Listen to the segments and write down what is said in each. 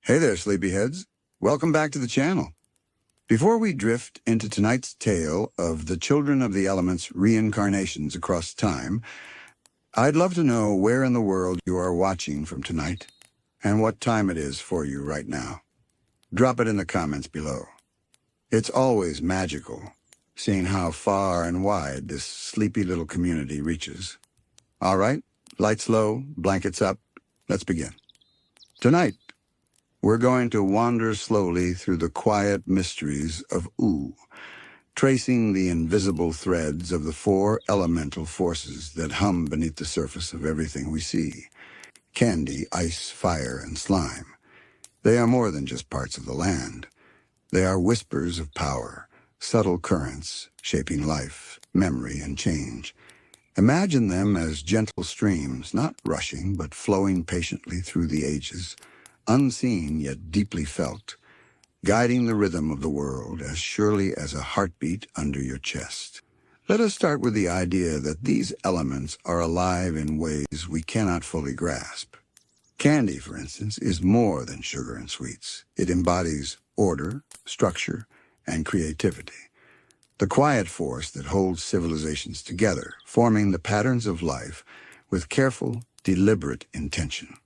Hey there, sleepyheads. Welcome back to the channel. Before we drift into tonight's tale of the children of the elements' reincarnations across time, I'd love to know where in the world you are watching from tonight and what time it is for you right now. Drop it in the comments below. It's always magical seeing how far and wide this sleepy little community reaches. All right, lights low, blankets up, let's begin. Tonight, we're going to wander slowly through the quiet mysteries of Oo, tracing the invisible threads of the four elemental forces that hum beneath the surface of everything we see: candy, ice, fire, and slime. They are more than just parts of the land. They are whispers of power, subtle currents shaping life, memory, and change. Imagine them as gentle streams, not rushing, but flowing patiently through the ages, unseen yet deeply felt, guiding the rhythm of the world as surely as a heartbeat under your chest. Let us start with the idea that these elements are alive in ways we cannot fully grasp. Candy, for instance, is more than sugar and sweets. It embodies order, structure, and creativity. The quiet force that holds civilizations together, forming the patterns of life with careful, deliberate intention.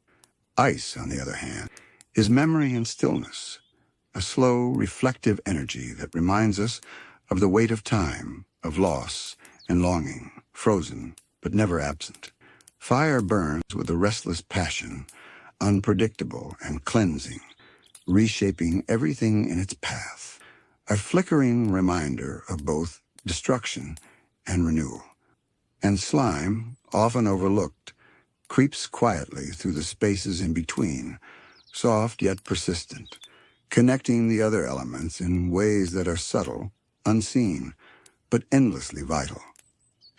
Ice, on the other hand, is memory and stillness, a slow, reflective energy that reminds us of the weight of time, of loss and longing, frozen but never absent. Fire burns with a restless passion, unpredictable and cleansing, reshaping everything in its path, a flickering reminder of both destruction and renewal. And slime, often overlooked, creeps quietly through the spaces in between, soft yet persistent, connecting the other elements in ways that are subtle, unseen, but endlessly vital.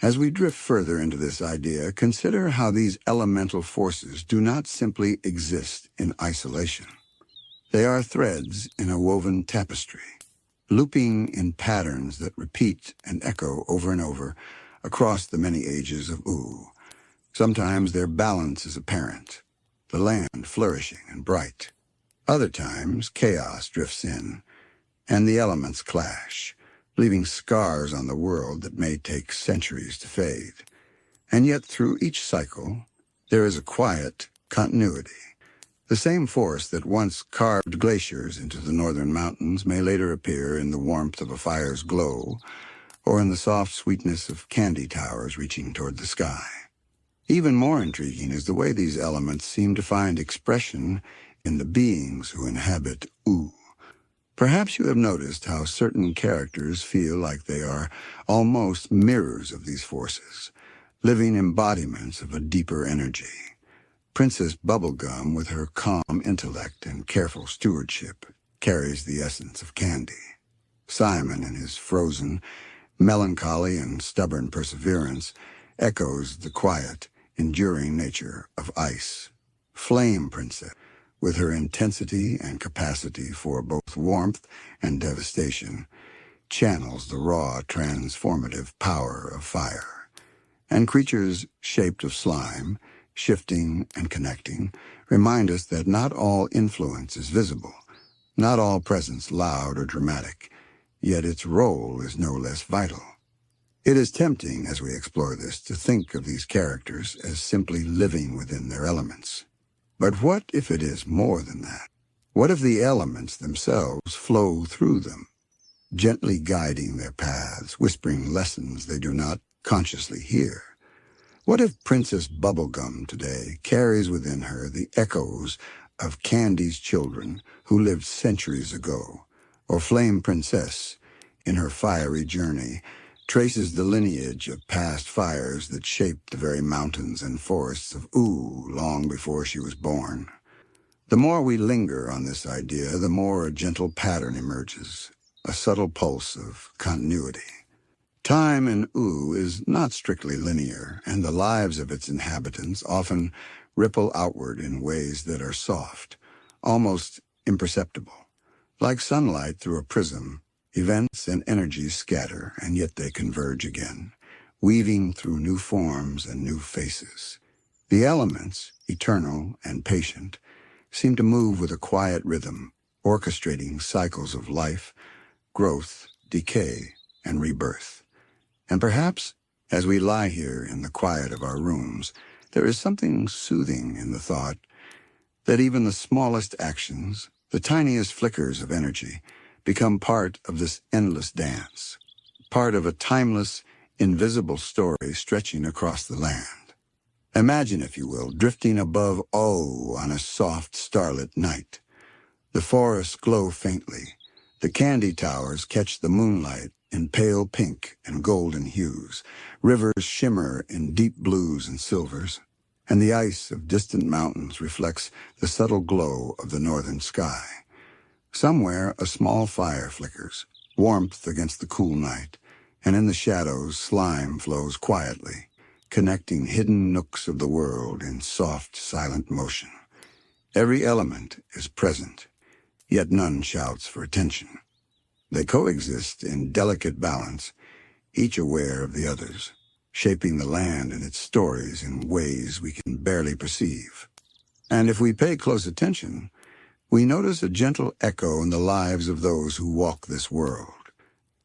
As we drift further into this idea, consider how these elemental forces do not simply exist in isolation. They are threads in a woven tapestry, looping in patterns that repeat and echo over and over across the many ages of Oo. Sometimes their balance is apparent, the land flourishing and bright. Other times, chaos drifts in, and the elements clash, leaving scars on the world that may take centuries to fade. And yet, through each cycle, there is a quiet continuity. The same force that once carved glaciers into the northern mountains may later appear in the warmth of a fire's glow, or in the soft sweetness of candy towers reaching toward the sky. Even more intriguing is the way these elements seem to find expression in the beings who inhabit Oo. Perhaps you have noticed how certain characters feel like they are almost mirrors of these forces, living embodiments of a deeper energy. Princess Bubblegum, with her calm intellect and careful stewardship, carries the essence of candy. Simon, in his frozen melancholy and stubborn perseverance, echoes the quiet, enduring nature of ice. Flame Princess, with her intensity and capacity for both warmth and devastation, channels the raw, transformative power of fire. And creatures shaped of slime, shifting and connecting, remind us that not all influence is visible, not all presence loud or dramatic, yet its role is no less vital. It is tempting, as we explore this, to think of these characters as simply living within their elements. But what if it is more than that? What if the elements themselves flow through them, gently guiding their paths, whispering lessons they do not consciously hear? What if Princess Bubblegum today carries within her the echoes of Candy's children who lived centuries ago, or Flame Princess, in her fiery journey, traces the lineage of past fires that shaped the very mountains and forests of Oo long before she was born? The more we linger on this idea, the more a gentle pattern emerges, a subtle pulse of continuity. Time in Oo is not strictly linear, and the lives of its inhabitants often ripple outward in ways that are soft, almost imperceptible. Like sunlight through a prism, events and energies scatter, and yet they converge again, weaving through new forms and new faces. The elements, eternal and patient, seem to move with a quiet rhythm, orchestrating cycles of life, growth, decay, and rebirth. And perhaps, as we lie here in the quiet of our rooms, there is something soothing in the thought that even the smallest actions, the tiniest flickers of energy, become part of this endless dance, part of a timeless, invisible story stretching across the land. Imagine, if you will, drifting above O on a soft starlit night. The forests glow faintly. The candy towers catch the moonlight in pale pink and golden hues. Rivers shimmer in deep blues and silvers, and the ice of distant mountains reflects the subtle glow of the northern sky. Somewhere a small fire flickers, warmth against the cool night, and in the shadows slime flows quietly, connecting hidden nooks of the world in soft, silent motion. Every element is present, yet none shouts for attention. They coexist in delicate balance, each aware of the others, shaping the land and its stories in ways we can barely perceive. And if we pay close attention, we notice a gentle echo in the lives of those who walk this world.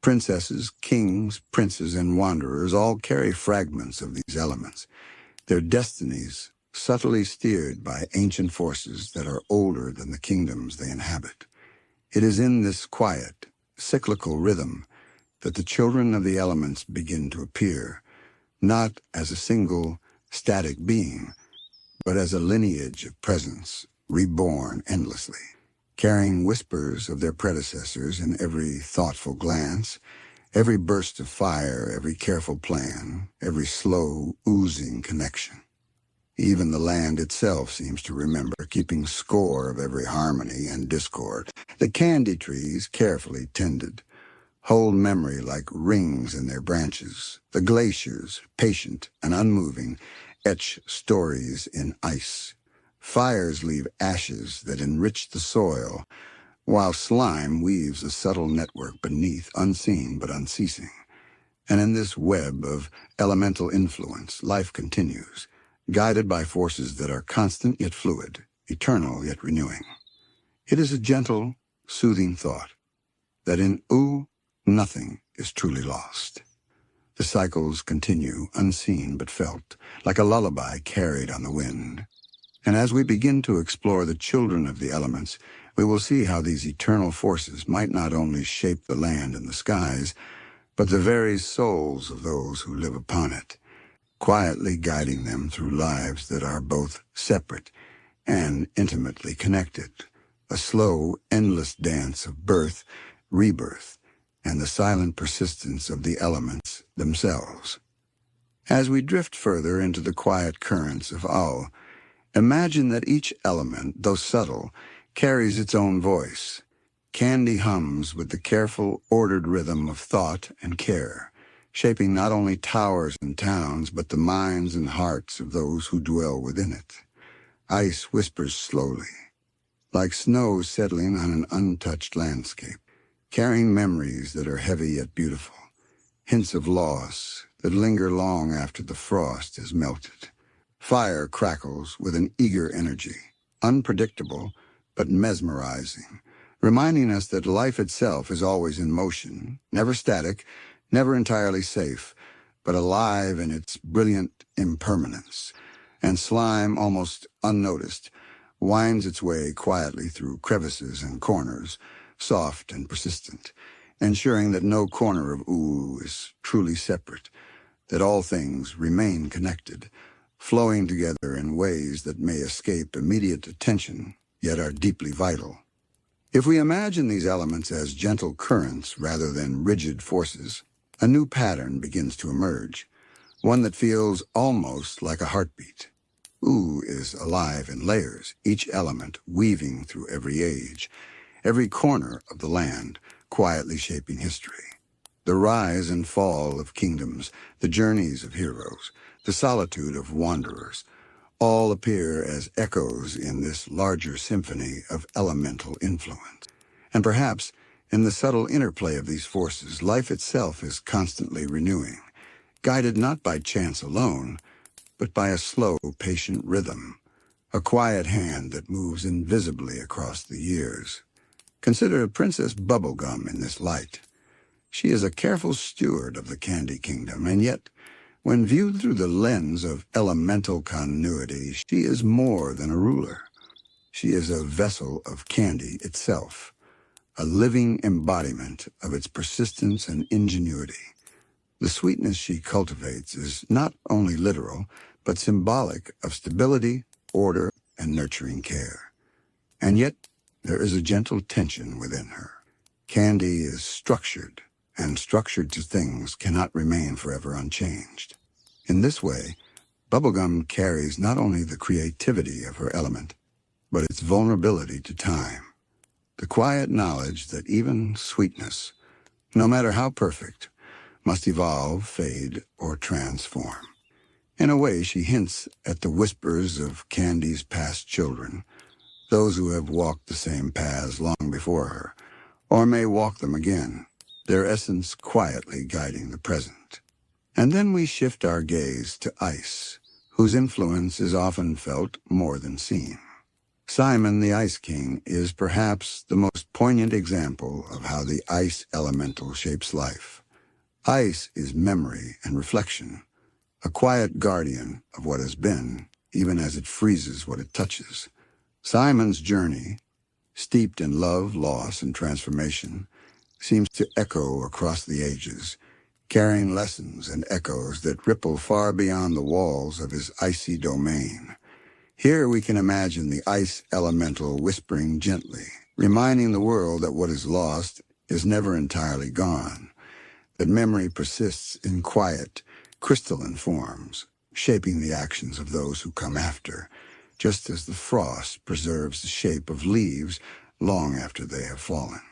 Princesses, kings, princes, and wanderers all carry fragments of these elements, their destinies subtly steered by ancient forces that are older than the kingdoms they inhabit. It is in this quiet, cyclical rhythm that the children of the elements begin to appear, not as a single, static being, but as a lineage of presence, reborn endlessly, carrying whispers of their predecessors in every thoughtful glance, every burst of fire, every careful plan, every slow, oozing connection. Even the land itself seems to remember, keeping score of every harmony and discord. The candy trees, carefully tended, hold memory like rings in their branches. The glaciers, patient and unmoving, etch stories in ice. Fires leave ashes that enrich the soil, while slime weaves a subtle network beneath, unseen but unceasing. And in this web of elemental influence, life continues, guided by forces that are constant yet fluid, eternal yet renewing. It is a gentle, soothing thought that in U, nothing is truly lost. The cycles continue, unseen but felt, like a lullaby carried on the wind. And as we begin to explore the children of the elements, we will see how these eternal forces might not only shape the land and the skies, but the very souls of those who live upon it, quietly guiding them through lives that are both separate and intimately connected, a slow, endless dance of birth, rebirth, and the silent persistence of the elements themselves. As we drift further into the quiet currents of Ao, imagine that each element, though subtle, carries its own voice. Candy hums with the careful, ordered rhythm of thought and care, shaping not only towers and towns, but the minds and hearts of those who dwell within it. Ice whispers slowly, like snow settling on an untouched landscape, carrying memories that are heavy yet beautiful, hints of loss that linger long after the frost has melted. Fire crackles with an eager energy, unpredictable but mesmerizing, reminding us that life itself is always in motion, never static, never entirely safe, but alive in its brilliant impermanence. And slime, almost unnoticed, winds its way quietly through crevices and corners, soft and persistent, ensuring that no corner of U is truly separate, that all things remain connected, flowing together in ways that may escape immediate attention, yet are deeply vital. If we imagine these elements as gentle currents rather than rigid forces, a new pattern begins to emerge, one that feels almost like a heartbeat. U is alive in layers, each element weaving through every age, every corner of the land, quietly shaping history. The rise and fall of kingdoms, the journeys of heroes, the solitude of wanderers, all appear as echoes in this larger symphony of elemental influence. And perhaps, in the subtle interplay of these forces, life itself is constantly renewing, guided not by chance alone, but by a slow, patient rhythm, a quiet hand that moves invisibly across the years. Consider Princess Bubblegum in this light. She is a careful steward of the Candy Kingdom, and yet, when viewed through the lens of elemental continuity, she is more than a ruler. She is a vessel of candy itself, a living embodiment of its persistence and ingenuity. The sweetness she cultivates is not only literal, but symbolic of stability, order, and nurturing care. And yet, there is a gentle tension within her. Candy is structured, and structured to things cannot remain forever unchanged. In this way, Bubblegum carries not only the creativity of her element, but its vulnerability to time. The quiet knowledge that even sweetness, no matter how perfect, must evolve, fade, or transform. In a way, she hints at the whispers of Candy's past children, those who have walked the same paths long before her, or may walk them again, their essence quietly guiding the present. And then we shift our gaze to ice, whose influence is often felt more than seen. Simon the Ice King is perhaps the most poignant example of how the ice elemental shapes life. Ice is memory and reflection, a quiet guardian of what has been, even as it freezes what it touches. Simon's journey, steeped in love, loss, and transformation, seems to echo across the ages, carrying lessons and echoes that ripple far beyond the walls of his icy domain. Here we can imagine the ice elemental whispering gently, reminding the world that what is lost is never entirely gone, that memory persists in quiet, crystalline forms, shaping the actions of those who come after, just as the frost preserves the shape of leaves long after they have fallen.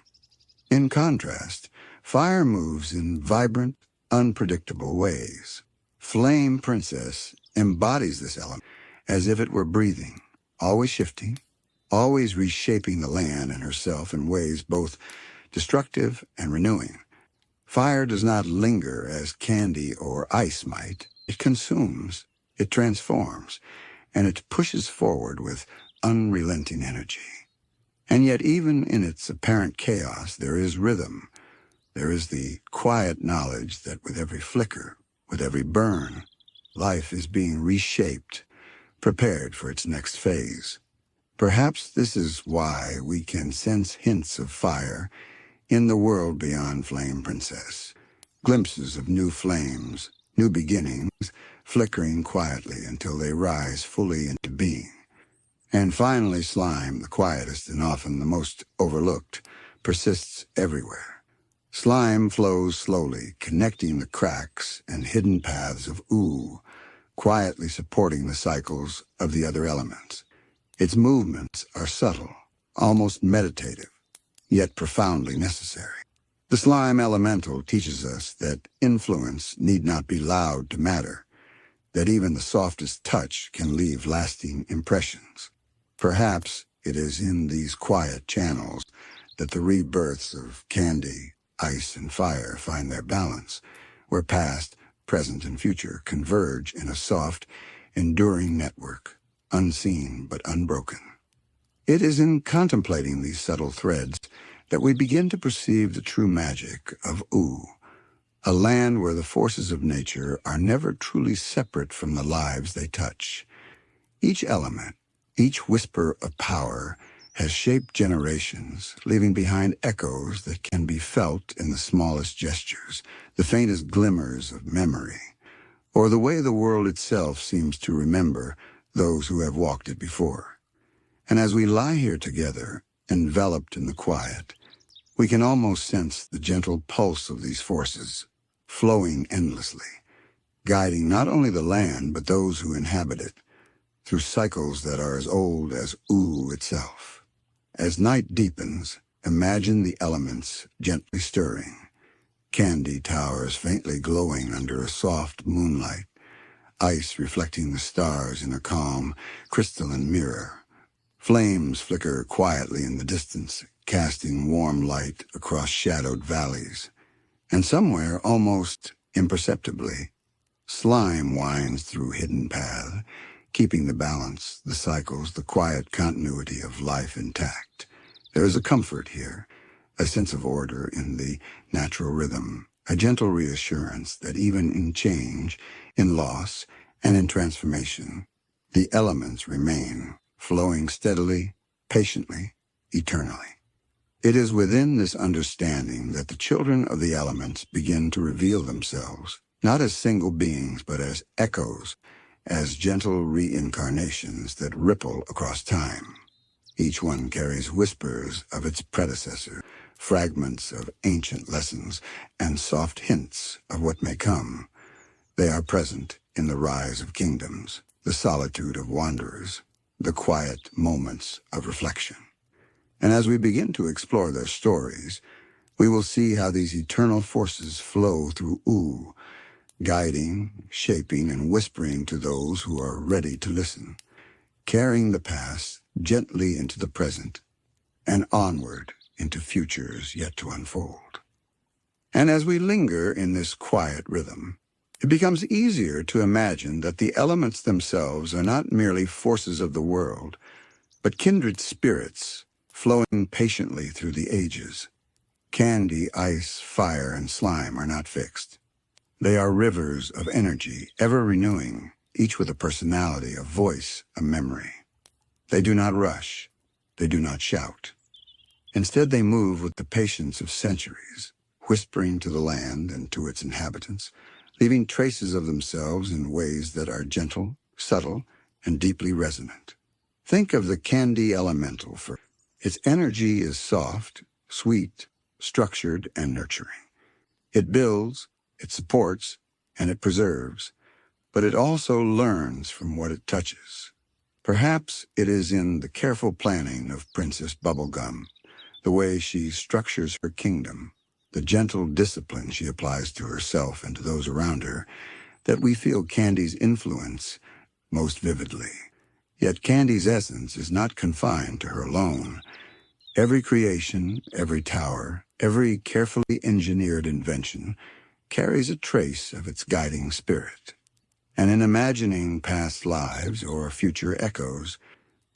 In contrast, fire moves in vibrant, unpredictable ways. Flame Princess embodies this element as if it were breathing, always shifting, always reshaping the land and herself in ways both destructive and renewing. Fire does not linger as candy or ice might. It consumes, it transforms, and it pushes forward with unrelenting energy. And yet even in its apparent chaos, there is rhythm. There is the quiet knowledge that with every flicker, with every burn, life is being reshaped, prepared for its next phase. Perhaps this is why we can sense hints of fire in the world beyond Flame Princess, glimpses of new flames, new beginnings, flickering quietly until they rise fully into being. And finally, Slime, the quietest and often the most overlooked, persists everywhere. Slime flows slowly, connecting the cracks and hidden paths of ooh, quietly supporting the cycles of the other elements. Its movements are subtle, almost meditative, yet profoundly necessary. The slime elemental teaches us that influence need not be loud to matter, that even the softest touch can leave lasting impressions. Perhaps it is in these quiet channels that the rebirths of candy, ice, and fire find their balance, where past, present, and future converge in a soft, enduring network, unseen but unbroken. It is in contemplating these subtle threads that we begin to perceive the true magic of ooh, a land where the forces of nature are never truly separate from the lives they touch. Each element, each whisper of power, has shaped generations, leaving behind echoes that can be felt in the smallest gestures, the faintest glimmers of memory, or the way the world itself seems to remember those who have walked it before. And as we lie here together, enveloped in the quiet, we can almost sense the gentle pulse of these forces, flowing endlessly, guiding not only the land but those who inhabit it, through cycles that are as old as ooh itself. As night deepens, imagine the elements gently stirring, candy towers faintly glowing under a soft moonlight, ice reflecting the stars in a calm, crystalline mirror. Flames flicker quietly in the distance, casting warm light across shadowed valleys. And somewhere, almost imperceptibly, slime winds through hidden paths, keeping the balance, the cycles, the quiet continuity of life intact. There is a comfort here, a sense of order in the natural rhythm, a gentle reassurance that even in change, in loss, and in transformation, the elements remain, flowing steadily, patiently, eternally. It is within this understanding that the children of the elements begin to reveal themselves, not as single beings, but as echoes, as gentle reincarnations that ripple across time. Each one carries whispers of its predecessor, fragments of ancient lessons, and soft hints of what may come. They are present in the rise of kingdoms, the solitude of wanderers, the quiet moments of reflection. And as we begin to explore their stories, we will see how these eternal forces flow through U, guiding, shaping, and whispering to those who are ready to listen, carrying the past gently into the present and onward into futures yet to unfold. And as we linger in this quiet rhythm, it becomes easier to imagine that the elements themselves are not merely forces of the world, but kindred spirits flowing patiently through the ages. Candy, ice, fire, and slime are not fixed. They are rivers of energy, ever renewing, each with a personality, a voice, a memory. They do not rush. They do not shout. Instead, they move with the patience of centuries, whispering to the land and to its inhabitants, leaving traces of themselves in ways that are gentle, subtle, and deeply resonant. Think of the candy elemental for its energy is soft, sweet, structured, and nurturing. It builds, it supports, and it preserves, but it also learns from what it touches. Perhaps it is in the careful planning of Princess Bubblegum, the way she structures her kingdom, the gentle discipline she applies to herself and to those around her, that we feel Candy's influence most vividly. Yet Candy's essence is not confined to her alone. Every creation, every tower, every carefully engineered invention carries a trace of its guiding spirit. And in imagining past lives or future echoes,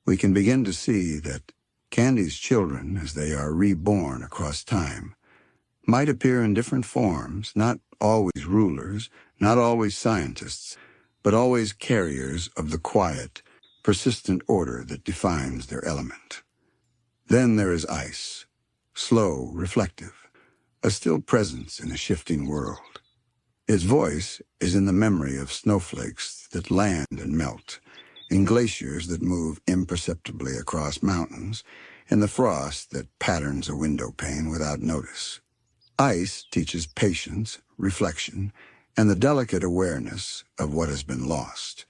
we can begin to see that Candy's children, as they are reborn across time, might appear in different forms, not always rulers, not always scientists, but always carriers of the quiet, persistent order that defines their element. Then there is ice, slow, reflective, a still presence in a shifting world. Its voice is in the memory of snowflakes that land and melt, in glaciers that move imperceptibly across mountains, in the frost that patterns a window pane without notice. Ice teaches patience, reflection, and the delicate awareness of what has been lost.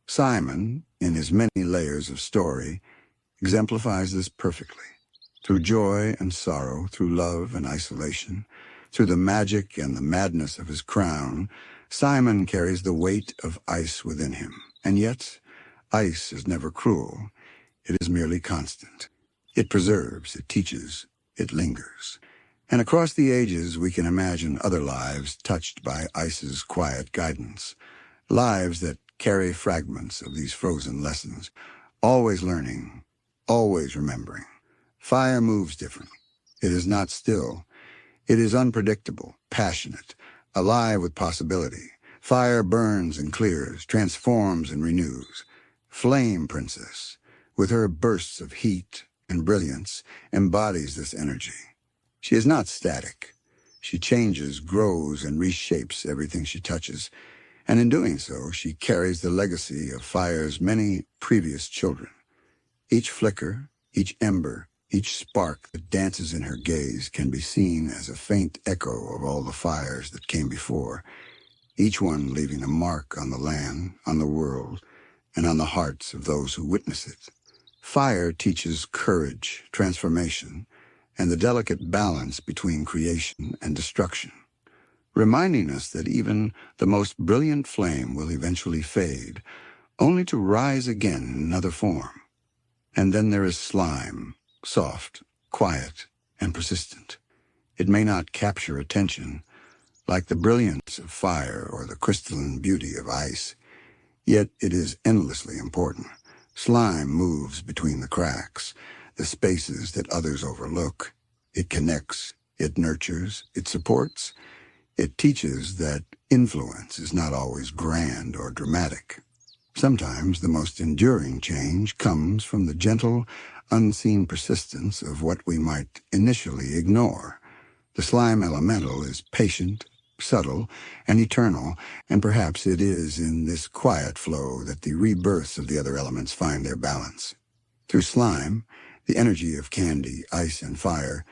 Simon, in his many layers of story, exemplifies this perfectly. Through joy and sorrow, through love and isolation, through the magic and the madness of his crown, Simon carries the weight of ice within him. And yet, ice is never cruel. It is merely constant. It preserves, it teaches, it lingers. And across the ages, we can imagine other lives touched by ice's quiet guidance, lives that carry fragments of these frozen lessons, always learning, always remembering. Fire moves differently. It is not still. It is unpredictable, passionate, alive with possibility. Fire burns and clears, transforms and renews. Flame Princess, with her bursts of heat and brilliance, embodies this energy. She is not static. She changes, grows, and reshapes everything she touches, and in doing so, she carries the legacy of fire's many previous children. Each flicker, each ember, each spark that dances in her gaze can be seen as a faint echo of all the fires that came before, each one leaving a mark on the land, on the world, and on the hearts of those who witness it. Fire teaches courage, transformation, and the delicate balance between creation and destruction, reminding us that even the most brilliant flame will eventually fade, only to rise again in another form. And then there is slime, soft, quiet, and persistent. It may not capture attention, like the brilliance of fire or the crystalline beauty of ice, Yet it is endlessly important. Slime moves between the cracks, the spaces that others overlook. It connects, it nurtures, it supports. It teaches that influence is not always grand or dramatic. Sometimes the most enduring change comes from the gentle, unseen persistence of what we might initially ignore. The slime elemental is patient, subtle, and eternal, and perhaps it is in this quiet flow that the rebirths of the other elements find their balance. Through slime, the energy of candy, ice, and fire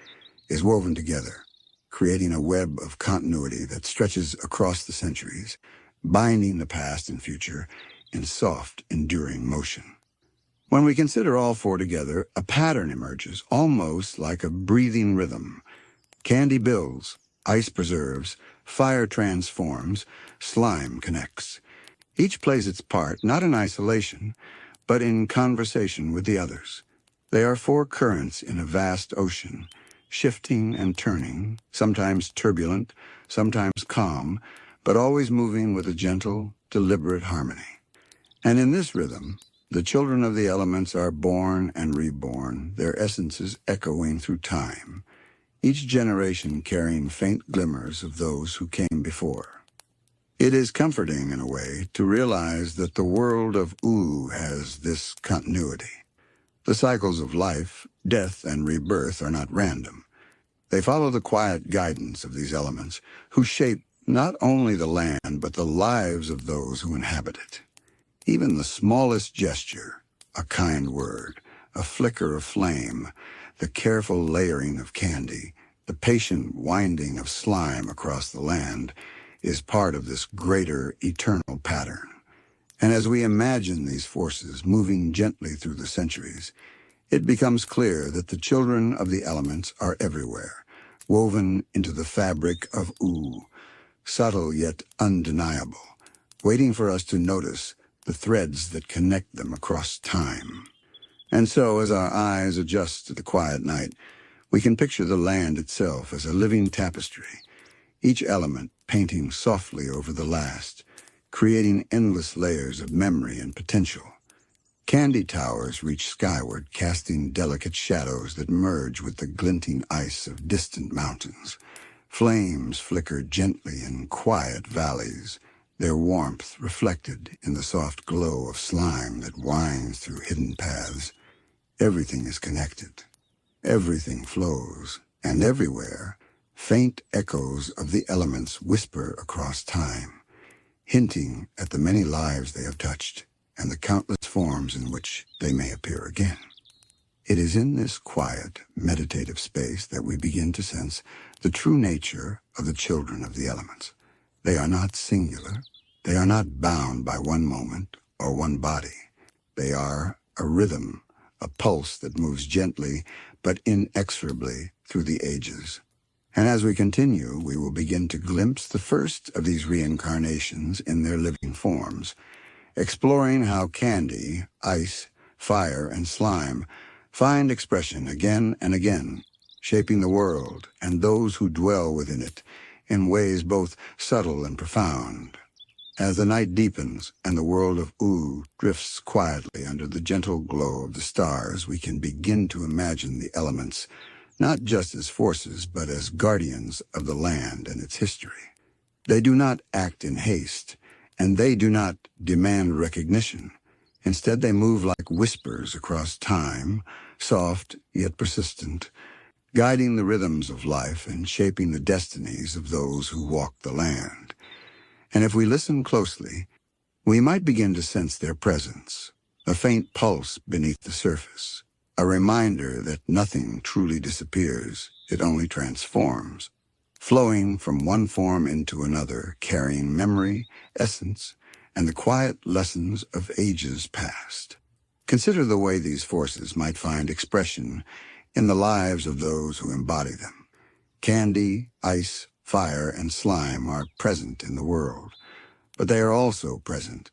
is woven together, creating a web of continuity that stretches across the centuries, binding the past and future in soft, enduring motion. When we consider all four together, a pattern emerges, almost like a breathing rhythm. Candy builds, ice preserves, fire transforms, slime connects. Each plays its part, not in isolation, but in conversation with the others. They are four currents in a vast ocean, shifting and turning, sometimes turbulent, sometimes calm, but always moving with a gentle, deliberate harmony. And in this rhythm, the children of the elements are born and reborn, their essences echoing through time, each generation carrying faint glimmers of those who came before. It is comforting, in a way, to realize that the world of Ulu has this continuity. The cycles of life, death, and rebirth are not random. They follow the quiet guidance of these elements, who shape not only the land, but the lives of those who inhabit it. Even the smallest gesture, a kind word, a flicker of flame, the careful layering of candy, the patient winding of slime across the land, is part of this greater, eternal pattern. And as we imagine these forces moving gently through the centuries, it becomes clear that the children of the elements are everywhere, woven into the fabric of Ulu, subtle yet undeniable, waiting for us to notice the threads that connect them across time. And so, as our eyes adjust to the quiet night, we can picture the land itself as a living tapestry, each element painting softly over the last, creating endless layers of memory and potential. Candy towers reach skyward, casting delicate shadows that merge with the glinting ice of distant mountains. Flames flicker gently in quiet valleys, their warmth reflected in the soft glow of slime that winds through hidden paths. Everything is connected. Everything flows, and everywhere, faint echoes of the elements whisper across time, hinting at the many lives they have touched and the countless forms in which they may appear again. It is in this quiet, meditative space that we begin to sense the true nature of the children of the elements. They are not singular. They are not bound by one moment or one body. They are a rhythm, a pulse that moves gently but inexorably through the ages. And as we continue, we will begin to glimpse the first of these reincarnations in their living forms, exploring how candy, ice, fire, and slime find expression again and again, shaping the world and those who dwell within it in ways both subtle and profound. As the night deepens and the world of Ulu drifts quietly under the gentle glow of the stars, we can begin to imagine the elements not just as forces, but as guardians of the land and its history. They do not act in haste, and they do not demand recognition. Instead, they move like whispers across time, soft yet persistent, guiding the rhythms of life and shaping the destinies of those who walk the land. And if we listen closely, we might begin to sense their presence, a faint pulse beneath the surface, a reminder that nothing truly disappears, it only transforms, flowing from one form into another, carrying memory, essence, and the quiet lessons of ages past. Consider the way these forces might find expression in the lives of those who embody them. Candy, ice, fire, and slime are present in the world, but they are also present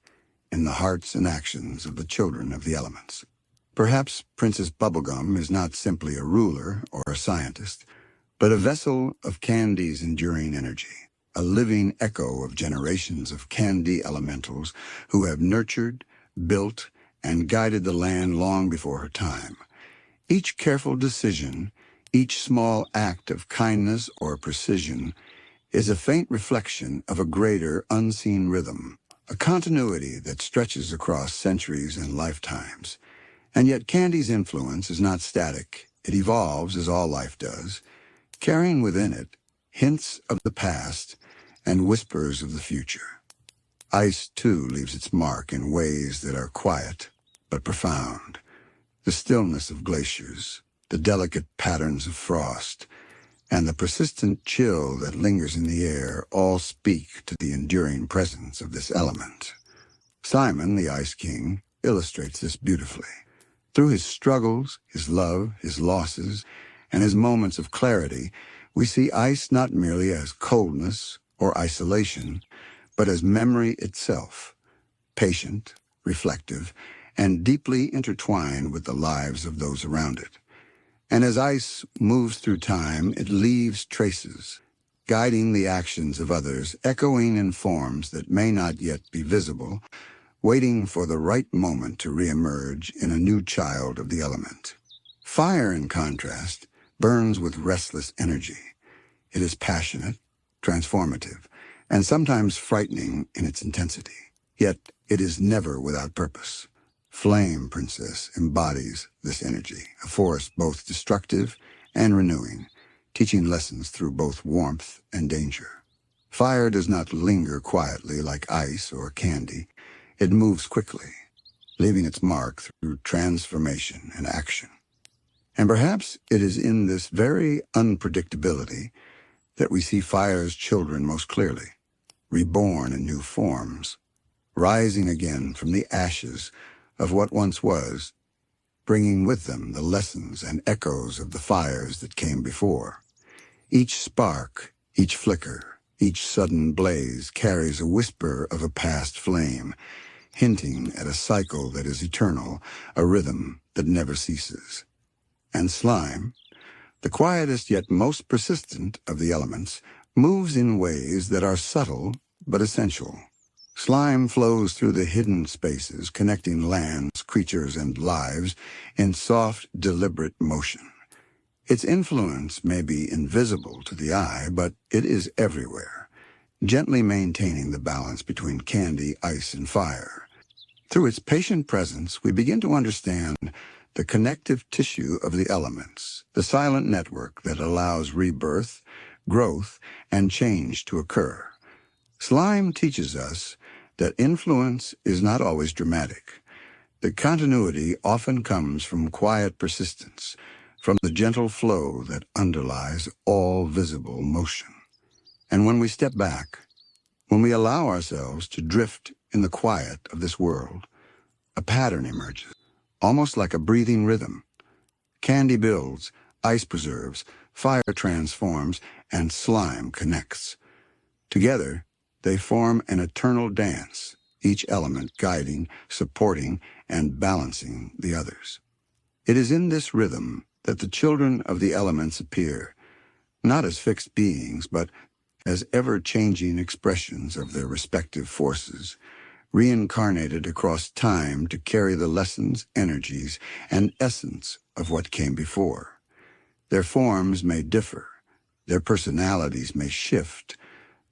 in the hearts and actions of the children of the elements. Perhaps Princess Bubblegum is not simply a ruler or a scientist, but a vessel of candy's enduring energy, a living echo of generations of candy elementals who have nurtured, built, and guided the land long before her time. Each careful decision, each small act of kindness or precision, is a faint reflection of a greater, unseen rhythm, a continuity that stretches across centuries and lifetimes. And yet Candy's influence is not static. It evolves as all life does, carrying within it hints of the past and whispers of the future. Ice, too, leaves its mark in ways that are quiet but profound. The stillness of glaciers, the delicate patterns of frost, and the persistent chill that lingers in the air all speak to the enduring presence of this element. Simon, the Ice King, illustrates this beautifully. Through his struggles, his love, his losses, and his moments of clarity, we see ice not merely as coldness or isolation, but as memory itself, patient, reflective, and deeply intertwined with the lives of those around it. And as ice moves through time, it leaves traces, guiding the actions of others, echoing in forms that may not yet be visible, waiting for the right moment to reemerge in a new child of the element. Fire, in contrast, burns with restless energy. It is passionate, transformative, and sometimes frightening in its intensity. Yet it is never without purpose. Flame, Princess, embodies this energy, a force both destructive and renewing, teaching lessons through both warmth and danger. Fire does not linger quietly like ice or candy. It moves quickly, leaving its mark through transformation and action. And perhaps it is in this very unpredictability that we see fire's children most clearly, reborn in new forms, rising again from the ashes of what once was, bringing with them the lessons and echoes of the fires that came before. Each spark, each flicker, each sudden blaze carries a whisper of a past flame, hinting at a cycle that is eternal, a rhythm that never ceases. And slime, the quietest yet most persistent of the elements, moves in ways that are subtle but essential. Slime flows through the hidden spaces, connecting lands, creatures, and lives in soft, deliberate motion. Its influence may be invisible to the eye, but it is everywhere, gently maintaining the balance between candy, ice, and fire. Through its patient presence, we begin to understand the connective tissue of the elements, the silent network that allows rebirth, growth, and change to occur. Slime teaches us that influence is not always dramatic. The continuity often comes from quiet persistence, from the gentle flow that underlies all visible motion. And when we step back, when we allow ourselves to drift in the quiet of this world, a pattern emerges, almost like a breathing rhythm. Candy builds, ice preserves, fire transforms, and slime connects. Together, they form an eternal dance, each element guiding, supporting, and balancing the others. It is in this rhythm that the children of the elements appear, not as fixed beings, but as ever-changing expressions of their respective forces, reincarnated across time to carry the lessons, energies, and essence of what came before. Their forms may differ, their personalities may shift,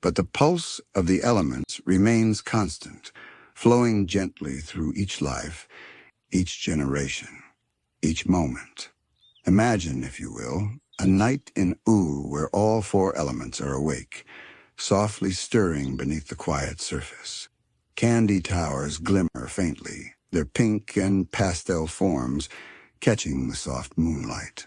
but the pulse of the elements remains constant, flowing gently through each life, each generation, each moment. Imagine, if you will, a night in Oo where all four elements are awake, softly stirring beneath the quiet surface. Candy towers glimmer faintly, their pink and pastel forms catching the soft moonlight.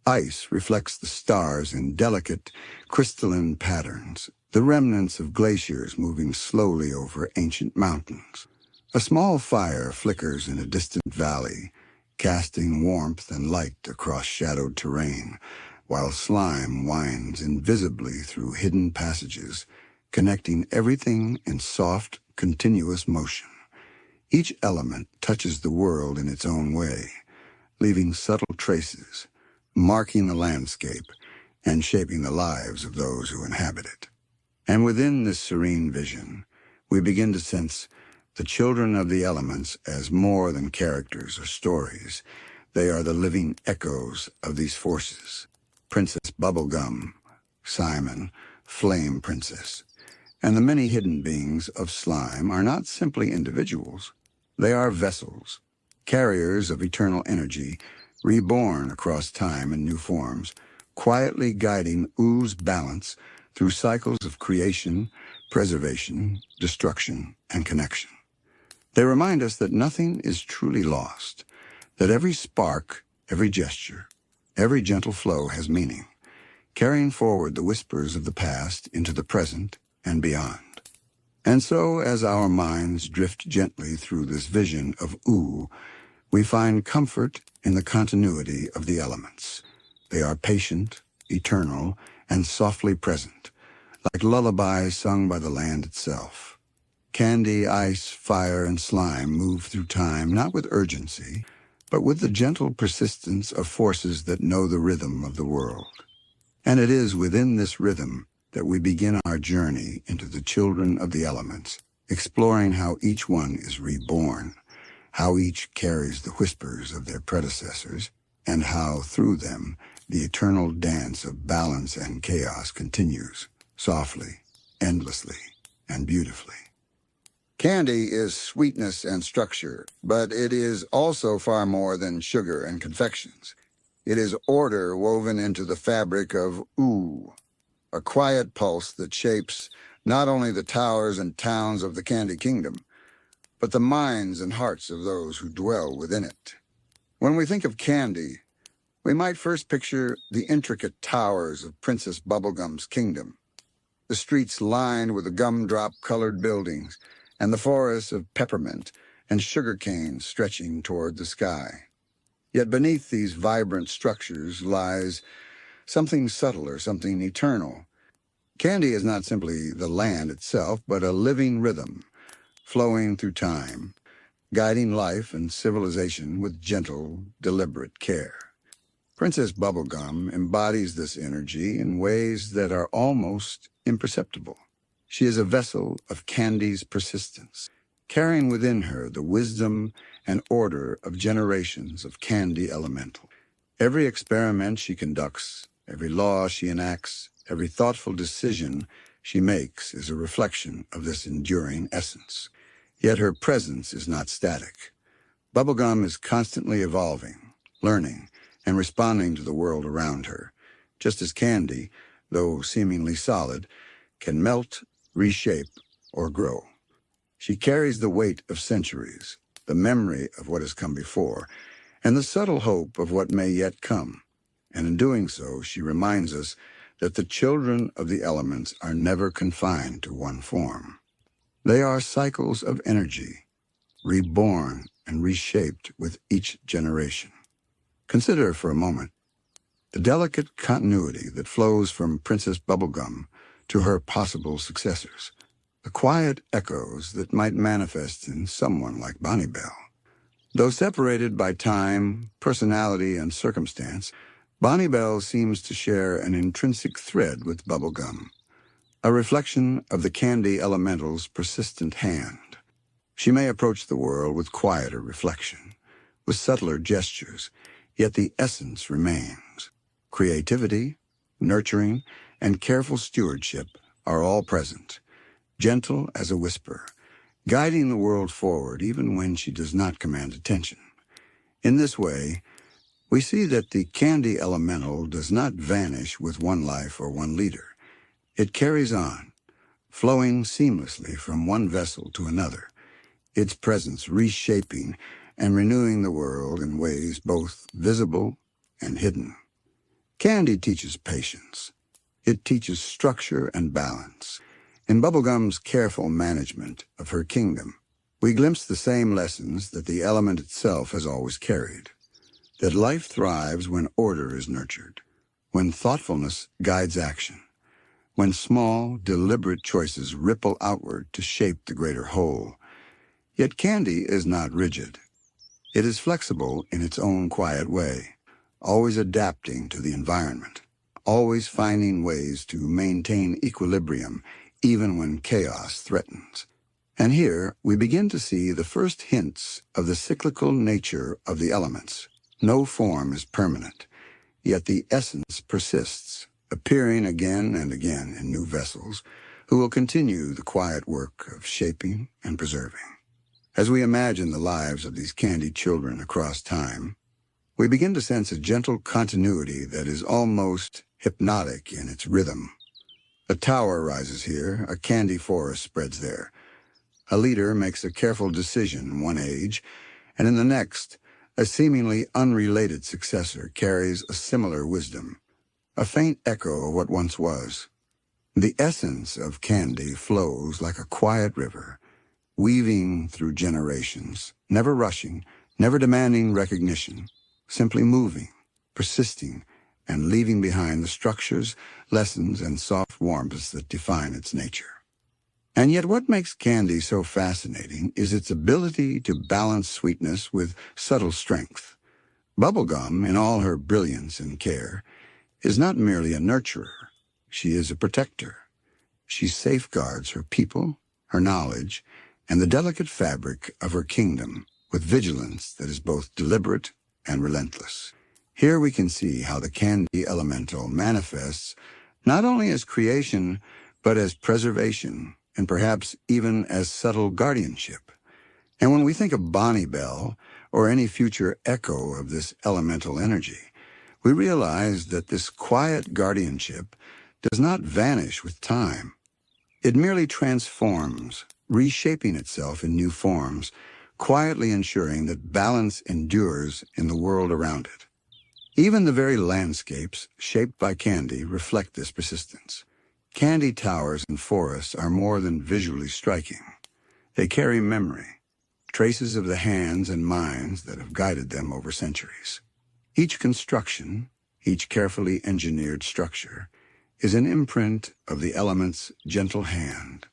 Ice reflects the stars in delicate, crystalline patterns, the remnants of glaciers moving slowly over ancient mountains. A small fire flickers in a distant valley, casting warmth and light across shadowed terrain, while slime winds invisibly through hidden passages, connecting everything in soft, continuous motion. Each element touches the world in its own way, leaving subtle traces, marking the landscape and shaping the lives of those who inhabit it. And within this serene vision, we begin to sense the children of the elements as more than characters or stories. They are the living echoes of these forces. Princess Bubblegum, Simon, Flame Princess, and the many hidden beings of slime are not simply individuals. They are vessels, carriers of eternal energy, reborn across time in new forms, quietly guiding ooze balance through cycles of creation, preservation, destruction, and connection. They remind us that nothing is truly lost, that every spark, every gesture, every gentle flow has meaning, carrying forward the whispers of the past into the present and beyond. And so, as our minds drift gently through this vision of ooh, we find comfort in the continuity of the elements. They are patient, eternal, and softly present, like lullabies sung by the land itself. Candy, ice, fire, and slime move through time not with urgency, but with the gentle persistence of forces that know the rhythm of the world. And it is within this rhythm that we begin our journey into the children of the elements, exploring how each one is reborn, how each carries the whispers of their predecessors, and how, through them, the eternal dance of balance and chaos continues, softly, endlessly, and beautifully. Candy is sweetness and structure, but it is also far more than sugar and confections. It is order woven into the fabric of ooh, a quiet pulse that shapes not only the towers and towns of the Candy Kingdom, but the minds and hearts of those who dwell within it. When we think of candy, we might first picture the intricate towers of Princess Bubblegum's kingdom, the streets lined with the gumdrop-colored buildings, and the forests of peppermint and sugarcane stretching toward the sky. Yet beneath these vibrant structures lies something subtler, something eternal. Candy is not simply the land itself, but a living rhythm, flowing through time, guiding life and civilization with gentle, deliberate care. Princess Bubblegum embodies this energy in ways that are almost imperceptible. She is a vessel of Candy's persistence, carrying within her the wisdom and order of generations of Candy Elemental. Every experiment she conducts, every law she enacts, every thoughtful decision she makes is a reflection of this enduring essence. Yet her presence is not static. Bubblegum is constantly evolving, learning, and responding to the world around her, just as candy, though seemingly solid, can melt, reshape, or grow. She carries the weight of centuries, the memory of what has come before, and the subtle hope of what may yet come. And in doing so, she reminds us that the children of the elements are never confined to one form. They are cycles of energy, reborn and reshaped with each generation. Consider for a moment the delicate continuity that flows from Princess Bubblegum to her possible successors, the quiet echoes that might manifest in someone like Bonniebell. Though separated by time, personality, and circumstance, Bonniebell seems to share an intrinsic thread with Bubblegum, a reflection of the Candy Elemental's persistent hand. She may approach the world with quieter reflection, with subtler gestures, yet the essence remains. Creativity, nurturing, and careful stewardship are all present, gentle as a whisper, guiding the world forward even when she does not command attention. In this way, we see that the Candy Elemental does not vanish with one life or one leader. It carries on, flowing seamlessly from one vessel to another, its presence reshaping and renewing the world in ways both visible and hidden. Candy teaches patience. It teaches structure and balance. In Bubblegum's careful management of her kingdom, we glimpse the same lessons that the element itself has always carried, that life thrives when order is nurtured, when thoughtfulness guides action, when small, deliberate choices ripple outward to shape the greater whole. Yet Candy is not rigid. It is flexible in its own quiet way, always adapting to the environment, always finding ways to maintain equilibrium even when chaos threatens. And here we begin to see the first hints of the cyclical nature of the elements. No form is permanent, yet the essence persists, appearing again and again in new vessels, who will continue the quiet work of shaping and preserving. As we imagine the lives of these candied children across time, we begin to sense a gentle continuity that is almost hypnotic in its rhythm. A tower rises here, a candy forest spreads there. A leader makes a careful decision in one age, and in the next, a seemingly unrelated successor carries a similar wisdom, a faint echo of what once was. The essence of candy flows like a quiet river, weaving through generations, never rushing, never demanding recognition, simply moving, persisting, and leaving behind the structures, lessons, and soft warmths that define its nature. And yet what makes candy so fascinating is its ability to balance sweetness with subtle strength. Bubblegum, in all her brilliance and care, is not merely a nurturer. She is a protector. She safeguards her people, her knowledge, and the delicate fabric of her kingdom with vigilance that is both deliberate and relentless. Here we can see how the candy elemental manifests not only as creation, but as preservation, and perhaps even as subtle guardianship. And when we think of Bonniebell, or any future echo of this elemental energy, we realize that this quiet guardianship does not vanish with time. It merely transforms, reshaping itself in new forms, quietly ensuring that balance endures in the world around it. Even the very landscapes shaped by candy reflect this persistence. Candy towers and forests are more than visually striking. They carry memory, traces of the hands and minds that have guided them over centuries. Each construction, each carefully engineered structure, is an imprint of the element's gentle hand,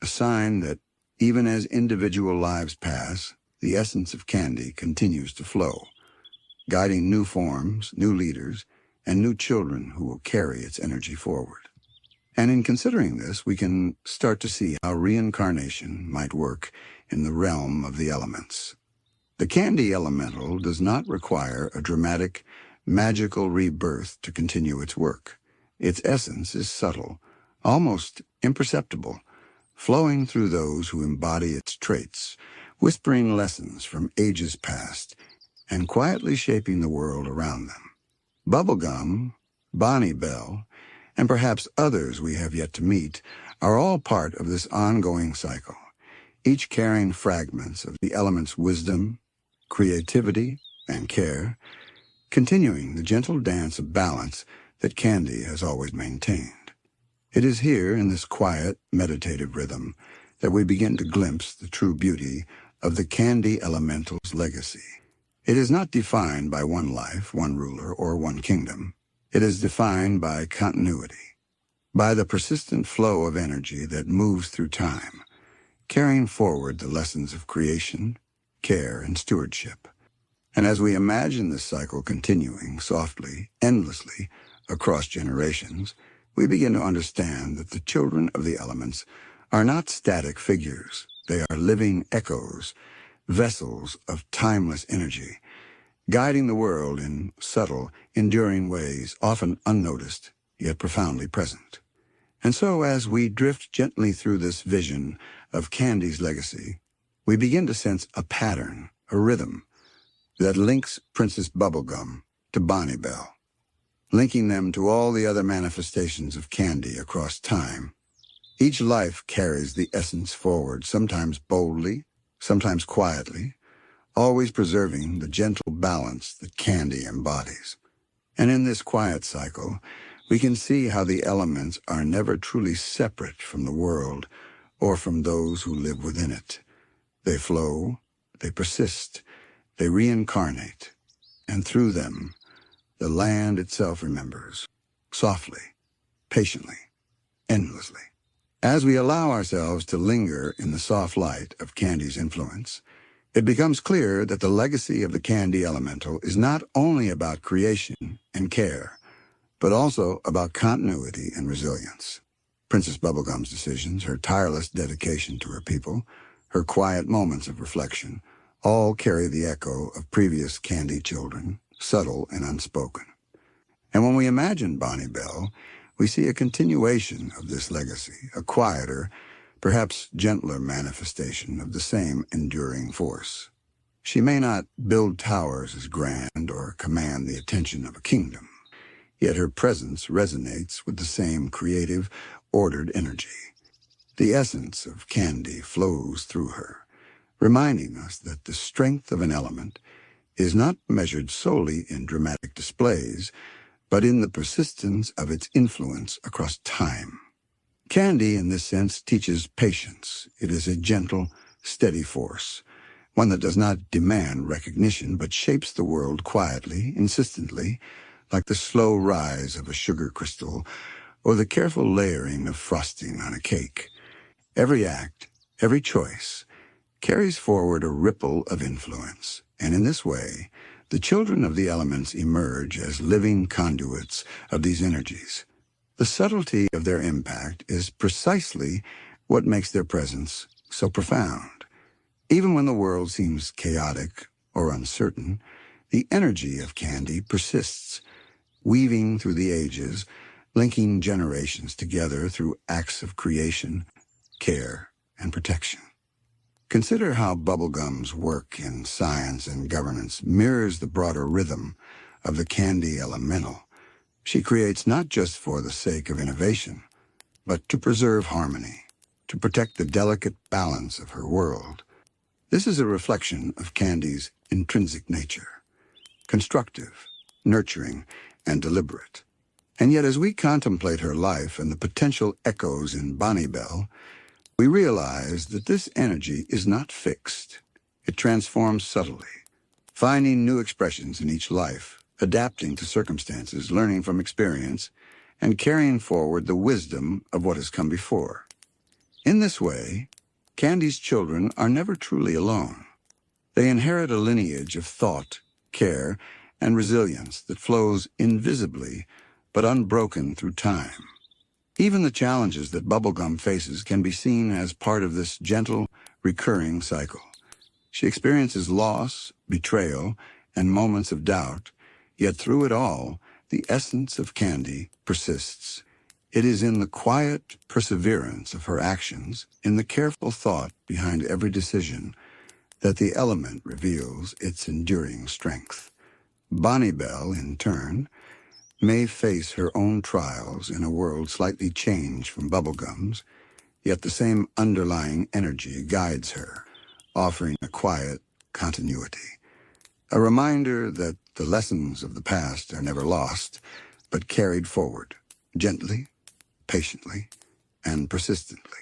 a sign that even as individual lives pass, the essence of candy continues to flow, guiding new forms, new leaders, and new children who will carry its energy forward. And in considering this, we can start to see how reincarnation might work in the realm of the elements. The candy elemental does not require a dramatic, magical rebirth to continue its work. Its essence is subtle, almost imperceptible, flowing through those who embody its traits, whispering lessons from ages past, and quietly shaping the world around them. Bubblegum, Bonniebell, and perhaps others we have yet to meet, are all part of this ongoing cycle, each carrying fragments of the element's wisdom, creativity, and care, continuing the gentle dance of balance that candy has always maintained. It is here, in this quiet, meditative rhythm, that we begin to glimpse the true beauty of the candy elemental's legacy. It is not defined by one life, one ruler, or one kingdom. It is defined by continuity, by the persistent flow of energy that moves through time, carrying forward the lessons of creation, care, and stewardship. And as we imagine this cycle continuing softly, endlessly, across generations, we begin to understand that the children of the elements are not static figures. They are living echoes, vessels of timeless energy, guiding the world in subtle, enduring ways, often unnoticed, yet profoundly present. And so, as we drift gently through this vision of Candy's legacy, we begin to sense a pattern, a rhythm, that links Princess Bubblegum to Bonniebell, linking them to all the other manifestations of candy across time. Each life carries the essence forward, sometimes boldly, sometimes quietly, always preserving the gentle balance that candy embodies. And in this quiet cycle, we can see how the elements are never truly separate from the world or from those who live within it. They flow, they persist, they reincarnate, and through them, the land itself remembers, softly, patiently, endlessly. As we allow ourselves to linger in the soft light of Candy's influence, it becomes clear that the legacy of the Candy Elemental is not only about creation and care, but also about continuity and resilience. Princess Bubblegum's decisions, her tireless dedication to her people, her quiet moments of reflection, all carry the echo of previous Candy children, subtle and unspoken. And when we imagine Bonniebell, we see a continuation of this legacy, a quieter, perhaps gentler manifestation of the same enduring force. She may not build towers as grand or command the attention of a kingdom, yet her presence resonates with the same creative, ordered energy. The essence of Candy flows through her, reminding us that the strength of an element is not measured solely in dramatic displays, but in the persistence of its influence across time. Candy, in this sense, teaches patience. It is a gentle, steady force, one that does not demand recognition, but shapes the world quietly, insistently, like the slow rise of a sugar crystal or the careful layering of frosting on a cake. Every act, every choice, carries forward a ripple of influence, and in this way, the children of the elements emerge as living conduits of these energies. The subtlety of their impact is precisely what makes their presence so profound. Even when the world seems chaotic or uncertain, the energy of Candy persists, weaving through the ages, linking generations together through acts of creation, care, and protection. Consider how Bubblegum's work in science and governance mirrors the broader rhythm of the Candy elemental. She creates not just for the sake of innovation, but to preserve harmony, to protect the delicate balance of her world. This is a reflection of Candy's intrinsic nature, constructive, nurturing, and deliberate. And yet as we contemplate her life and the potential echoes in Bonniebell, we realize that this energy is not fixed. It transforms subtly, finding new expressions in each life, adapting to circumstances, learning from experience, and carrying forward the wisdom of what has come before. In this way, Candy's children are never truly alone. They inherit a lineage of thought, care, and resilience that flows invisibly but unbroken through time. Even the challenges that Bubblegum faces can be seen as part of this gentle, recurring cycle. She experiences loss, betrayal, and moments of doubt, yet through it all, the essence of Candy persists. It is in the quiet perseverance of her actions, in the careful thought behind every decision, that the element reveals its enduring strength. Bonniebell, in turn, may face her own trials in a world slightly changed from Bubblegum's, yet the same underlying energy guides her, offering a quiet continuity. A reminder that the lessons of the past are never lost, but carried forward, gently, patiently, and persistently.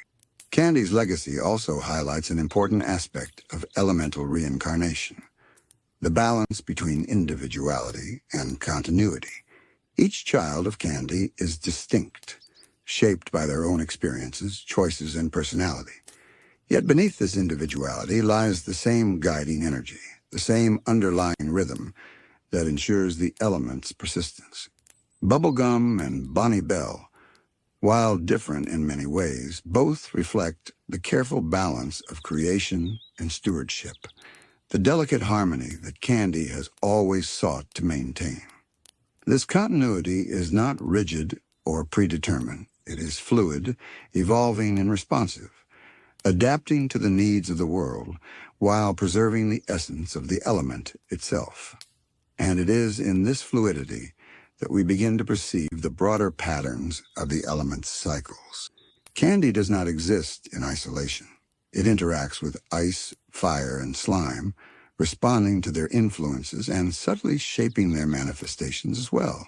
Candy's legacy also highlights an important aspect of elemental reincarnation, the balance between individuality and continuity. Each child of Candy is distinct, shaped by their own experiences, choices, and personality. Yet beneath this individuality lies the same guiding energy, the same underlying rhythm that ensures the element's persistence. Bubblegum and Bonniebell, while different in many ways, both reflect the careful balance of creation and stewardship, the delicate harmony that Candy has always sought to maintain. This continuity is not rigid or predetermined. It is fluid, evolving and responsive, adapting to the needs of the world while preserving the essence of the element itself. And it is in this fluidity that we begin to perceive the broader patterns of the element's cycles. Candy does not exist in isolation. It interacts with ice, fire, and slime, responding to their influences and subtly shaping their manifestations as well.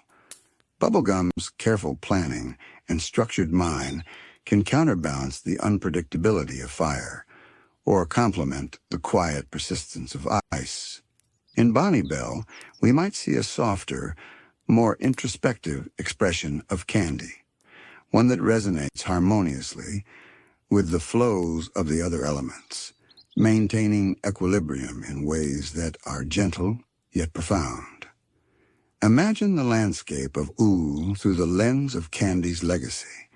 Bubblegum's careful planning and structured mind can counterbalance the unpredictability of fire, or complement the quiet persistence of ice. In Bonniebell, we might see a softer, more introspective expression of Candy, one that resonates harmoniously with the flows of the other elements, maintaining equilibrium in ways that are gentle yet profound. Imagine the landscape of Ool through the lens of Candy's legacy,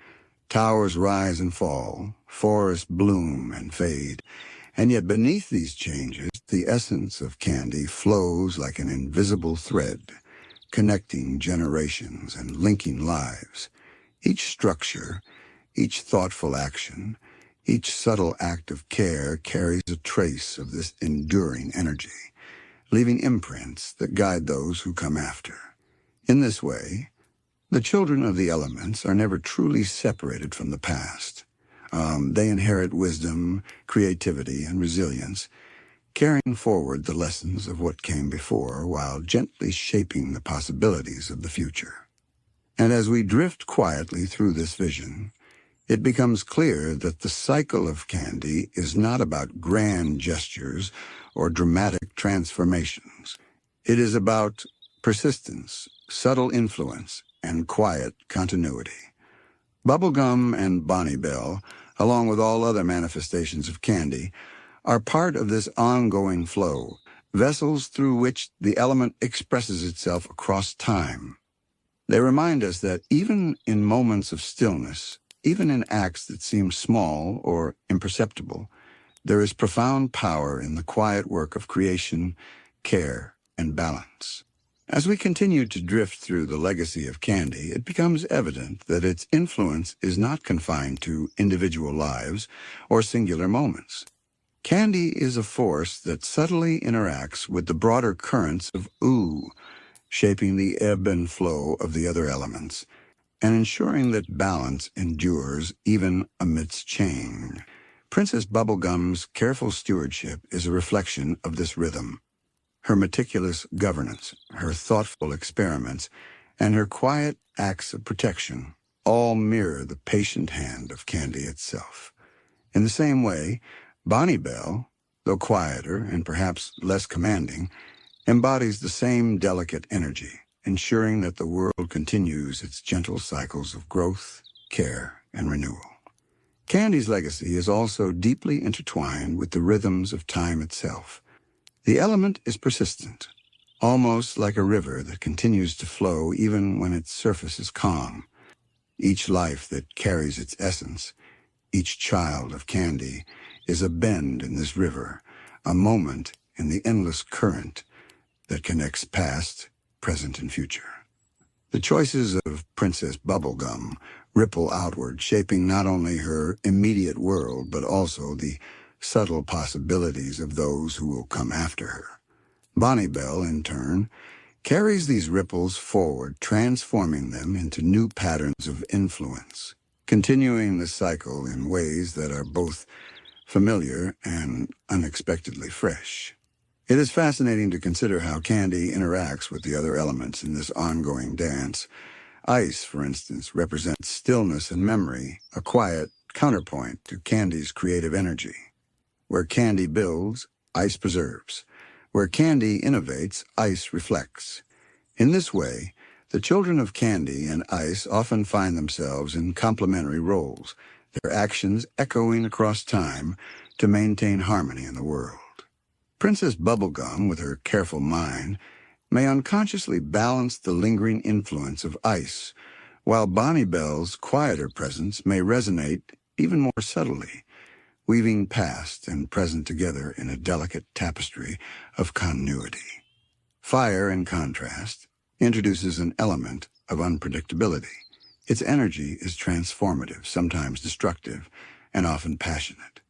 Towers rise and fall, forests bloom and fade, and yet beneath these changes, the essence of Candy flows like an invisible thread, connecting generations and linking lives. Each structure, each thoughtful action, each subtle act of care carries a trace of this enduring energy, leaving imprints that guide those who come after. In this way, the children of the elements are never truly separated from the past. They inherit wisdom, creativity, and resilience, carrying forward the lessons of what came before while gently shaping the possibilities of the future. And as we drift quietly through this vision, it becomes clear that the cycle of Candy is not about grand gestures or dramatic transformations. It is about persistence, subtle influence, and quiet continuity. Bubblegum and Bonniebell, along with all other manifestations of Candy, are part of this ongoing flow, vessels through which the element expresses itself across time. They remind us that even in moments of stillness, even in acts that seem small or imperceptible, there is profound power in the quiet work of creation, care, and balance. As we continue to drift through the legacy of Candy, it becomes evident that its influence is not confined to individual lives or singular moments. Candy is a force that subtly interacts with the broader currents of Ooh, shaping the ebb and flow of the other elements, and ensuring that balance endures even amidst change. Princess Bubblegum's careful stewardship is a reflection of this rhythm. Her meticulous governance, her thoughtful experiments, and her quiet acts of protection all mirror the patient hand of Candy itself. In the same way, Bonniebell, though quieter and perhaps less commanding, embodies the same delicate energy, ensuring that the world continues its gentle cycles of growth, care, and renewal. Candy's legacy is also deeply intertwined with the rhythms of time itself. The element is persistent, almost like a river that continues to flow even when its surface is calm. Each life that carries its essence, each child of Candy, is a bend in this river, a moment in the endless current that connects past, present, and future. The choices of Princess Bubblegum ripple outward, shaping not only her immediate world, but also the subtle possibilities of those who will come after her. Bonniebell, in turn, carries these ripples forward, transforming them into new patterns of influence, continuing the cycle in ways that are both familiar and unexpectedly fresh. It is fascinating to consider how Candy interacts with the other elements in this ongoing dance. Ice, for instance, represents stillness and memory, a quiet counterpoint to Candy's creative energy. Where Candy builds, ice preserves. Where Candy innovates, ice reflects. In this way, the children of Candy and ice often find themselves in complementary roles, their actions echoing across time to maintain harmony in the world. Princess Bubblegum, with her careful mind, may unconsciously balance the lingering influence of ice, while Bonniebell's quieter presence may resonate even more subtly, weaving past and present together in a delicate tapestry of continuity. Fire, in contrast, introduces an element of unpredictability. Its energy is transformative, sometimes destructive, and often passionate.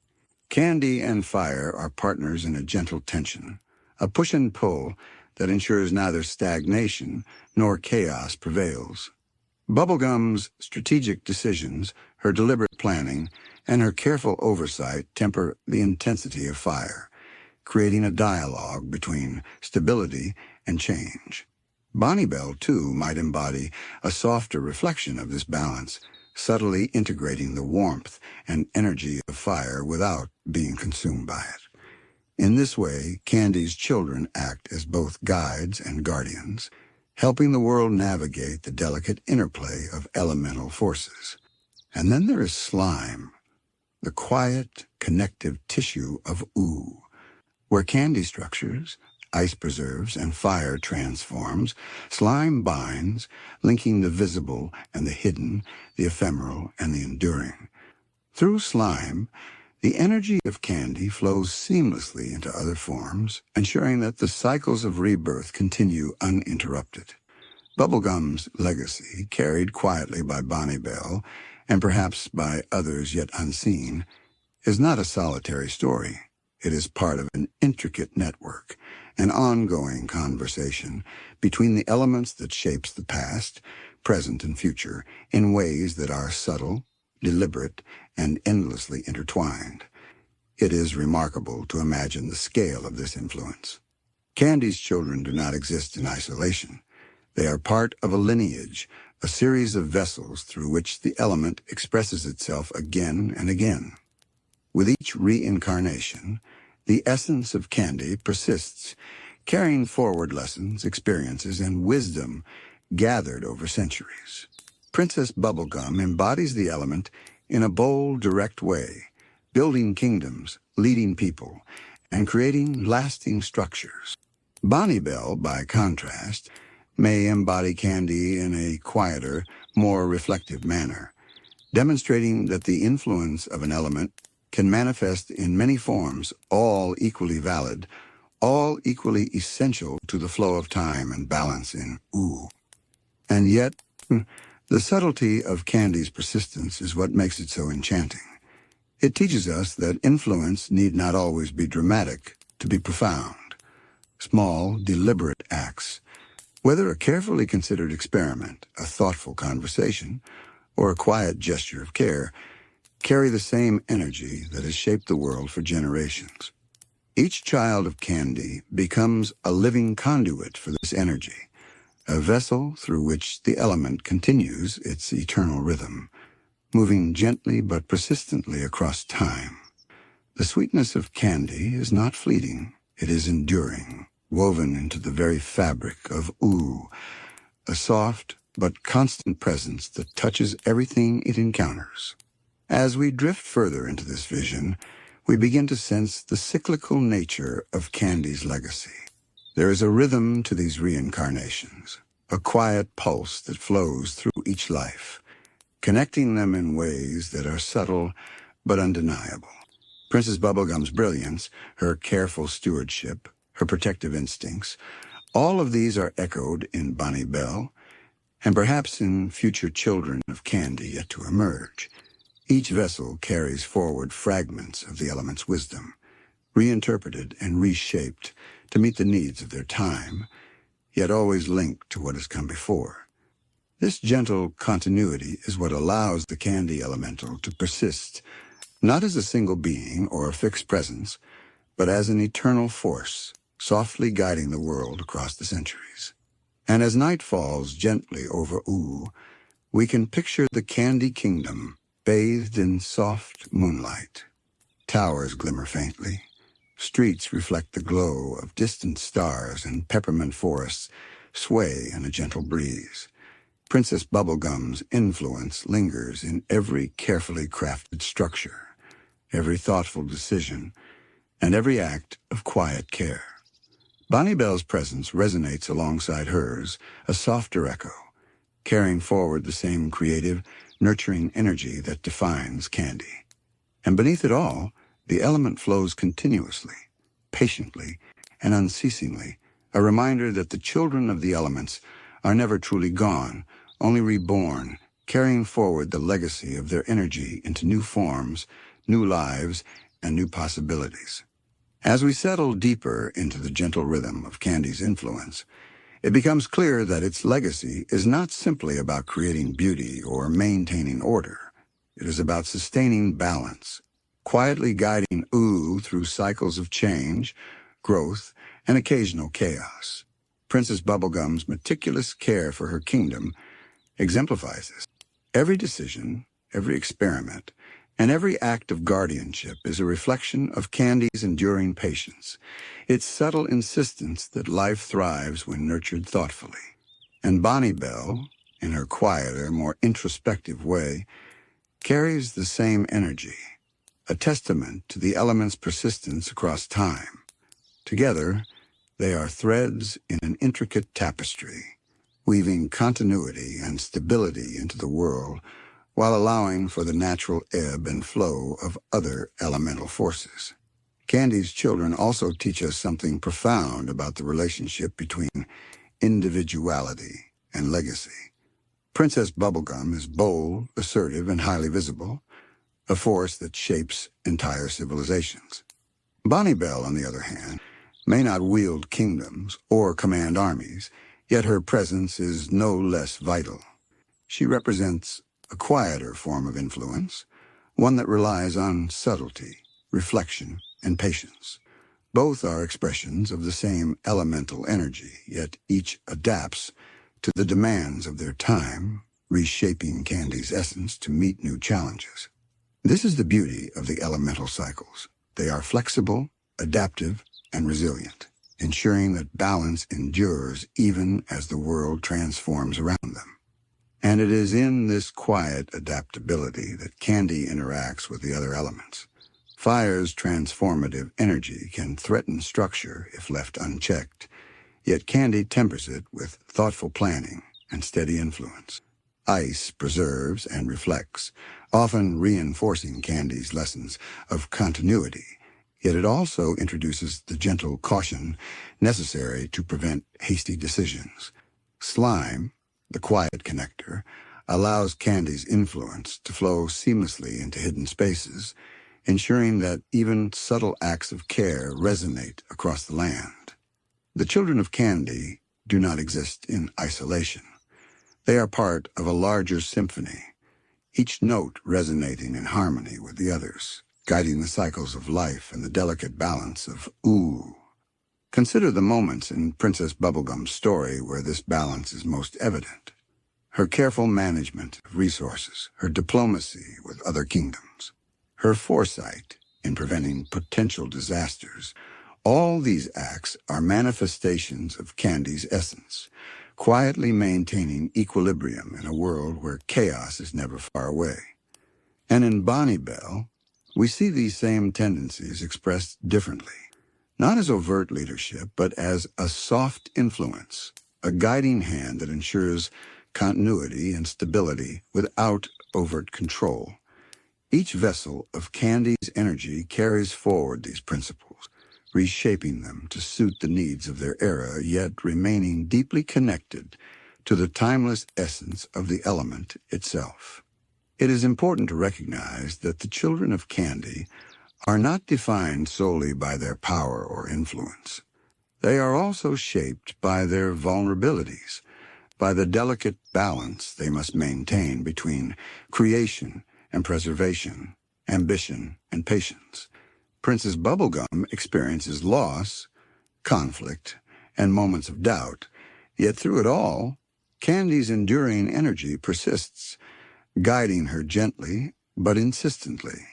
Candy and fire are partners in a gentle tension, a push and pull that ensures neither stagnation nor chaos prevails. Bubblegum's strategic decisions, her deliberate planning, and her careful oversight temper the intensity of fire, creating a dialogue between stability and change. Bonniebell, too, might embody a softer reflection of this balance, subtly integrating the warmth and energy of fire without being consumed by it. In this way, Candy's children act as both guides and guardians, helping the world navigate the delicate interplay of elemental forces. And then there is slime, the quiet, connective tissue of Ooh. Where Candy structures, ice preserves and fire transforms, slime binds, linking the visible and the hidden, the ephemeral and the enduring. Through slime, the energy of candy flows seamlessly into other forms, ensuring that the cycles of rebirth continue uninterrupted. Bubblegum's legacy, carried quietly by Bonniebell, and perhaps by others yet unseen, is not a solitary story. It is part of an intricate network, an ongoing conversation between the elements that shapes the past, present, and future in ways that are subtle, deliberate, and endlessly intertwined. It is remarkable to imagine the scale of this influence. Candy's children do not exist in isolation. They are part of a lineage, a series of vessels through which the element expresses itself again and again. With each reincarnation, the essence of candy persists, carrying forward lessons, experiences, and wisdom gathered over centuries. Princess Bubblegum embodies the element in a bold, direct way, building kingdoms, leading people, and creating lasting structures. Bonniebell, by contrast, may embody candy in a quieter, more reflective manner, demonstrating that the influence of an element can manifest in many forms, all equally valid, all equally essential to the flow of time and balance in ooh. And yet, the subtlety of candy's persistence is what makes it so enchanting. It teaches us that influence need not always be dramatic to be profound. Small, deliberate acts, whether a carefully considered experiment, a thoughtful conversation, or a quiet gesture of care, carry the same energy that has shaped the world for generations. Each child of candy becomes a living conduit for this energy, a vessel through which the element continues its eternal rhythm, moving gently but persistently across time. The sweetness of candy is not fleeting, it is enduring, woven into the very fabric of ooh, a soft but constant presence that touches everything it encounters. As we drift further into this vision, we begin to sense the cyclical nature of candy's legacy. There is a rhythm to these reincarnations, a quiet pulse that flows through each life, connecting them in ways that are subtle but undeniable. Princess Bubblegum's brilliance, her careful stewardship, her protective instincts, all of these are echoed in Bonniebell, and perhaps in future children of candy yet to emerge. Each vessel carries forward fragments of the element's wisdom, reinterpreted and reshaped to meet the needs of their time, yet always linked to what has come before. This gentle continuity is what allows the candy elemental to persist, not as a single being or a fixed presence, but as an eternal force, softly guiding the world across the centuries. And as night falls gently over ooh, we can picture the candy kingdom bathed in soft moonlight. Towers glimmer faintly. Streets reflect the glow of distant stars, and peppermint forests sway in a gentle breeze. Princess Bubblegum's influence lingers in every carefully crafted structure, every thoughtful decision, and every act of quiet care. Bonniebell's presence resonates alongside hers, a softer echo, carrying forward the same creative, nurturing energy that defines candy. And beneath it all, the element flows continuously, patiently, and unceasingly, a reminder that the children of the elements are never truly gone, only reborn, carrying forward the legacy of their energy into new forms, new lives, and new possibilities. As we settle deeper into the gentle rhythm of candy's influence, it becomes clear that its legacy is not simply about creating beauty or maintaining order. It is about sustaining balance, quietly guiding ooh through cycles of change, growth, and occasional chaos. Princess Bubblegum's meticulous care for her kingdom exemplifies this. Every decision, every experiment, and every act of guardianship is a reflection of Candy's enduring patience, its subtle insistence that life thrives when nurtured thoughtfully. And Bonniebell, in her quieter, more introspective way, carries the same energy, a testament to the element's persistence across time. Together, They are threads in an intricate tapestry, weaving continuity and stability into the world while allowing for the natural ebb and flow of other elemental forces. Candy's children also teach us something profound about the relationship between individuality and legacy. Princess Bubblegum is bold, assertive, and highly visible, a force that shapes entire civilizations. Bonniebell, on the other hand, may not wield kingdoms or command armies, yet her presence is no less vital. She represents a quieter form of influence, one that relies on subtlety, reflection, and patience. Both are expressions of the same elemental energy, yet each adapts to the demands of their time, reshaping Candy's essence to meet new challenges. This is the beauty of the elemental cycles. They are flexible, adaptive, and resilient, ensuring that balance endures even as the world transforms around them. And it is in this quiet adaptability that Candy interacts with the other elements. Fire's transformative energy can threaten structure if left unchecked, yet Candy tempers it with thoughtful planning and steady influence. Ice preserves and reflects, often reinforcing Candy's lessons of continuity, yet it also introduces the gentle caution necessary to prevent hasty decisions. Slime, the quiet connector, allows Candy's influence to flow seamlessly into hidden spaces, ensuring that even subtle acts of care resonate across the land. The children of Candy do not exist in isolation. They are part of a larger symphony, each note resonating in harmony with the others, guiding the cycles of life and the delicate balance of ooh. Consider the moments in Princess Bubblegum's story where this balance is most evident. Her careful management of resources, her diplomacy with other kingdoms, her foresight in preventing potential disasters. All these acts are manifestations of Candy's essence, quietly maintaining equilibrium in a world where chaos is never far away. And in Bonniebell, we see these same tendencies expressed differently, not as overt leadership, but as a soft influence, a guiding hand that ensures continuity and stability without overt control. Each vessel of Candy's energy carries forward these principles, reshaping them to suit the needs of their era, yet remaining deeply connected to the timeless essence of the element itself. It is important to recognize that the children of Candy are not defined solely by their power or influence. They are also shaped by their vulnerabilities, by the delicate balance they must maintain between creation and preservation, ambition and patience. Princess Bubblegum experiences loss, conflict, and moments of doubt, yet through it all, Candy's enduring energy persists, guiding her gently but insistently.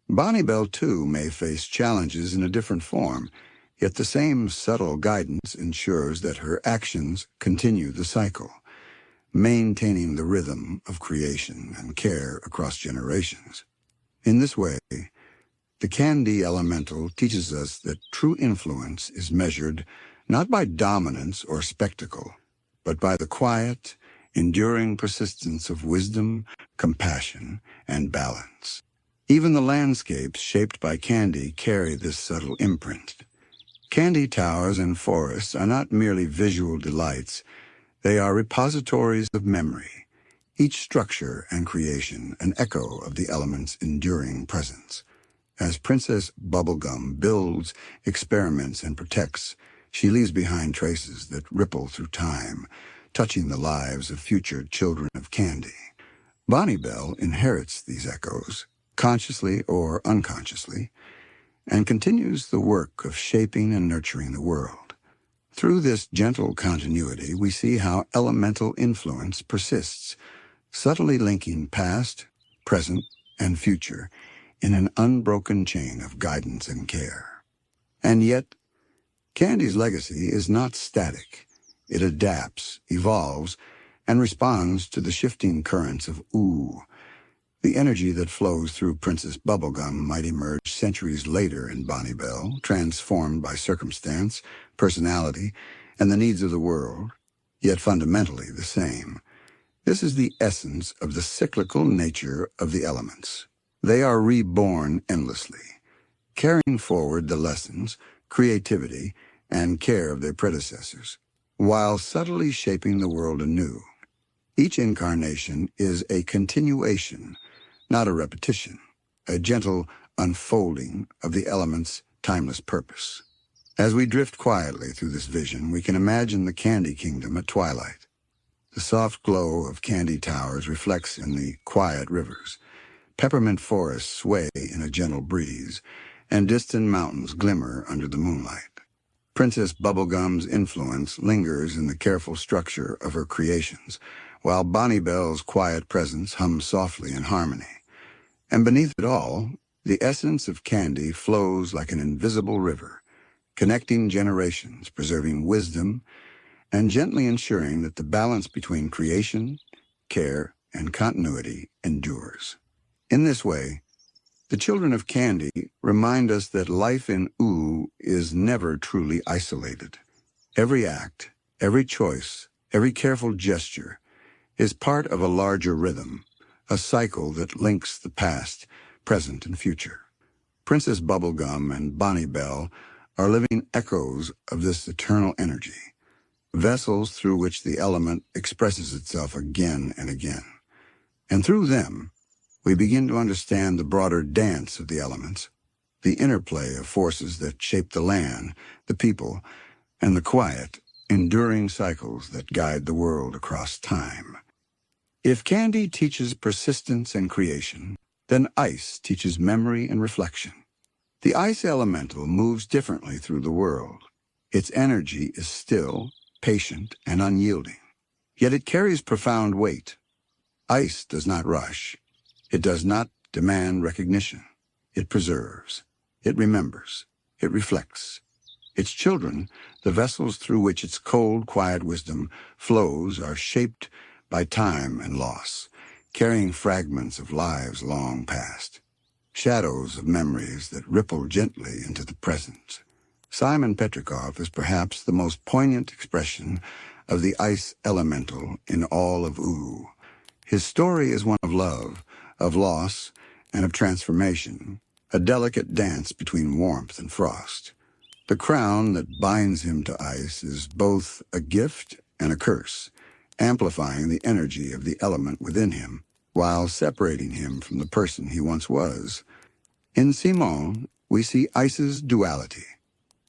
Bonniebell, too, may face challenges in a different form, yet the same subtle guidance ensures that her actions continue the cycle, maintaining the rhythm of creation and care across generations. In this way, the Candy Elemental teaches us that true influence is measured not by dominance or spectacle, but by the quiet, enduring persistence of wisdom, compassion, and balance. Even the landscapes shaped by Candy carry this subtle imprint. Candy towers and forests are not merely visual delights. They are repositories of memory, each structure and creation an echo of the element's enduring presence. As Princess Bubblegum builds, experiments, and protects, she leaves behind traces that ripple through time, touching the lives of future children of Candy. Bonniebell inherits these echoes, consciously or unconsciously, and continues the work of shaping and nurturing the world. Through this gentle continuity, we see how elemental influence persists, subtly linking past, present, and future in an unbroken chain of guidance and care. And yet, Candy's legacy is not static. It adapts, evolves, and responds to the shifting currents of ooh. The energy that flows through Princess Bubblegum might emerge centuries later in Bonniebell, transformed by circumstance, personality, and the needs of the world, yet fundamentally the same. This is the essence of the cyclical nature of the elements. They are reborn endlessly, carrying forward the lessons, creativity, and care of their predecessors, while subtly shaping the world anew. Each incarnation is a continuation, not a repetition, a gentle unfolding of the element's timeless purpose. As we drift quietly through this vision, we can imagine the Candy Kingdom at twilight. The soft glow of candy towers reflects in the quiet rivers. Peppermint forests sway in a gentle breeze, and distant mountains glimmer under the moonlight. Princess Bubblegum's influence lingers in the careful structure of her creations, while Bonniebell's quiet presence hums softly in harmony. And beneath it all, the essence of candy flows like an invisible river, connecting generations, preserving wisdom, and gently ensuring that the balance between creation, care, and continuity endures. In this way, the children of Candy remind us that life in Ooh is never truly isolated. Every act, every choice, every careful gesture is part of a larger rhythm, a cycle that links the past, present, and future. Princess Bubblegum and Bonniebell are living echoes of this eternal energy, vessels through which the element expresses itself again and again. And through them, we begin to understand the broader dance of the elements, the interplay of forces that shape the land, the people, and the quiet, enduring cycles that guide the world across time. If candy teaches persistence and creation, then ice teaches memory and reflection. The ice elemental moves differently through the world. Its energy is still, patient, and unyielding. Yet it carries profound weight. Ice does not rush. It does not demand recognition. It preserves. It remembers. It reflects. Its children, the vessels through which its cold, quiet wisdom flows, are shaped by time and loss, carrying fragments of lives long past, shadows of memories that ripple gently into the present. Simon Petrikov is perhaps the most poignant expression of the ice elemental in all of Ooh. His story is one of love, of loss, and of transformation, a delicate dance between warmth and frost. The crown that binds him to ice is both a gift and a curse, amplifying the energy of the element within him, while separating him from the person he once was. In Simon, we see ice's duality,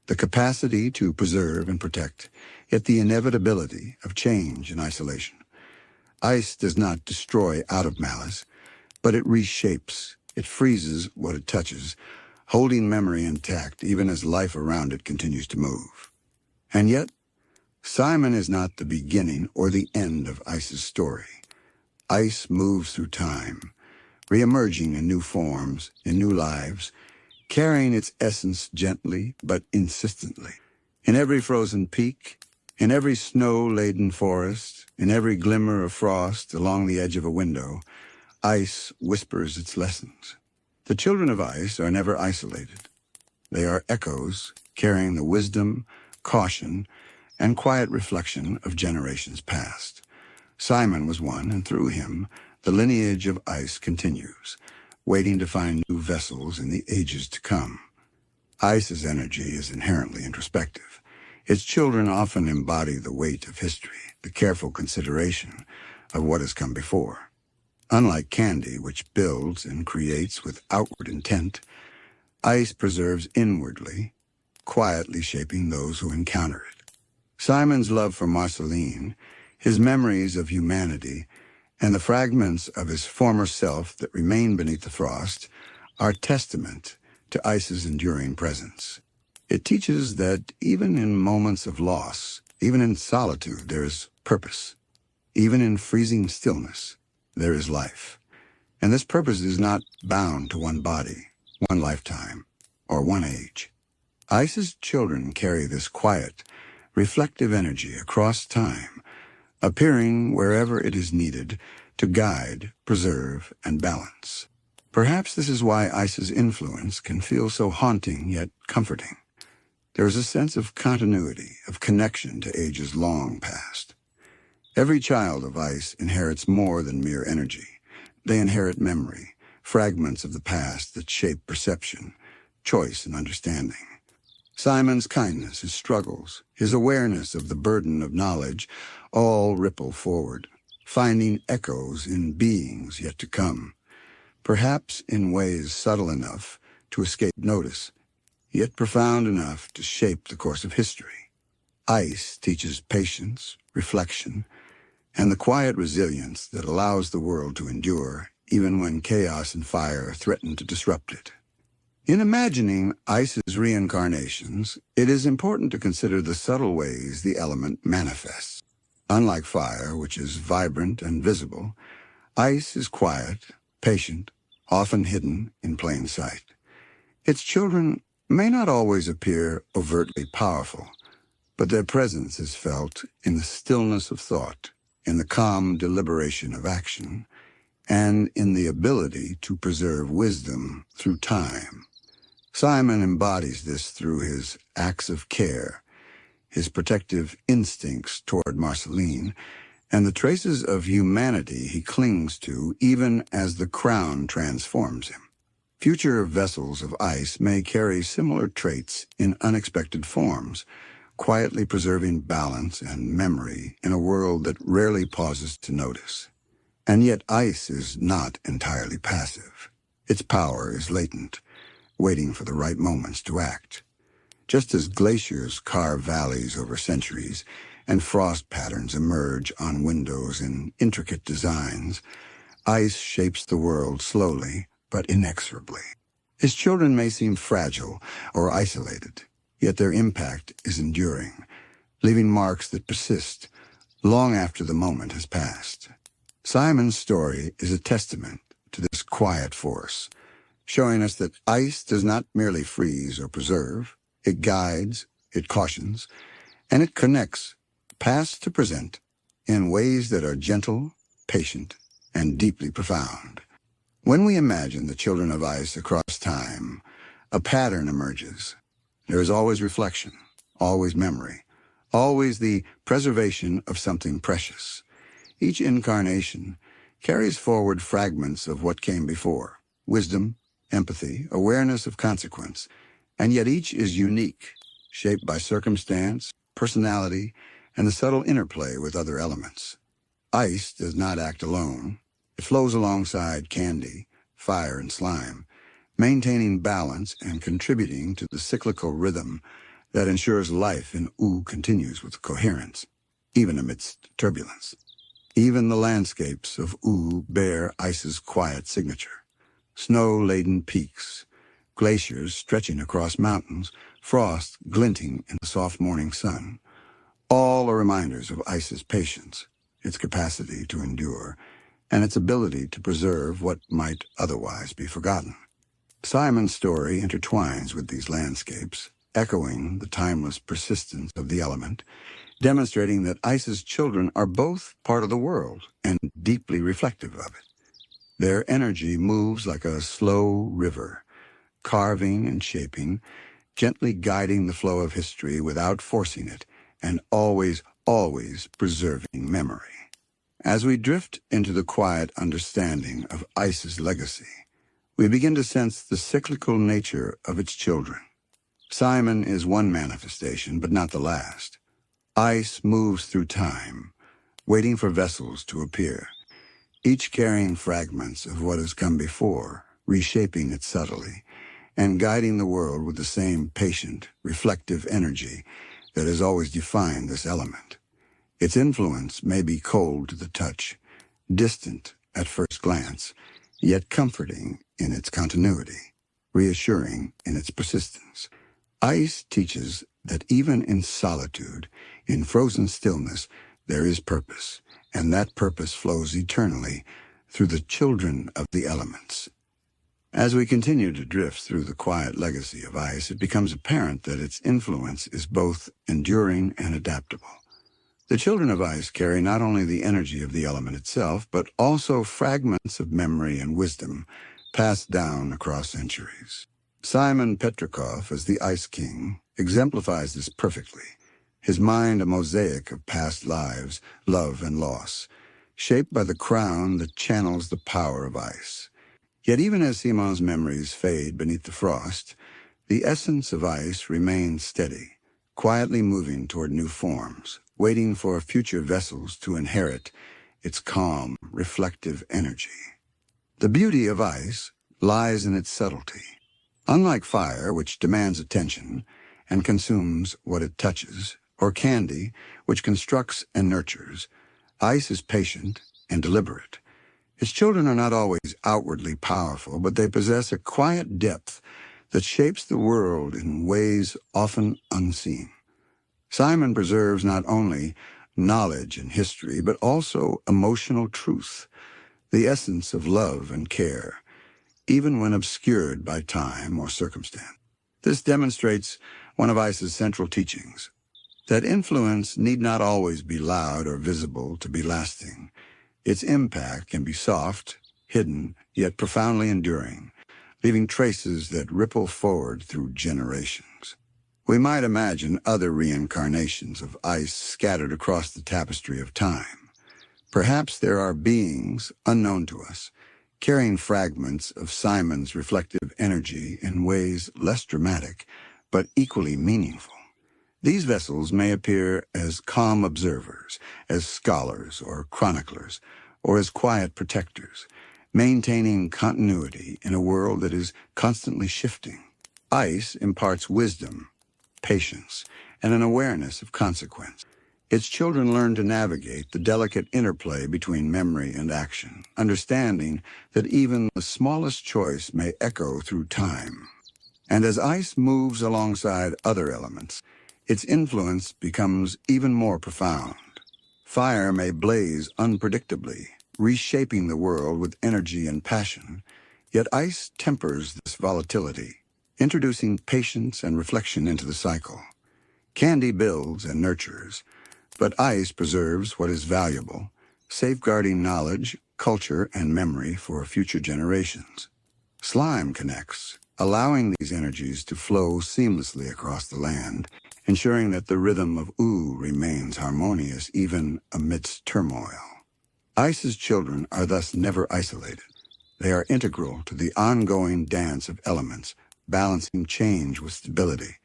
the capacity to preserve and protect, yet the inevitability of change and isolation. Ice does not destroy out of malice, but it reshapes, it freezes what it touches, holding memory intact even as life around it continues to move. And yet, Simon is not the beginning or the end of Ice's story. Ice moves through time, re-emerging in new forms, in new lives, carrying its essence gently but insistently. In every frozen peak, in every snow-laden forest, in every glimmer of frost along the edge of a window, ice whispers its lessons. The children of ice are never isolated. They are echoes carrying the wisdom, caution, and quiet reflection of generations past. Simon was one, and through him, the lineage of ice continues, waiting to find new vessels in the ages to come. Ice's energy is inherently introspective. Its children often embody the weight of history, the careful consideration of what has come before. Unlike candy, which builds and creates with outward intent, ice preserves inwardly, quietly shaping those who encounter it. Simon's love for Marceline, his memories of humanity, and the fragments of his former self that remain beneath the frost are testament to ice's enduring presence. It teaches that even in moments of loss, even in solitude, there is purpose. Even in freezing stillness, there is life. And this purpose is not bound to one body, one lifetime, or one age. Ice's children carry this quiet, reflective energy across time, appearing wherever it is needed to guide, preserve, and balance. Perhaps this is why ice's influence can feel so haunting yet comforting. There is a sense of continuity, of connection to ages long past. Every child of ice inherits more than mere energy. They inherit memory, fragments of the past that shape perception, choice, and understanding. Simon's kindness, his struggles, his awareness of the burden of knowledge, all ripple forward, finding echoes in beings yet to come, perhaps in ways subtle enough to escape notice, yet profound enough to shape the course of history. Ice teaches patience, reflection, and the quiet resilience that allows the world to endure, even when chaos and fire threaten to disrupt it. In imagining ice's reincarnations, it is important to consider the subtle ways the element manifests. Unlike fire, which is vibrant and visible, ice is quiet, patient, often hidden in plain sight. Its children may not always appear overtly powerful, but their presence is felt in the stillness of thought, in the calm deliberation of action, and in the ability to preserve wisdom through time. Simon embodies this through his acts of care, his protective instincts toward Marceline, and the traces of humanity he clings to even as the crown transforms him. Future vessels of ice may carry similar traits in unexpected forms, quietly preserving balance and memory in a world that rarely pauses to notice. And yet ice is not entirely passive. Its power is latent, waiting for the right moments to act. Just as glaciers carve valleys over centuries and frost patterns emerge on windows in intricate designs, ice shapes the world slowly but inexorably. His children may seem fragile or isolated, yet their impact is enduring, leaving marks that persist long after the moment has passed. Simon's story is a testament to this quiet force, showing us that ice does not merely freeze or preserve. It guides, it cautions, and it connects past to present in ways that are gentle, patient, and deeply profound. When we imagine the children of ice across time, a pattern emerges. There is always reflection, always memory, always the preservation of something precious. Each incarnation carries forward fragments of what came before: wisdom, empathy, awareness of consequence, and yet each is unique, shaped by circumstance, personality, and the subtle interplay with other elements. Ice does not act alone. It flows alongside candy, fire, and slime, maintaining balance and contributing to the cyclical rhythm that ensures life in Oo continues with coherence, even amidst turbulence. Even the landscapes of Oo bear ice's quiet signature: snow-laden peaks, glaciers stretching across mountains, frost glinting in the soft morning sun. All are reminders of ice's patience, its capacity to endure, and its ability to preserve what might otherwise be forgotten. Simon's story intertwines with these landscapes, echoing the timeless persistence of the element, demonstrating that ice's children are both part of the world and deeply reflective of it. Their energy moves like a slow river, carving and shaping, gently guiding the flow of history without forcing it, and always, always preserving memory. As we drift into the quiet understanding of ice's legacy, we begin to sense the cyclical nature of its children. Simon is one manifestation, but not the last. Ice moves through time, waiting for vessels to appear, each carrying fragments of what has come before, reshaping it subtly, and guiding the world with the same patient, reflective energy that has always defined this element. Its influence may be cold to the touch, distant at first glance, yet comforting in its continuity, reassuring in its persistence. Ice teaches that even in solitude, in frozen stillness, there is purpose, and that purpose flows eternally through the children of the elements. As we continue to drift through the quiet legacy of ice, it becomes apparent that its influence is both enduring and adaptable. The children of ice carry not only the energy of the element itself, but also fragments of memory and wisdom passed down across centuries. Simon Petrikov, as the Ice King, exemplifies this perfectly. His mind a mosaic of past lives, love and loss, shaped by the crown that channels the power of ice. Yet even as Simon's memories fade beneath the frost, the essence of ice remains steady, quietly moving toward new forms, waiting for future vessels to inherit its calm, reflective energy. The beauty of ice lies in its subtlety. Unlike fire, which demands attention and consumes what it touches, or candy, which constructs and nurtures, ice is patient and deliberate. Its children are not always outwardly powerful, but they possess a quiet depth that shapes the world in ways often unseen. Simon preserves not only knowledge and history, but also emotional truth, the essence of love and care, even when obscured by time or circumstance. This demonstrates one of Ice's central teachings, that influence need not always be loud or visible to be lasting. Its impact can be soft, hidden, yet profoundly enduring, leaving traces that ripple forward through generations. We might imagine other reincarnations of ice scattered across the tapestry of time. Perhaps there are beings, unknown to us, carrying fragments of Simon's reflective energy in ways less dramatic, but equally meaningful. These vessels may appear as calm observers, as scholars or chroniclers, or as quiet protectors, maintaining continuity in a world that is constantly shifting. Ice imparts wisdom, patience, and an awareness of consequence. Its children learn to navigate the delicate interplay between memory and action, understanding that even the smallest choice may echo through time. And as ice moves alongside other elements, its influence becomes even more profound. Fire may blaze unpredictably, reshaping the world with energy and passion, yet ice tempers this volatility, introducing patience and reflection into the cycle. Candy builds and nurtures, but ice preserves what is valuable, safeguarding knowledge, culture, and memory for future generations. Slime connects, allowing these energies to flow seamlessly across the land, ensuring that the rhythm of ooh remains harmonious even amidst turmoil. Ice's children are thus never isolated. They are integral to the ongoing dance of elements, balancing change with stability,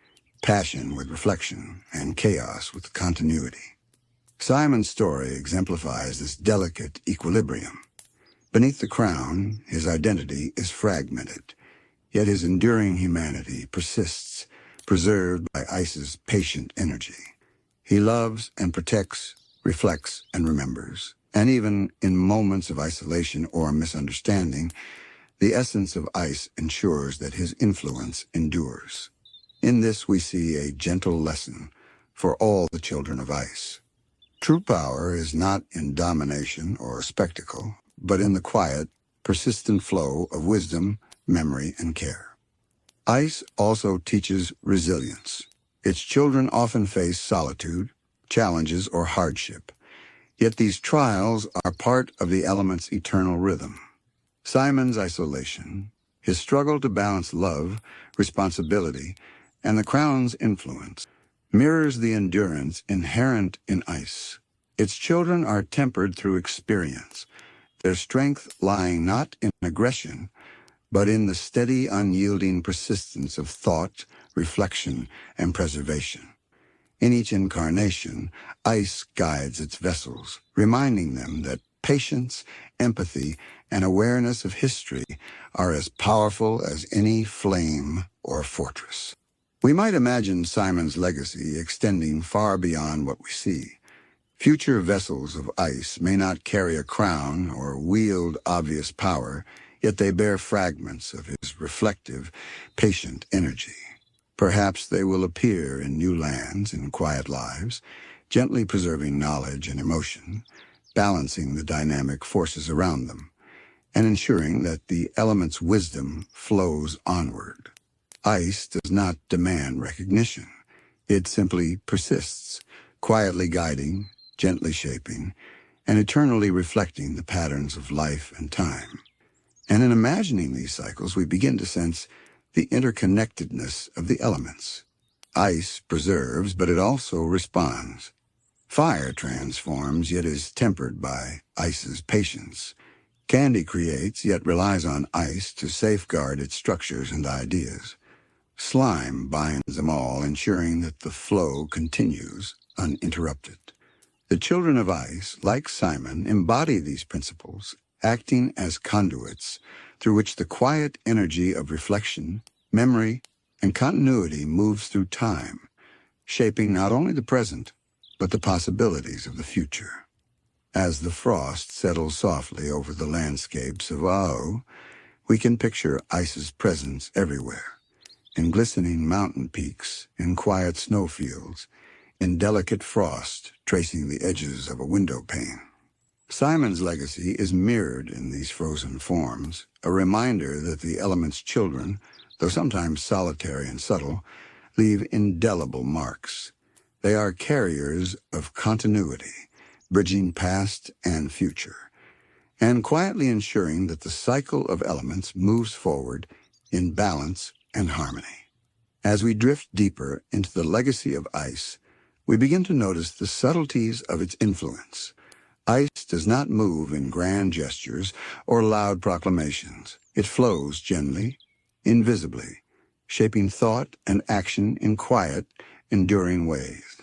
passion with reflection, and chaos with continuity. Simon's story exemplifies this delicate equilibrium. Beneath the crown, his identity is fragmented, yet his enduring humanity persists, preserved by Ice's patient energy. He loves and protects, reflects and remembers, and even in moments of isolation or misunderstanding, the essence of Ice ensures that his influence endures. In this we see a gentle lesson for all the children of Ice. True power is not in domination or spectacle, but in the quiet, persistent flow of wisdom, memory, and care. Ice also teaches resilience. Its children often face solitude, challenges, or hardship. Yet these trials are part of the element's eternal rhythm. Simon's isolation, his struggle to balance love, responsibility, and the crown's influence, mirrors the endurance inherent in ice. Its children are tempered through experience, their strength lying not in aggression, but in the steady, unyielding persistence of thought, reflection, and preservation. In each incarnation, ice guides its vessels, reminding them that patience, empathy, and awareness of history are as powerful as any flame or fortress. We might imagine Simon's legacy extending far beyond what we see. Future vessels of ice may not carry a crown or wield obvious power, yet they bear fragments of his reflective, patient energy. Perhaps they will appear in new lands in quiet lives, gently preserving knowledge and emotion, balancing the dynamic forces around them, and ensuring that the element's wisdom flows onward. Ice does not demand recognition. It simply persists, quietly guiding, gently shaping, and eternally reflecting the patterns of life and time. And in imagining these cycles, we begin to sense the interconnectedness of the elements. Ice preserves, but it also responds. Fire transforms, yet is tempered by ice's patience. Candy creates, yet relies on ice to safeguard its structures and ideas. Slime binds them all, ensuring that the flow continues uninterrupted. The children of ice, like Simon, embody these principles, acting as conduits through which the quiet energy of reflection, memory, and continuity moves through time, shaping not only the present, but the possibilities of the future. As the frost settles softly over the landscapes of Ao, we can picture ice's presence everywhere, in glistening mountain peaks, in quiet snowfields, in delicate frost tracing the edges of a window pane. Simon's legacy is mirrored in these frozen forms, a reminder that the element's children, though sometimes solitary and subtle, leave indelible marks. They are carriers of continuity, bridging past and future, and quietly ensuring that the cycle of elements moves forward in balance and harmony. As we drift deeper into the legacy of ice, we begin to notice the subtleties of its influence. Ice does not move in grand gestures or loud proclamations. It flows gently, invisibly, shaping thought and action in quiet, enduring ways.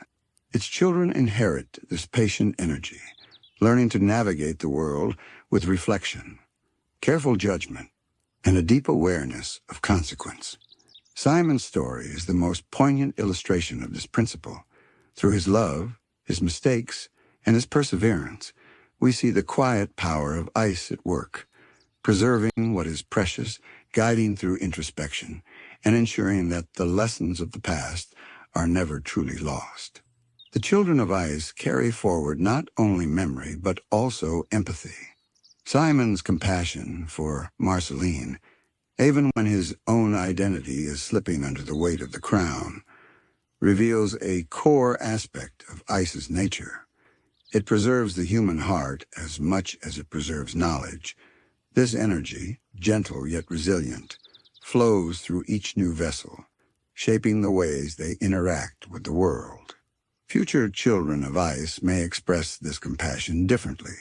Its children inherit this patient energy, learning to navigate the world with reflection, careful judgment, and a deep awareness of consequence. Simon's story is the most poignant illustration of this principle. Through his love, his mistakes, and his perseverance, we see the quiet power of ice at work, preserving what is precious, guiding through introspection, and ensuring that the lessons of the past are never truly lost. The children of ice carry forward not only memory, but also empathy. Simon's compassion for Marceline, even when his own identity is slipping under the weight of the crown, reveals a core aspect of ice's nature. It preserves the human heart as much as it preserves knowledge. This energy, gentle yet resilient, flows through each new vessel, shaping the ways they interact with the world. Future children of ice may express this compassion differently,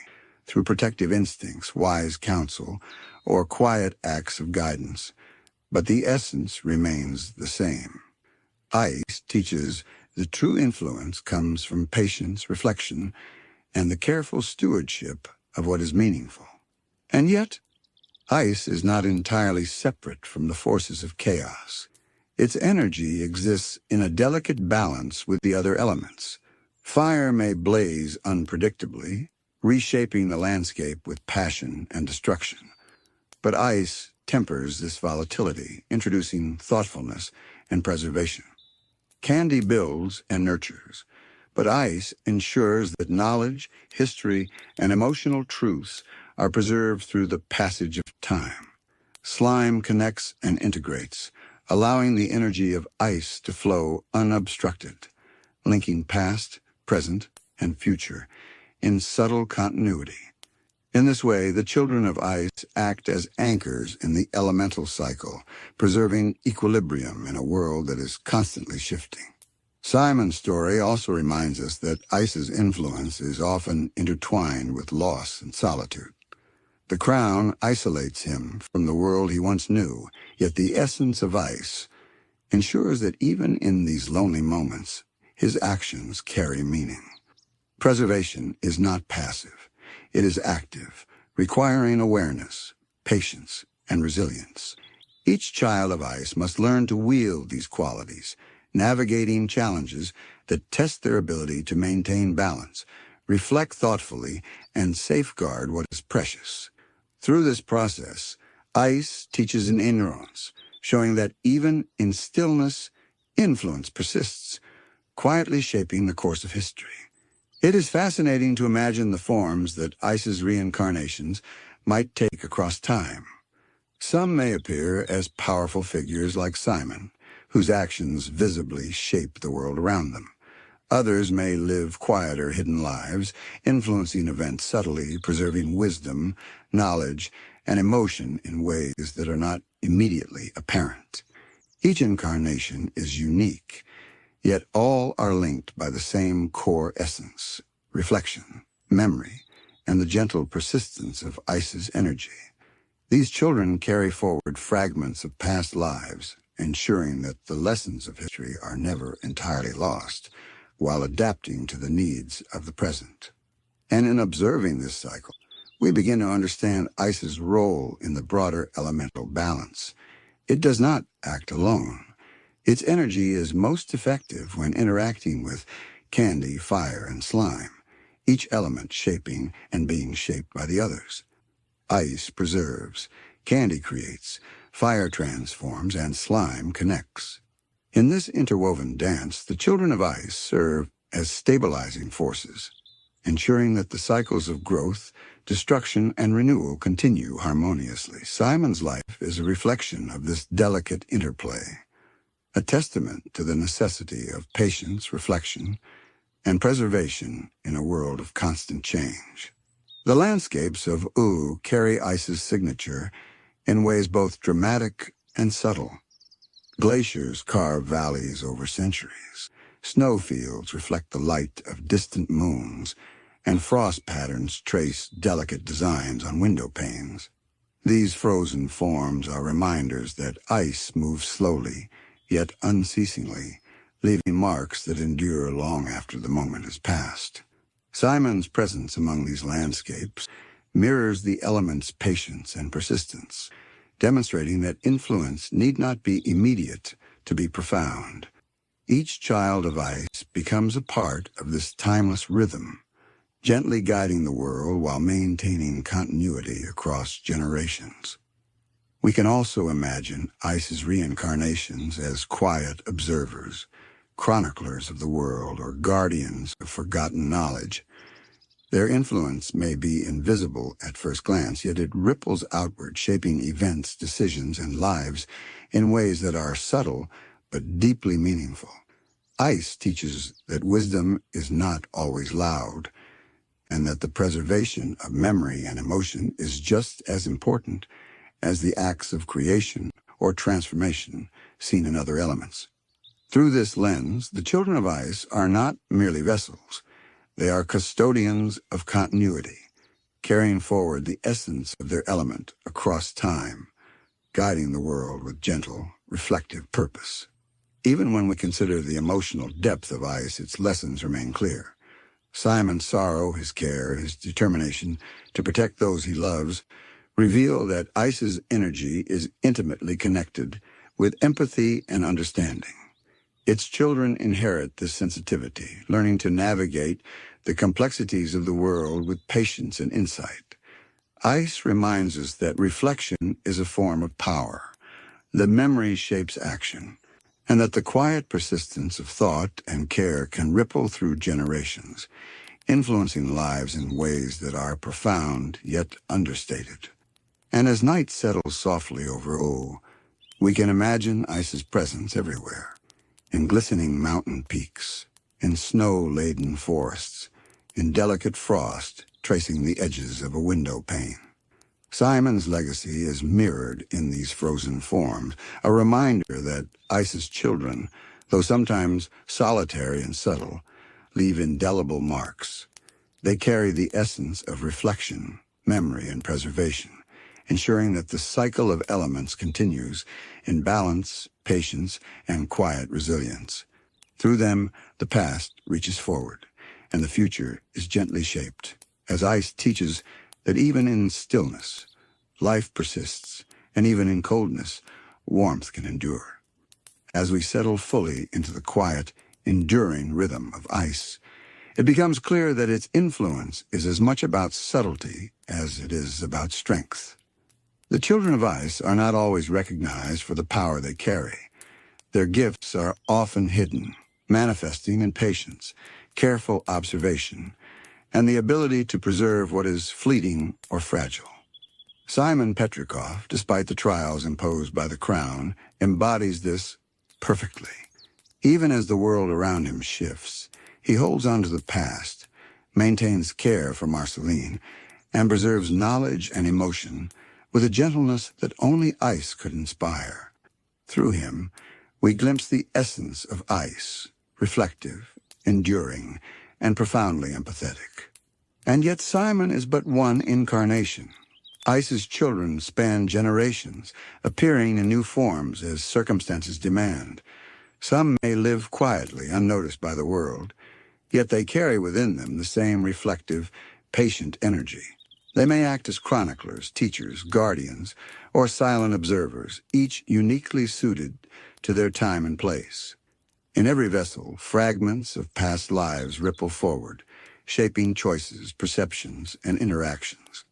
through protective instincts, wise counsel, or quiet acts of guidance, but the essence remains the same. Ice teaches the true influence comes from patience, reflection, and the careful stewardship of what is meaningful. And yet, ice is not entirely separate from the forces of chaos. Its energy exists in a delicate balance with the other elements. Fire may blaze unpredictably, reshaping the landscape with passion and destruction. But ice tempers this volatility, introducing thoughtfulness and preservation. Candy builds and nurtures, but ice ensures that knowledge, history, and emotional truths are preserved through the passage of time. Slime connects and integrates, allowing the energy of ice to flow unobstructed, linking past, present, and future in subtle continuity. In this way, the children of ice act as anchors in the elemental cycle, preserving equilibrium in a world that is constantly shifting. Simon's story also reminds us that ice's influence is often intertwined with loss and solitude. The crown isolates him from the world he once knew, yet the essence of ice ensures that even in these lonely moments, his actions carry meaning. Preservation is not passive. It is active, requiring awareness, patience, and resilience. Each child of ice must learn to wield these qualities, navigating challenges that test their ability to maintain balance, reflect thoughtfully, and safeguard what is precious. Through this process, ice teaches an ignorance, showing that even in stillness, influence persists, quietly shaping the course of history. It is fascinating to imagine the forms that ice's reincarnations might take across time. Some may appear as powerful figures like Simon, whose actions visibly shape the world around them. Others may live quieter, hidden lives, influencing events subtly, preserving wisdom, knowledge, and emotion in ways that are not immediately apparent. Each incarnation is unique, yet all are linked by the same core essence: reflection, memory, and the gentle persistence of Ice's energy. These children carry forward fragments of past lives, ensuring that the lessons of history are never entirely lost, while adapting to the needs of the present. And in observing this cycle, we begin to understand Ice's role in the broader elemental balance. It does not act alone. Its energy is most effective when interacting with candy, fire, and slime, each element shaping and being shaped by the others. Ice preserves, candy creates, fire transforms, and slime connects. In this interwoven dance, the children of Ice serve as stabilizing forces, ensuring that the cycles of growth, destruction, and renewal continue harmoniously. Simon's life is a reflection of this delicate interplay, a testament to the necessity of patience, reflection, and preservation in a world of constant change. The landscapes of U carry Ice's signature in ways both dramatic and subtle. Glaciers carve valleys over centuries. Snowfields reflect the light of distant moons, and frost patterns trace delicate designs on window panes. These frozen forms are reminders that ice moves slowly, yet unceasingly, leaving marks that endure long after the moment has passed. Simon's presence among these landscapes mirrors the element's patience and persistence, demonstrating that influence need not be immediate to be profound. Each child of ice becomes a part of this timeless rhythm, gently guiding the world while maintaining continuity across generations. We can also imagine Ice's reincarnations as quiet observers, chroniclers of the world, or guardians of forgotten knowledge. Their influence may be invisible at first glance, yet it ripples outward, shaping events, decisions, and lives in ways that are subtle but deeply meaningful. Ice teaches that wisdom is not always loud, and that the preservation of memory and emotion is just as important as the acts of creation or transformation seen in other elements. Through this lens, the children of Ice are not merely vessels. They are custodians of continuity, carrying forward the essence of their element across time, guiding the world with gentle, reflective purpose. Even when we consider the emotional depth of Ice, its lessons remain clear. Simon's sorrow, his care, his determination to protect those he loves reveal that Ice's energy is intimately connected with empathy and understanding. Its children inherit this sensitivity, learning to navigate the complexities of the world with patience and insight. Ice reminds us that reflection is a form of power, that memory shapes action, and that the quiet persistence of thought and care can ripple through generations, influencing lives in ways that are profound yet understated. And as night settles softly over O, we can imagine Ice's presence everywhere, in glistening mountain peaks, in snow-laden forests, in delicate frost tracing the edges of a window pane. Simon's legacy is mirrored in these frozen forms, a reminder that Ice's children, though sometimes solitary and subtle, leave indelible marks. They carry the essence of reflection, memory, and preservation, ensuring that the cycle of elements continues in balance, patience, and quiet resilience. Through them, the past reaches forward, and the future is gently shaped, as Ice teaches that even in stillness, life persists, and even in coldness, warmth can endure. As we settle fully into the quiet, enduring rhythm of Ice, it becomes clear that its influence is as much about subtlety as it is about strength. The children of Ice are not always recognized for the power they carry. Their gifts are often hidden, manifesting in patience, careful observation, and the ability to preserve what is fleeting or fragile. Simon Petrikov, despite the trials imposed by the crown, embodies this perfectly. Even as the world around him shifts, He holds on to the past, maintains care for Marceline, and preserves knowledge and emotion with a gentleness that only ice could inspire. Through him, we glimpse the essence of ice, reflective, enduring, and profoundly empathetic. And yet Simon is but one incarnation. Ice's children span generations, appearing in new forms as circumstances demand. Some may live quietly, unnoticed by the world, yet they carry within them the same reflective, patient energy. They may act as chroniclers, teachers, guardians, or silent observers, each uniquely suited to their time and place. In every vessel, fragments of past lives ripple forward, shaping choices, perceptions, and interactions.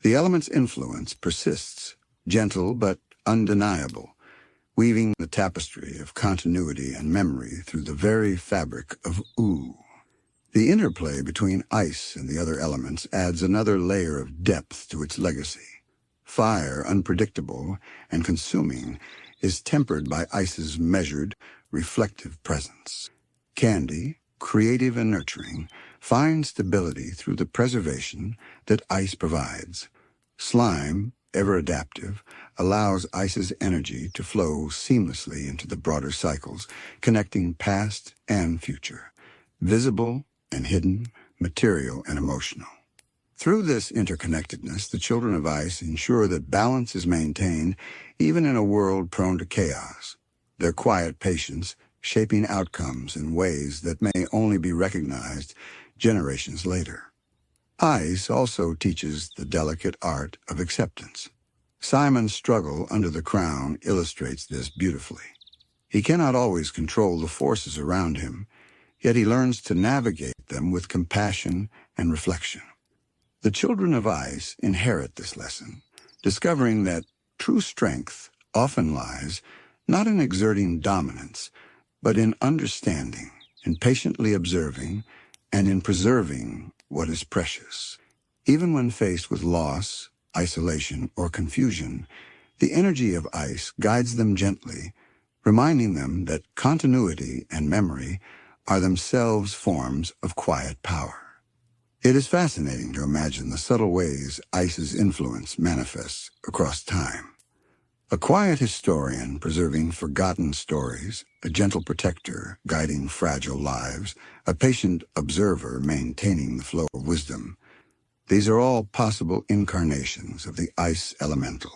The element's influence persists, gentle but undeniable, weaving the tapestry of continuity and memory through the very fabric of ooh. The interplay between ice and the other elements adds another layer of depth to its legacy. Fire, unpredictable and consuming, is tempered by ice's measured, reflective presence. Candy, creative and nurturing, finds stability through the preservation that ice provides. Slime, ever adaptive, allows ice's energy to flow seamlessly into the broader cycles, connecting past and future, visible and hidden, material and emotional. Through this interconnectedness, the children of ice ensure that balance is maintained even in a world prone to chaos. Their quiet patience shaping outcomes in ways that may only be recognized generations later. Ice also teaches the delicate art of acceptance. Simon's struggle under the crown illustrates this beautifully. He cannot always control the forces around him, yet he learns to navigate them with compassion and reflection. The children of ice inherit this lesson, discovering that true strength often lies not in exerting dominance, but in understanding, in patiently observing, and in preserving what is precious. Even when faced with loss, isolation, or confusion, the energy of ice guides them gently, reminding them that continuity and memory are themselves forms of quiet power. It is fascinating to imagine the subtle ways ice's influence manifests across time. A quiet historian preserving forgotten stories, a gentle protector guiding fragile lives, a patient observer maintaining the flow of wisdom. These are all possible incarnations of the ice elemental.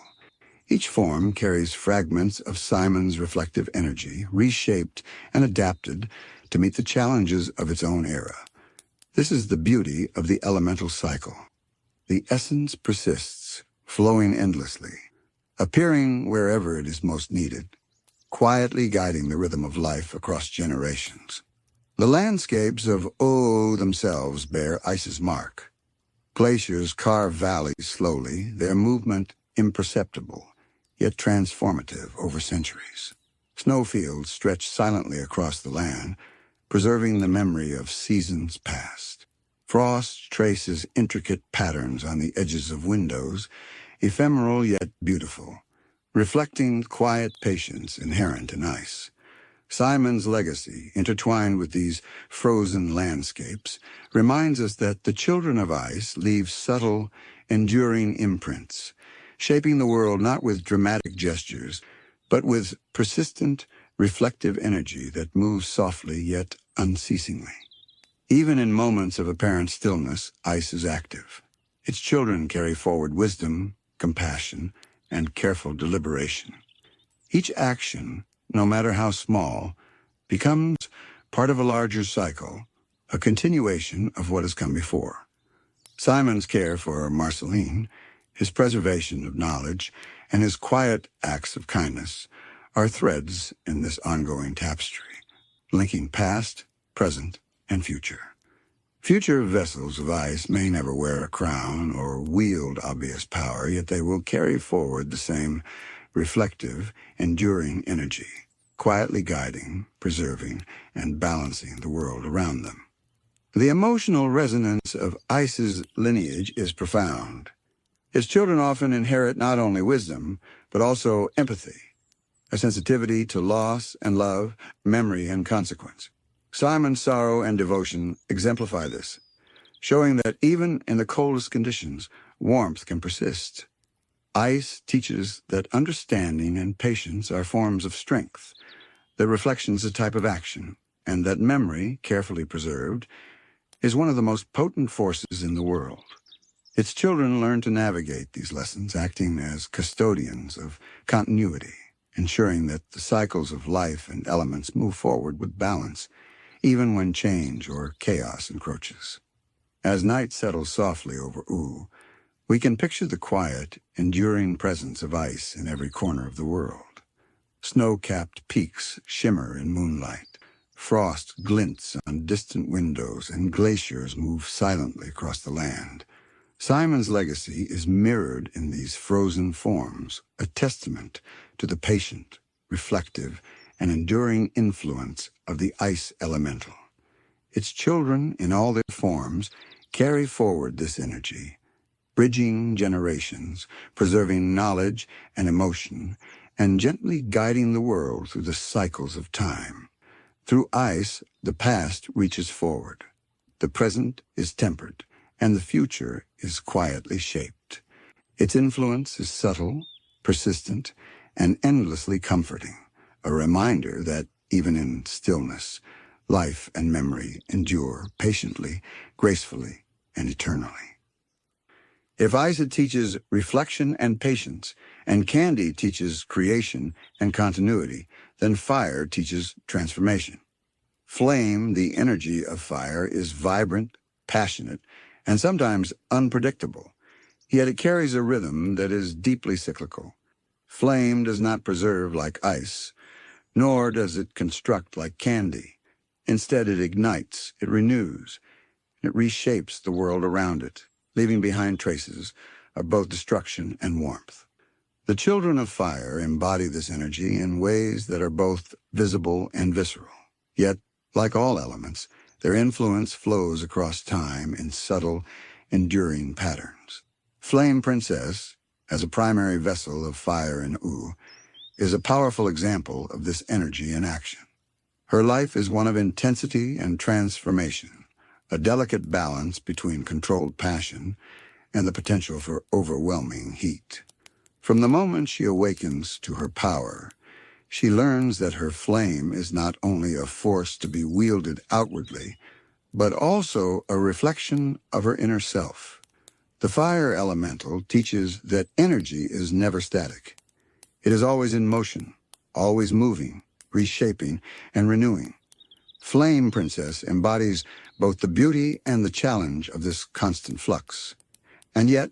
Each form carries fragments of Simon's reflective energy, reshaped and adapted to meet the challenges of its own era. This is the beauty of the elemental cycle. The essence persists, flowing endlessly, appearing wherever it is most needed, quietly guiding the rhythm of life across generations. The landscapes of O themselves bear ice's mark. Glaciers carve valleys slowly, their movement imperceptible, yet transformative over centuries. Snowfields stretch silently across the land, preserving the memory of seasons past. Frost traces intricate patterns on the edges of windows, ephemeral yet beautiful, reflecting quiet patience inherent in ice. Simon's legacy, intertwined with these frozen landscapes, reminds us that the children of ice leave subtle, enduring imprints, shaping the world not with dramatic gestures, but with persistent, reflective energy that moves softly yet unceasingly. Even in moments of apparent stillness, ice is active. Its children carry forward wisdom, compassion, and careful deliberation. Each action, no matter how small, becomes part of a larger cycle, a continuation of what has come before. Simon's care for Marceline, his preservation of knowledge, and his quiet acts of kindness are threads in this ongoing tapestry, linking past, present, and future. Future vessels of ice may never wear a crown or wield obvious power, yet they will carry forward the same reflective, enduring energy, quietly guiding, preserving, and balancing the world around them. The emotional resonance of ice's lineage is profound. Its children often inherit not only wisdom, but also empathy, a sensitivity to loss and love, memory and consequence. Simon's sorrow and devotion exemplify this, showing that even in the coldest conditions, warmth can persist. Ice teaches that understanding and patience are forms of strength, that reflection is a type of action, and that memory, carefully preserved, is one of the most potent forces in the world. Its children learn to navigate these lessons, acting as custodians of continuity, ensuring that the cycles of life and elements move forward with balance, even when change or chaos encroaches. As night settles softly over U, we can picture the quiet, enduring presence of ice in every corner of the world. Snow-capped peaks shimmer in moonlight. Frost glints on distant windows, and glaciers move silently across the land. Simon's legacy is mirrored in these frozen forms, a testament to the patient, reflective, and enduring influence of the ice elemental. Its children, in all their forms, carry forward this energy, bridging generations, preserving knowledge and emotion, and gently guiding the world through the cycles of time. Through ice, the past reaches forward. The present is tempered, and the future is quietly shaped. Its influence is subtle, persistent, and endlessly comforting, a reminder that, even in stillness, life and memory endure patiently, gracefully, and eternally. If ice teaches reflection and patience, and candy teaches creation and continuity, then fire teaches transformation. Flame, the energy of fire, is vibrant, passionate, and sometimes unpredictable, yet it carries a rhythm that is deeply cyclical. Flame does not preserve like ice, nor does it construct like candy. Instead, it ignites, it renews, it reshapes the world around it, leaving behind traces of both destruction and warmth. The children of fire embody this energy in ways that are both visible and visceral. Yet, like all elements, their influence flows across time in subtle, enduring patterns. Flame Princess, as a primary vessel of fire and U, is a powerful example of this energy in action. Her life is one of intensity and transformation, a delicate balance between controlled passion and the potential for overwhelming heat. From the moment she awakens to her power, she learns that her flame is not only a force to be wielded outwardly, but also a reflection of her inner self. The fire elemental teaches that energy is never static. It is always in motion, always moving, reshaping, and renewing. Flame Princess embodies both the beauty and the challenge of this constant flux. And yet,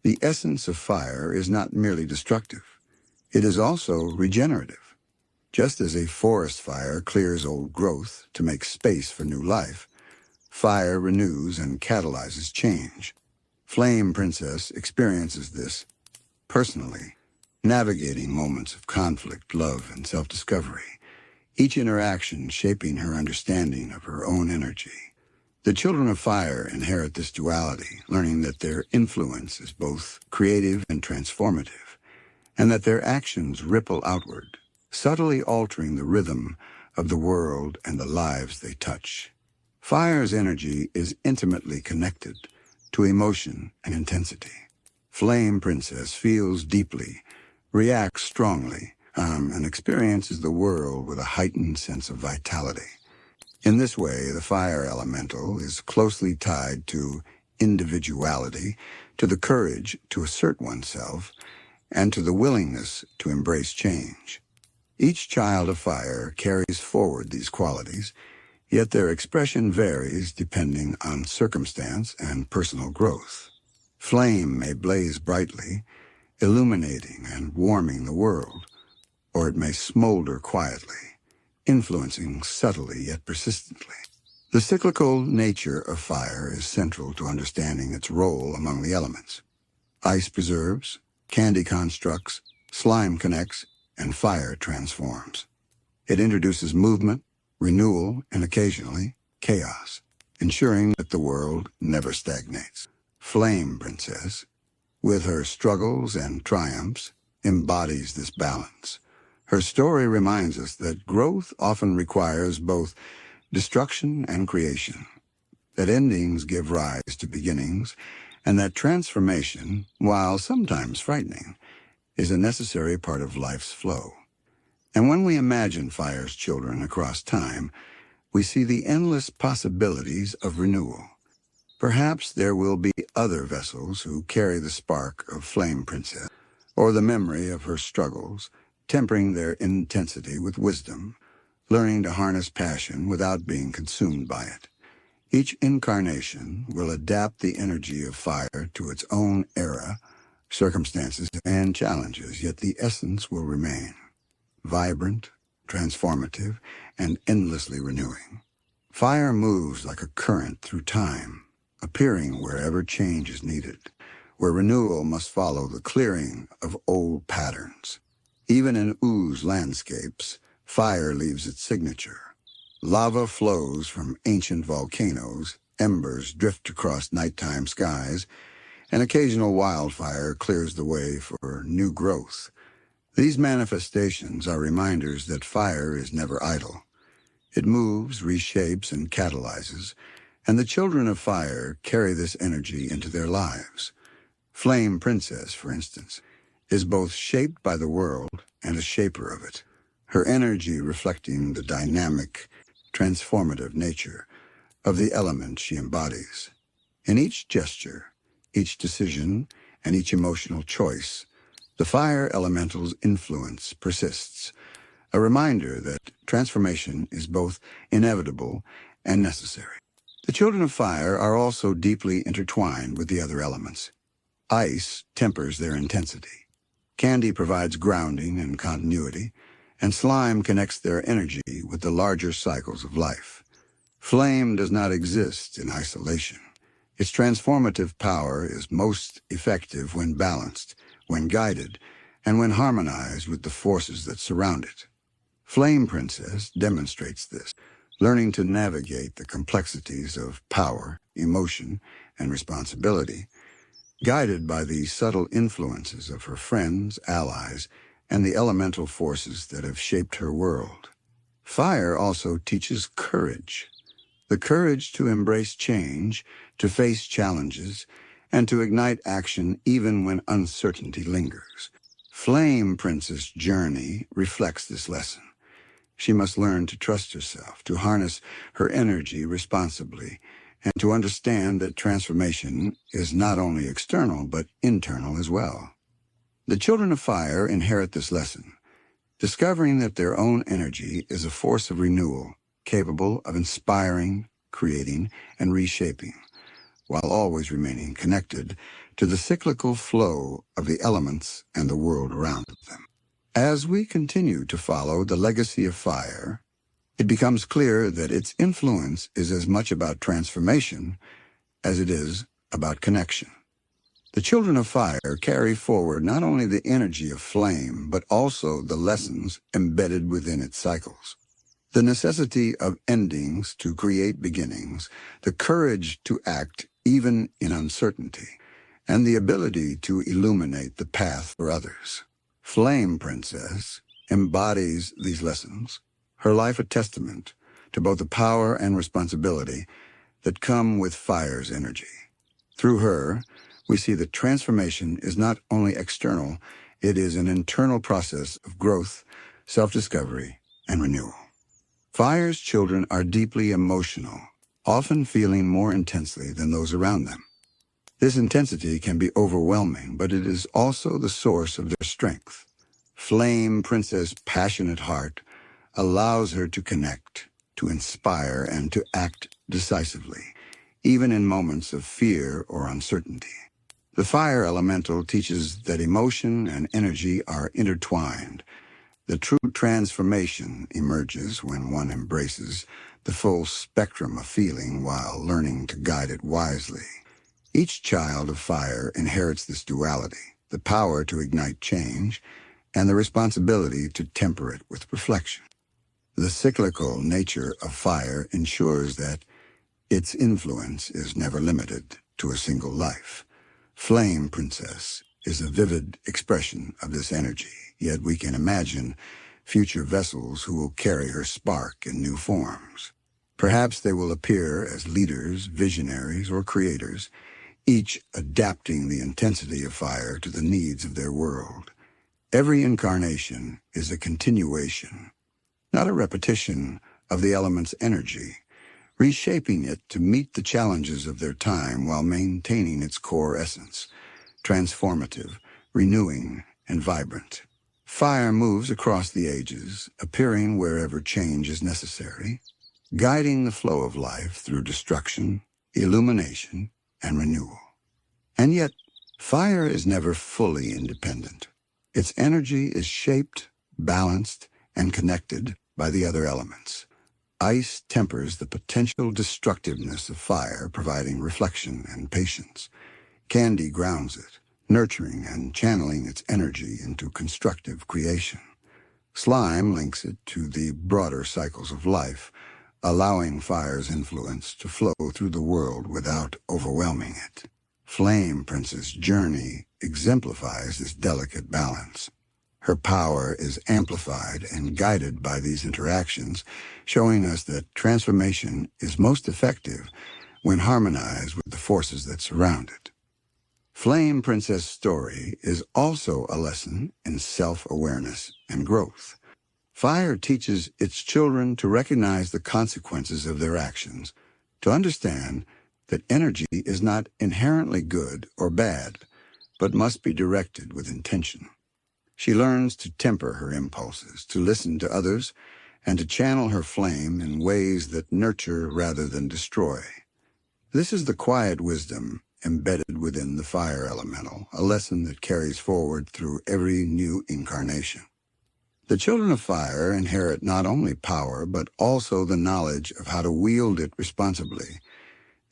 the essence of fire is not merely destructive. It is also regenerative. Just as a forest fire clears old growth to make space for new life, fire renews and catalyzes change. Flame Princess experiences this personally, navigating moments of conflict, love, and self-discovery, each interaction shaping her understanding of her own energy. The children of fire inherit this duality, learning that their influence is both creative and transformative, and that their actions ripple outward, subtly altering the rhythm of the world and the lives they touch. Fire's energy is intimately connected to emotion and intensity. Flame Princess feels deeply, reacts strongly, and experiences the world with a heightened sense of vitality. In this way, the fire elemental is closely tied to individuality, to the courage to assert oneself, and to the willingness to embrace change. Each child of fire carries forward these qualities, yet their expression varies depending on circumstance and personal growth. Flame may blaze brightly, illuminating and warming the world, or it may smolder quietly, influencing subtly yet persistently. The cyclical nature of fire is central to understanding its role among the elements. Ice preserves, candy constructs, slime connects, and fire transforms. It introduces movement, renewal, and occasionally chaos, ensuring that the world never stagnates. Flame Princess, with her struggles and triumphs, embodies this balance. Her story reminds us that growth often requires both destruction and creation, that endings give rise to beginnings, and that transformation, while sometimes frightening, is a necessary part of life's flow. And when we imagine fire's children across time, we see the endless possibilities of renewal. Perhaps there will be other vessels who carry the spark of Flame Princess, or the memory of her struggles, tempering their intensity with wisdom, learning to harness passion without being consumed by it. Each incarnation will adapt the energy of fire to its own era, circumstances, and challenges, yet the essence will remain vibrant, transformative, and endlessly renewing. Fire moves like a current through time, appearing wherever change is needed, where renewal must follow the clearing of old patterns. Even in ooze landscapes, fire leaves its signature. Lava flows from ancient volcanoes, embers drift across nighttime skies, and occasional wildfire clears the way for new growth. These manifestations are reminders that fire is never idle. It moves, reshapes, and catalyzes, and the children of fire carry this energy into their lives. Flame Princess, for instance, is both shaped by the world and a shaper of it, her energy reflecting the dynamic, transformative nature of the element she embodies. In each gesture, each decision, and each emotional choice, the fire elemental's influence persists, a reminder that transformation is both inevitable and necessary. The children of fire are also deeply intertwined with the other elements. Ice tempers their intensity. Candy provides grounding and continuity, and slime connects their energy with the larger cycles of life. Flame does not exist in isolation. Its transformative power is most effective when balanced, when guided, and when harmonized with the forces that surround it. Flame Princess demonstrates this, learning to navigate the complexities of power, emotion, and responsibility, guided by the subtle influences of her friends, allies, and the elemental forces that have shaped her world. Fire also teaches courage, the courage to embrace change, to face challenges, and to ignite action even when uncertainty lingers. Flame Princess' journey reflects this lesson. She must learn to trust herself, to harness her energy responsibly, and to understand that transformation is not only external but internal as well. The children of fire inherit this lesson, discovering that their own energy is a force of renewal, capable of inspiring, creating, and reshaping, while always remaining connected to the cyclical flow of the elements and the world around them. As we continue to follow the legacy of fire, it becomes clear that its influence is as much about transformation as it is about connection. The children of fire carry forward not only the energy of flame, but also the lessons embedded within its cycles. The necessity of endings to create beginnings, the courage to act even in uncertainty, and the ability to illuminate the path for others. Flame Princess embodies these lessons, her life a testament to both the power and responsibility that come with fire's energy. Through her, we see that transformation is not only external, it is an internal process of growth, self-discovery, and renewal. Fire's children are deeply emotional, often feeling more intensely than those around them. This intensity can be overwhelming, but it is also the source of their strength. Flame Princess' passionate heart allows her to connect, to inspire, and to act decisively, even in moments of fear or uncertainty. The fire elemental teaches that emotion and energy are intertwined. The true transformation emerges when one embraces the full spectrum of feeling while learning to guide it wisely. Each child of fire inherits this duality, the power to ignite change, and the responsibility to temper it with reflection. The cyclical nature of fire ensures that its influence is never limited to a single life. Flame Princess is a vivid expression of this energy, yet we can imagine future vessels who will carry her spark in new forms. Perhaps they will appear as leaders, visionaries, or creators, each adapting the intensity of fire to the needs of their world. Every incarnation is a continuation, not a repetition, of the element's energy, reshaping it to meet the challenges of their time while maintaining its core essence, transformative, renewing, and vibrant. Fire moves across the ages, appearing wherever change is necessary, guiding the flow of life through destruction, illumination, and renewal. And yet, fire is never fully independent. Its energy is shaped, balanced, and connected by the other elements. Ice tempers the potential destructiveness of fire, providing reflection and patience. Candy grounds it, nurturing and channeling its energy into constructive creation. Slime links it to the broader cycles of life, allowing fire's influence to flow through the world without overwhelming it. Flame Princess' journey exemplifies this delicate balance. Her power is amplified and guided by these interactions, showing us that transformation is most effective when harmonized with the forces that surround it. Flame Princess' story is also a lesson in self-awareness and growth. Fire teaches its children to recognize the consequences of their actions, to understand that energy is not inherently good or bad, but must be directed with intention. She learns to temper her impulses, to listen to others, and to channel her flame in ways that nurture rather than destroy. This is the quiet wisdom embedded within the fire elemental, a lesson that carries forward through every new incarnation. The children of fire inherit not only power, but also the knowledge of how to wield it responsibly,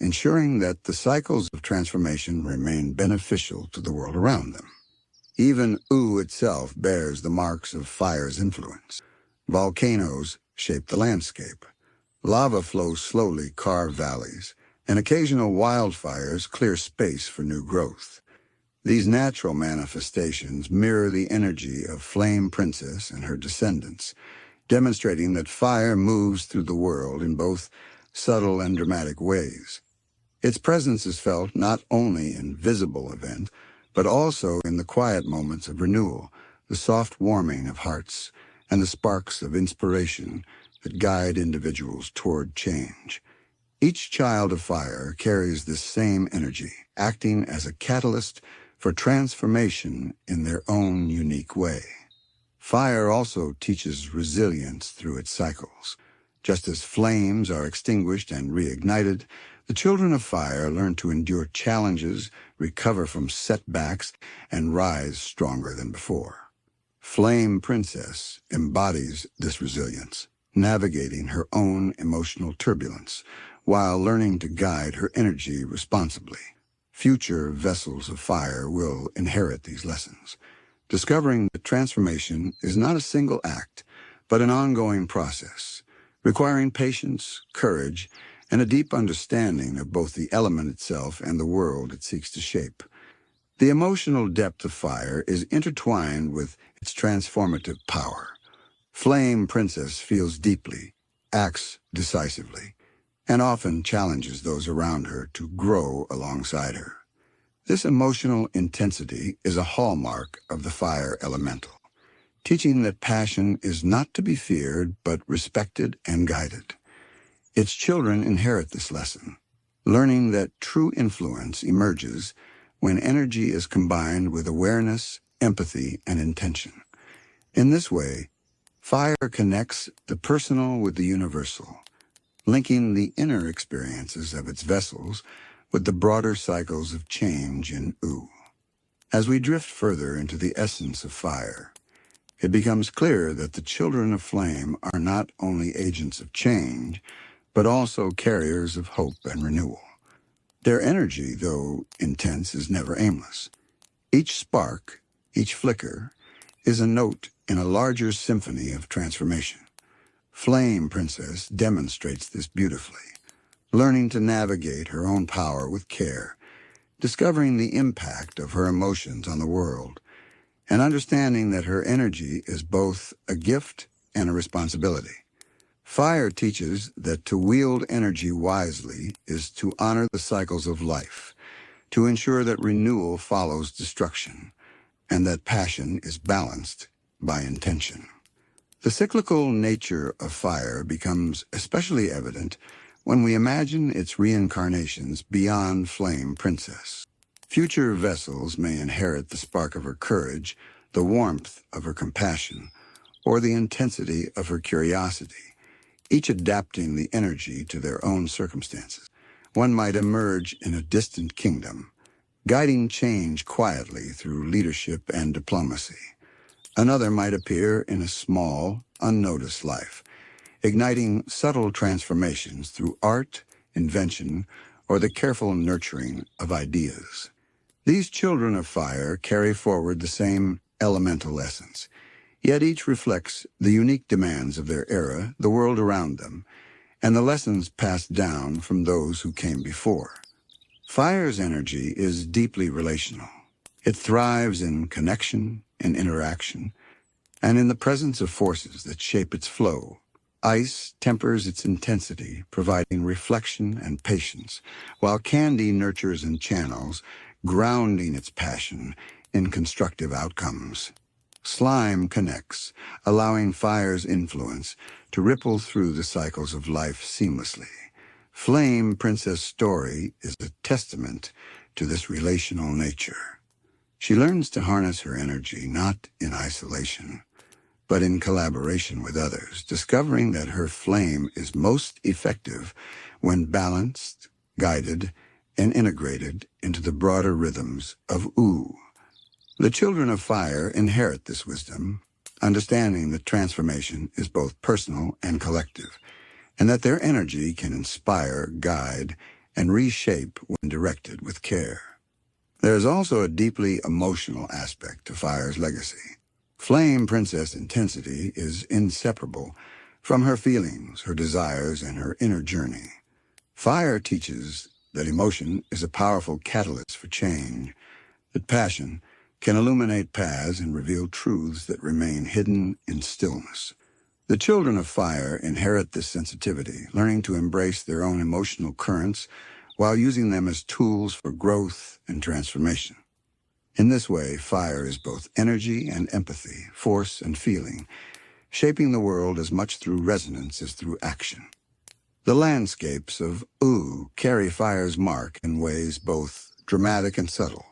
ensuring that the cycles of transformation remain beneficial to the world around them. Even itself bears the marks of fire's influence. Volcanoes shape the landscape. Lava flows slowly carve valleys, and occasional wildfires clear space for new growth. These natural manifestations mirror the energy of Flame Princess and her descendants, demonstrating that fire moves through the world in both subtle and dramatic ways. Its presence is felt not only in visible events, but also in the quiet moments of renewal, the soft warming of hearts, and the sparks of inspiration that guide individuals toward change. Each child of fire carries this same energy, acting as a catalyst for transformation in their own unique way. Fire also teaches resilience through its cycles. Just as flames are extinguished and reignited, the children of fire learn to endure challenges, recover from setbacks, and rise stronger than before. Flame Princess embodies this resilience, navigating her own emotional turbulence, while learning to guide her energy responsibly. Future vessels of fire will inherit these lessons, discovering that transformation is not a single act, but an ongoing process, requiring patience, courage, and a deep understanding of both the element itself and the world it seeks to shape. The emotional depth of fire is intertwined with its transformative power. Flame Princess feels deeply, acts decisively, and often challenges those around her to grow alongside her. This emotional intensity is a hallmark of the fire elemental, teaching that passion is not to be feared but respected and guided. Its children inherit this lesson, learning that true influence emerges when energy is combined with awareness, empathy, and intention. In this way, fire connects the personal with the universal, linking the inner experiences of its vessels with the broader cycles of change in As we drift further into the essence of fire, it becomes clear that the children of flame are not only agents of change, but also carriers of hope and renewal. Their energy, though intense, is never aimless. Each spark, each flicker, is a note in a larger symphony of transformation. Flame Princess demonstrates this beautifully, learning to navigate her own power with care, discovering the impact of her emotions on the world, and understanding that her energy is both a gift and a responsibility. Fire teaches that to wield energy wisely is to honor the cycles of life, to ensure that renewal follows destruction, and that passion is balanced by intention. The cyclical nature of fire becomes especially evident when we imagine its reincarnations beyond Flame Princess. Future vessels may inherit the spark of her courage, the warmth of her compassion, or the intensity of her curiosity, each adapting the energy to their own circumstances. One might emerge in a distant kingdom, guiding change quietly through leadership and diplomacy. Another might appear in a small, unnoticed life, igniting subtle transformations through art, invention, or the careful nurturing of ideas. These children of fire carry forward the same elemental essence, yet each reflects the unique demands of their era, the world around them, and the lessons passed down from those who came before. Fire's energy is deeply relational. It thrives in connection, in interaction, and in the presence of forces that shape its flow. Ice tempers its intensity, providing reflection and patience, while candy nurtures and channels, grounding its passion in constructive outcomes. Slime connects, allowing fire's influence to ripple through the cycles of life seamlessly. Flame Princess' story is a testament to this relational nature. She learns to harness her energy not in isolation, but in collaboration with others, discovering that her flame is most effective when balanced, guided, and integrated into the broader rhythms of Ooh. The children of fire inherit this wisdom, understanding that transformation is both personal and collective, and that their energy can inspire, guide, and reshape when directed with care. There is also a deeply emotional aspect to fire's legacy. Flame Princess' intensity is inseparable from her feelings, her desires, and her inner journey. Fire teaches that emotion is a powerful catalyst for change, that passion can illuminate paths and reveal truths that remain hidden in stillness. The children of fire inherit this sensitivity, learning to embrace their own emotional currents while using them as tools for growth and transformation. In this way, fire is both energy and empathy, force and feeling, shaping the world as much through resonance as through action. The landscapes of Ooh carry fire's mark in ways both dramatic and subtle.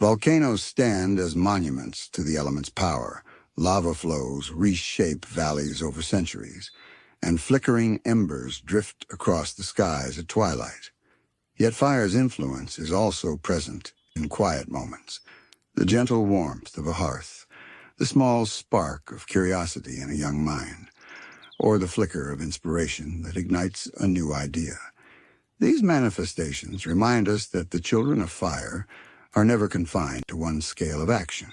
Volcanoes stand as monuments to the element's power. Lava flows reshape valleys over centuries, and flickering embers drift across the skies at twilight. Yet fire's influence is also present in quiet moments, the gentle warmth of a hearth, the small spark of curiosity in a young mind, or the flicker of inspiration that ignites a new idea. These manifestations remind us that the children of fire are never confined to one scale of action.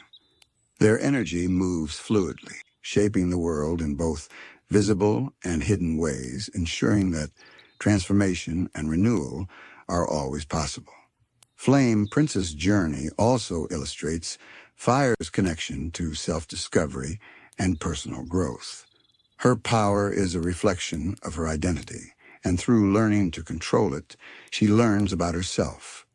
Their energy moves fluidly, shaping the world in both visible and hidden ways, ensuring that transformation and renewal are always possible. Flame Princess' journey also illustrates fire's connection to self-discovery and personal growth. Her power is a reflection of her identity, and through learning to control it, she learns about herself.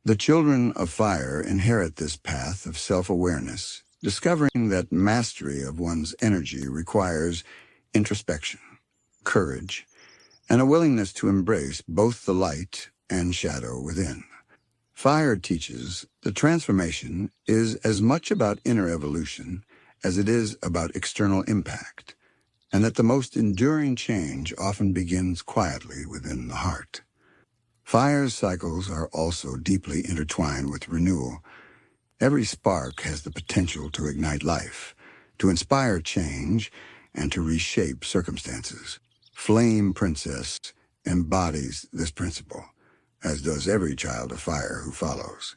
The children of fire inherit this path of self-awareness, discovering that mastery of one's energy requires introspection, courage, and a willingness to embrace both the light and shadow within. Fire teaches that transformation is as much about inner evolution as it is about external impact, and that the most enduring change often begins quietly within the heart. Fire's cycles are also deeply intertwined with renewal. Every spark has the potential to ignite life, to inspire change, and to reshape circumstances. Flame Princess embodies this principle, as does every child of fire who follows.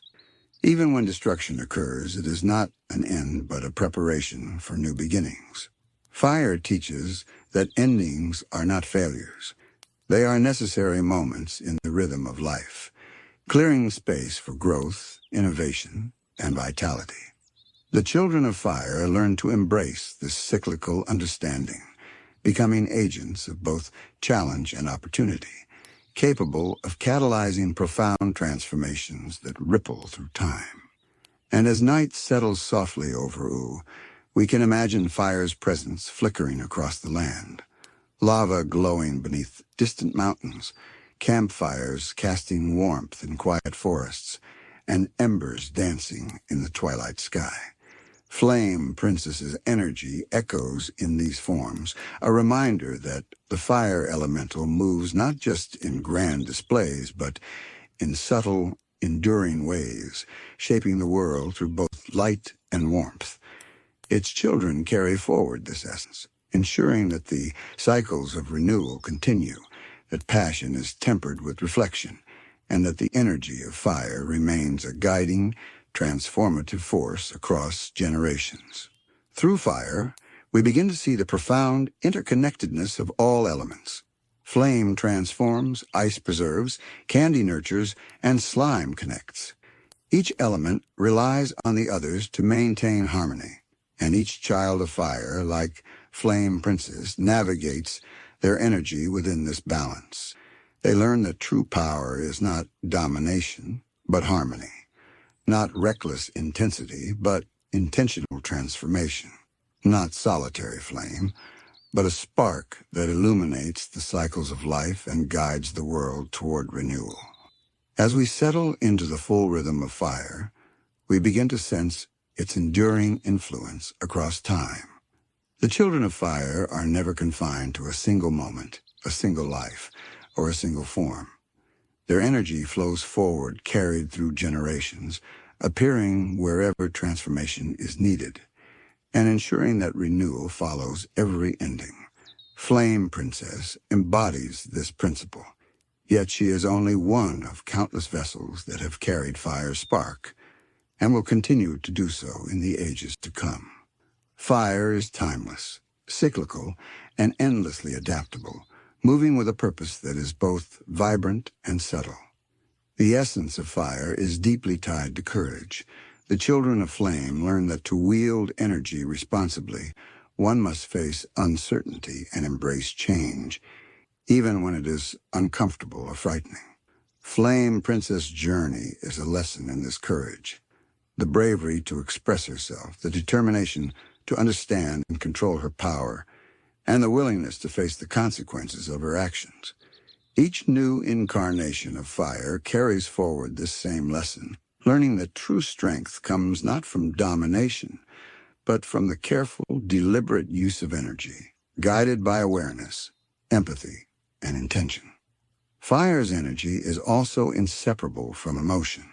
Even when destruction occurs, it is not an end but a preparation for new beginnings. Fire teaches that endings are not failures. They are necessary moments in the rhythm of life, clearing space for growth, innovation, and vitality. The children of fire learn to embrace this cyclical understanding, becoming agents of both challenge and opportunity, capable of catalyzing profound transformations that ripple through time. And as night settles softly over U, we can imagine fire's presence flickering across the land, lava glowing beneath distant mountains, campfires casting warmth in quiet forests, and embers dancing in the twilight sky. Flame Princess's energy echoes in these forms, a reminder that the fire elemental moves not just in grand displays, but in subtle, enduring ways, shaping the world through both light and warmth. Its children carry forward this essence, ensuring that the cycles of renewal continue, that passion is tempered with reflection, and that the energy of fire remains a guiding, transformative force across generations. Through fire, we begin to see the profound interconnectedness of all elements. Flame transforms, ice preserves, candy nurtures, and slime connects. Each element relies on the others to maintain harmony, and each child of fire, like Flame Princess, navigates their energy within this balance. They learn that true power is not domination, but harmony. Not reckless intensity, but intentional transformation. Not solitary flame, but a spark that illuminates the cycles of life and guides the world toward renewal. As we settle into the full rhythm of fire, we begin to sense its enduring influence across time. The children of fire are never confined to a single moment, a single life, or a single form. Their energy flows forward, carried through generations, appearing wherever transformation is needed, and ensuring that renewal follows every ending. Flame Princess embodies this principle, yet she is only one of countless vessels that have carried fire's spark, and will continue to do so in the ages to come. Fire is timeless, cyclical, and endlessly adaptable, moving with a purpose that is both vibrant and subtle. The essence of fire is deeply tied to courage. The children of flame learn that to wield energy responsibly, one must face uncertainty and embrace change, even when it is uncomfortable or frightening. Flame Princess' journey is a lesson in this courage, the bravery to express herself, the determination to understand and control her power, and the willingness to face the consequences of her actions. Each new incarnation of fire carries forward this same lesson, learning that true strength comes not from domination, but from the careful, deliberate use of energy, guided by awareness, empathy, and intention. Fire's energy is also inseparable from emotion.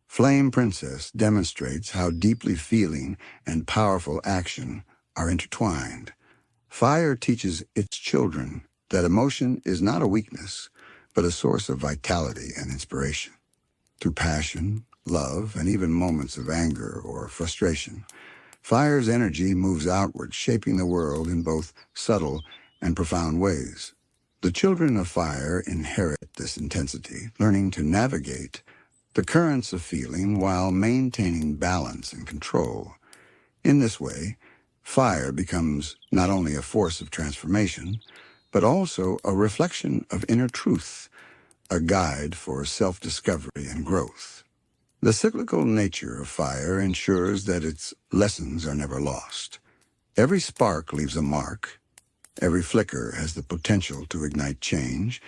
Flame Princess demonstrates how deeply feeling and powerful action are intertwined. Fire teaches its children that emotion is not a weakness, but a source of vitality and inspiration. Through passion, love, and even moments of anger or frustration, fire's energy moves outward, shaping the world in both subtle and profound ways. The children of fire inherit this intensity, learning to navigate the currents of feeling while maintaining balance and control. In this way, fire becomes not only a force of transformation, but also a reflection of inner truth, a guide for self-discovery and growth. The cyclical nature of fire ensures that its lessons are never lost. Every spark leaves a mark, every flicker has the potential to ignite change,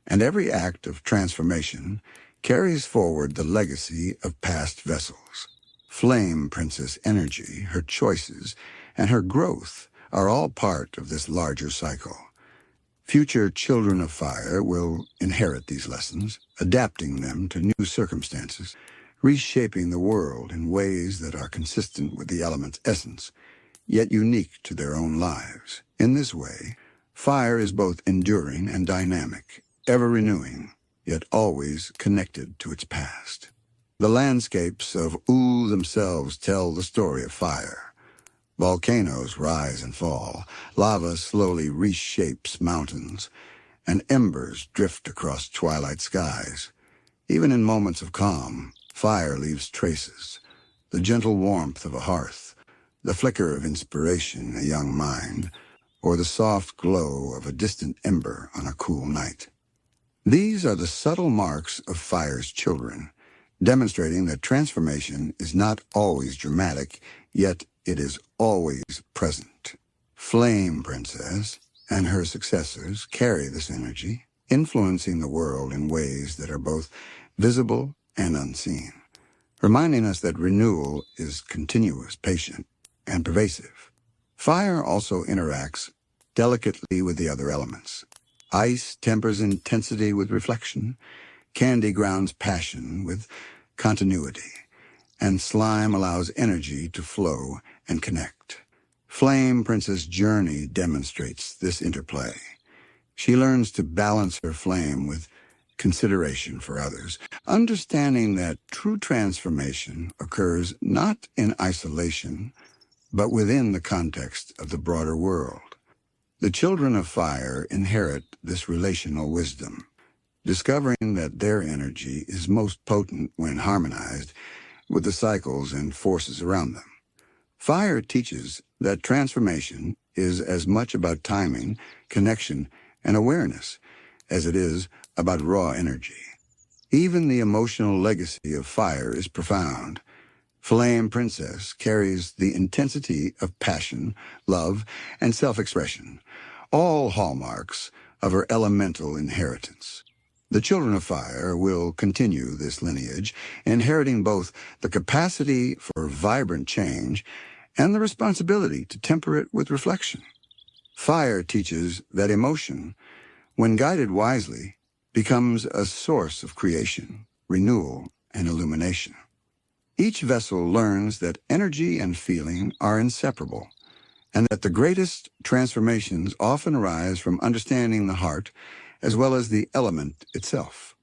and every act of transformation carries forward the legacy of past vessels. Flame Princess energy, her choices, and her growth are all part of this larger cycle. Future children of fire will inherit these lessons, adapting them to new circumstances, reshaping the world in ways that are consistent with the element's essence, yet unique to their own lives. In this way, fire is both enduring and dynamic, ever-renewing, yet always connected to its past. The landscapes of U themselves tell the story of fire. Volcanoes rise and fall, lava slowly reshapes mountains, and embers drift across twilight skies. Even in moments of calm, fire leaves traces, the gentle warmth of a hearth, the flicker of inspiration in a young mind, or the soft glow of a distant ember on a cool night. These are the subtle marks of fire's children, demonstrating that transformation is not always dramatic, yet it is always present. Flame Princess and her successors carry this energy, influencing the world in ways that are both visible and unseen, reminding us that renewal is continuous, patient, and pervasive. Fire also interacts delicately with the other elements. Ice tempers intensity with reflection, candy grounds passion with continuity, and slime allows energy to flow and connect. Flame Princess' journey demonstrates this interplay. She learns to balance her flame with consideration for others, understanding that true transformation occurs not in isolation, but within the context of the broader world. The children of fire inherit this relational wisdom, discovering that their energy is most potent when harmonized with the cycles and forces around them. Fire teaches that transformation is as much about timing, connection, and awareness as it is about raw energy. Even the emotional legacy of fire is profound. Flame Princess carries the intensity of passion, love, and self-expression, all hallmarks of her elemental inheritance. The children of fire will continue this lineage, inheriting both the capacity for vibrant change and the responsibility to temper it with reflection. Fire teaches that emotion, when guided wisely, becomes a source of creation, renewal, and illumination. Each vessel learns that energy and feeling are inseparable, and that the greatest transformations often arise from understanding the heart as well as the element itself.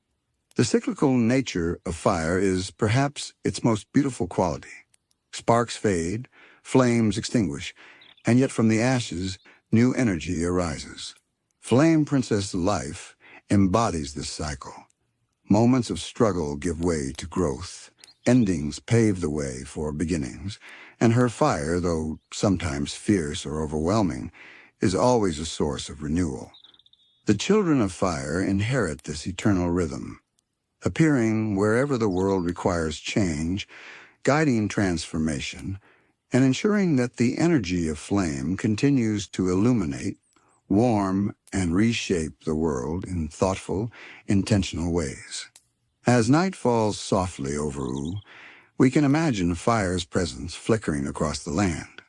The cyclical nature of fire is perhaps its most beautiful quality. Sparks fade, flames extinguish, and yet from the ashes, new energy arises. Flame Princess' life embodies this cycle. Moments of struggle give way to growth. Endings pave the way for beginnings, and her fire, though sometimes fierce or overwhelming, is always a source of renewal. The children of fire inherit this eternal rhythm, appearing wherever the world requires change, guiding transformation, and ensuring that the energy of flame continues to illuminate, warm, and reshape the world in thoughtful, intentional ways. As night falls softly over Uu, we can imagine fire's presence flickering across the land.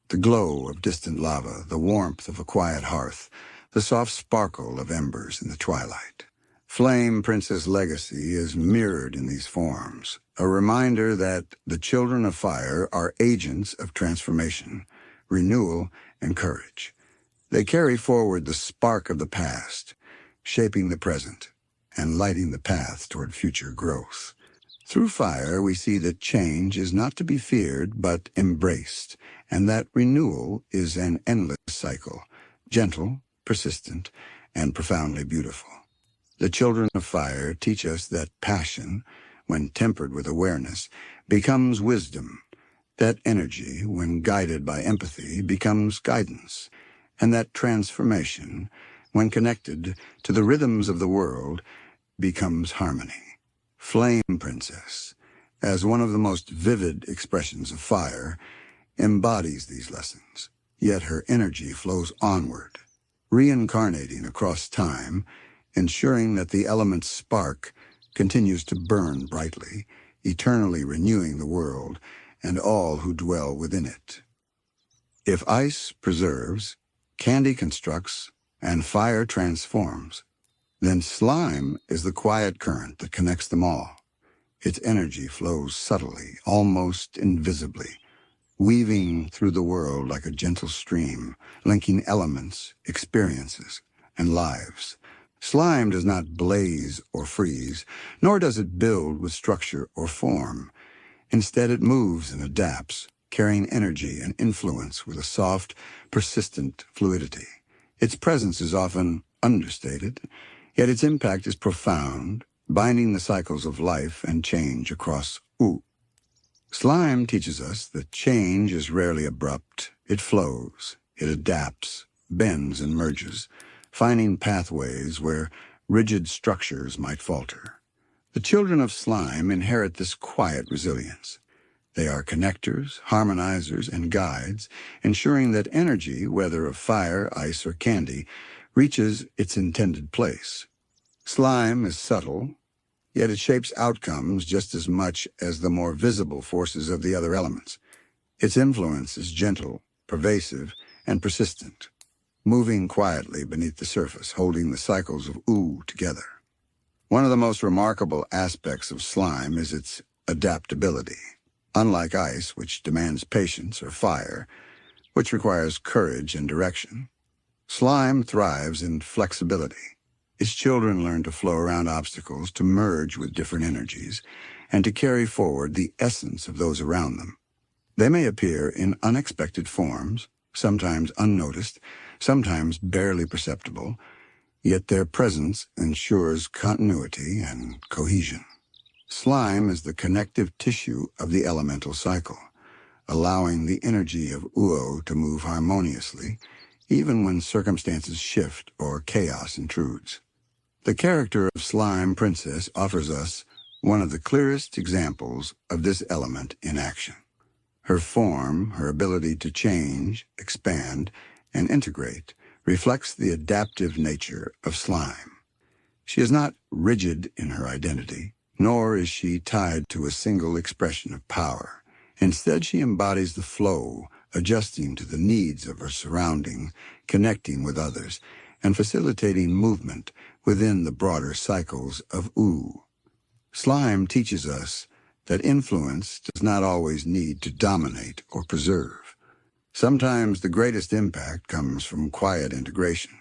The glow of distant lava, the warmth of a quiet hearth, the soft sparkle of embers in the twilight. Flame Princess' legacy is mirrored in these forms, a reminder that the children of fire are agents of transformation, renewal, and courage. They carry forward the spark of the past, shaping the present, and lighting the path toward future growth. Through fire, we see that change is not to be feared but embraced, and that renewal is an endless cycle, gentle, persistent, and profoundly beautiful. The children of fire teach us that passion, when tempered with awareness, becomes wisdom, that energy, when guided by empathy, becomes guidance, and that transformation, when connected to the rhythms of the world, becomes harmony. Flame Princess, as one of the most vivid expressions of fire, embodies these lessons, yet her energy flows onward, reincarnating across time, ensuring that the element's spark continues to burn brightly, eternally renewing the world and all who dwell within it. If ice preserves, candy constructs, and fire transforms, then slime is the quiet current that connects them all. Its energy flows subtly, almost invisibly, weaving through the world like a gentle stream, linking elements, experiences, and lives. Slime does not blaze or freeze, nor does it build with structure or form. Instead, it moves and adapts, carrying energy and influence with a soft, persistent fluidity. Its presence is often understated, yet its impact is profound, binding the cycles of life and change across Uu. Slime teaches us that change is rarely abrupt. It flows, it adapts, bends and merges, finding pathways where rigid structures might falter. The children of slime inherit this quiet resilience. They are connectors, harmonizers, and guides, ensuring that energy, whether of fire, ice, or candy, reaches its intended place. Slime is subtle, yet it shapes outcomes just as much as the more visible forces of the other elements. Its influence is gentle, pervasive, and persistent, moving quietly beneath the surface, holding the cycles of ooh together. One of the most remarkable aspects of slime is its adaptability. Unlike ice, which demands patience, or fire, which requires courage and direction, slime thrives in flexibility. Its children learn to flow around obstacles, to merge with different energies, and to carry forward the essence of those around them. They may appear in unexpected forms, sometimes unnoticed, sometimes barely perceptible, yet their presence ensures continuity and cohesion. Slime is the connective tissue of the elemental cycle, allowing the energy of Uo to move harmoniously, even when circumstances shift or chaos intrudes. The character of Slime Princess offers us one of the clearest examples of this element in action. Her form, her ability to change, expand, and integrate reflects the adaptive nature of slime. She is not rigid in her identity, nor is she tied to a single expression of power. Instead, she embodies the flow, adjusting to the needs of her surroundings, connecting with others, and facilitating movement within the broader cycles of ooh. Slime teaches us that influence does not always need to dominate or preserve. Sometimes the greatest impact comes from quiet integration,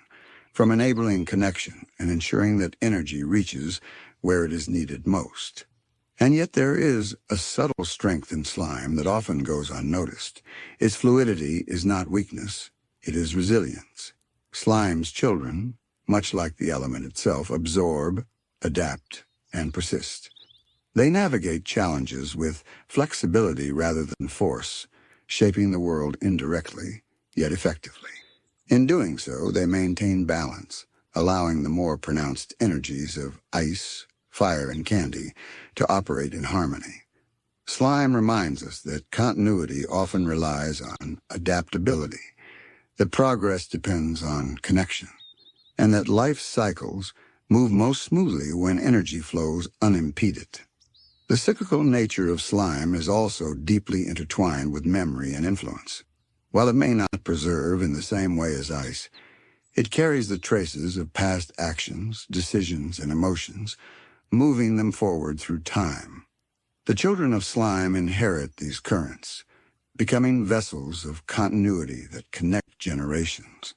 from enabling connection and ensuring that energy reaches where it is needed most. And yet there is a subtle strength in slime that often goes unnoticed. Its fluidity is not weakness, it is resilience. Slime's children, much like the element itself, absorb, adapt, and persist. They navigate challenges with flexibility rather than force, shaping the world indirectly, yet effectively. In doing so, they maintain balance, allowing the more pronounced energies of ice, fire, and candy to operate in harmony. Slime reminds us that continuity often relies on adaptability, that progress depends on connection, and that life cycles move most smoothly when energy flows unimpeded. The cyclical nature of slime is also deeply intertwined with memory and influence. While it may not preserve in the same way as ice, it carries the traces of past actions, decisions, and emotions, moving them forward through time. The children of slime inherit these currents, becoming vessels of continuity that connect generations.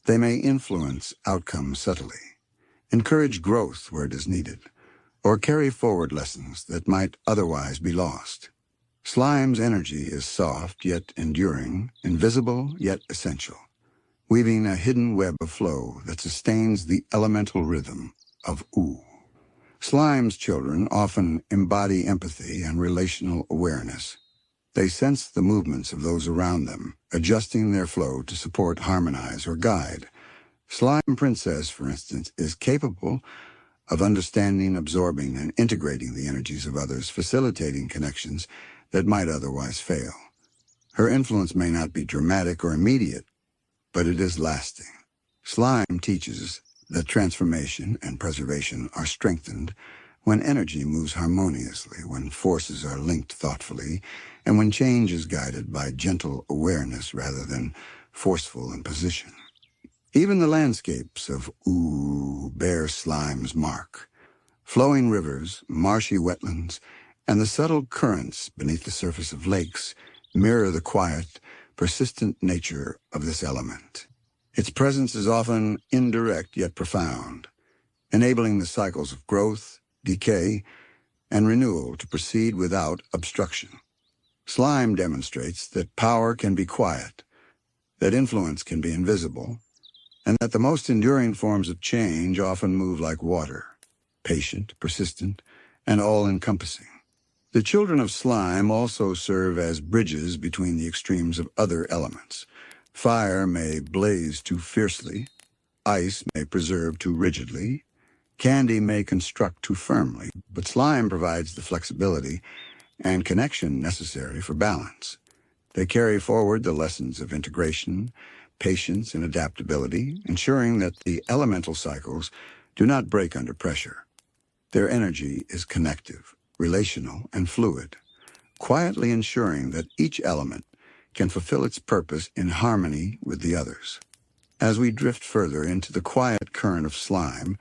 They may influence outcomes subtly, encourage growth where it is needed, or carry forward lessons that might otherwise be lost. Slime's energy is soft yet enduring, invisible yet essential, weaving a hidden web of flow that sustains the elemental rhythm of ooh. Slime's children often embody empathy and relational awareness. They sense the movements of those around them, adjusting their flow to support, harmonize, or guide. Slime Princess, for instance, is capable of understanding, absorbing, and integrating the energies of others, facilitating connections that might otherwise fail. Her influence may not be dramatic or immediate, but it is lasting. Slime teaches that transformation and preservation are strengthened when energy moves harmoniously, when forces are linked thoughtfully, and when change is guided by gentle awareness rather than forceful imposition. Even the landscapes of ooh bear slime's mark. Flowing rivers, marshy wetlands, and the subtle currents beneath the surface of lakes mirror the quiet, persistent nature of this element. Its presence is often indirect yet profound, enabling the cycles of growth, decay, and renewal to proceed without obstruction. Slime demonstrates that power can be quiet, that influence can be invisible, and that the most enduring forms of change often move like water, patient, persistent, and all-encompassing. The children of slime also serve as bridges between the extremes of other elements, Fire may blaze too fiercely, ice may preserve too rigidly, candy may construct too firmly, but slime provides the flexibility and connection necessary for balance. They carry forward the lessons of integration, patience, and adaptability, ensuring that the elemental cycles do not break under pressure. Their energy is connective, relational, and fluid, quietly ensuring that each element can fulfill its purpose in harmony with the others. As we drift further into the quiet current of slime,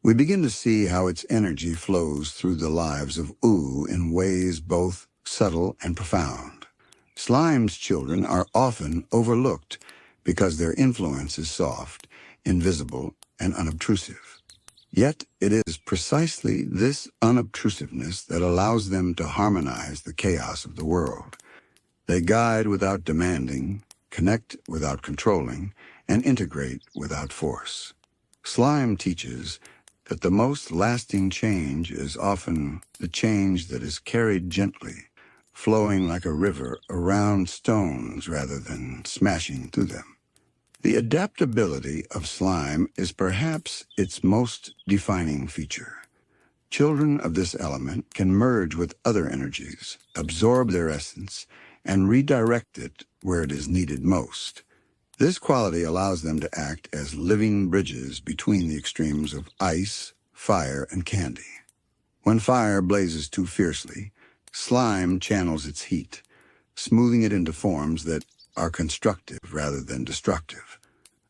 we begin to see how its energy flows through the lives of Oo in ways both subtle and profound. Slime's children are often overlooked because their influence is soft, invisible, and unobtrusive. Yet it is precisely this unobtrusiveness that allows them to harmonize the chaos of the world. They guide without demanding, connect without controlling, and integrate without force. Slime teaches that the most lasting change is often the change that is carried gently, flowing like a river around stones rather than smashing through them. The adaptability of slime is perhaps its most defining feature. Children of this element can merge with other energies, absorb their essence, and redirect it where it is needed most. This quality allows them to act as living bridges between the extremes of ice, fire, and candy. When fire blazes too fiercely, slime channels its heat, smoothing it into forms that are constructive rather than destructive.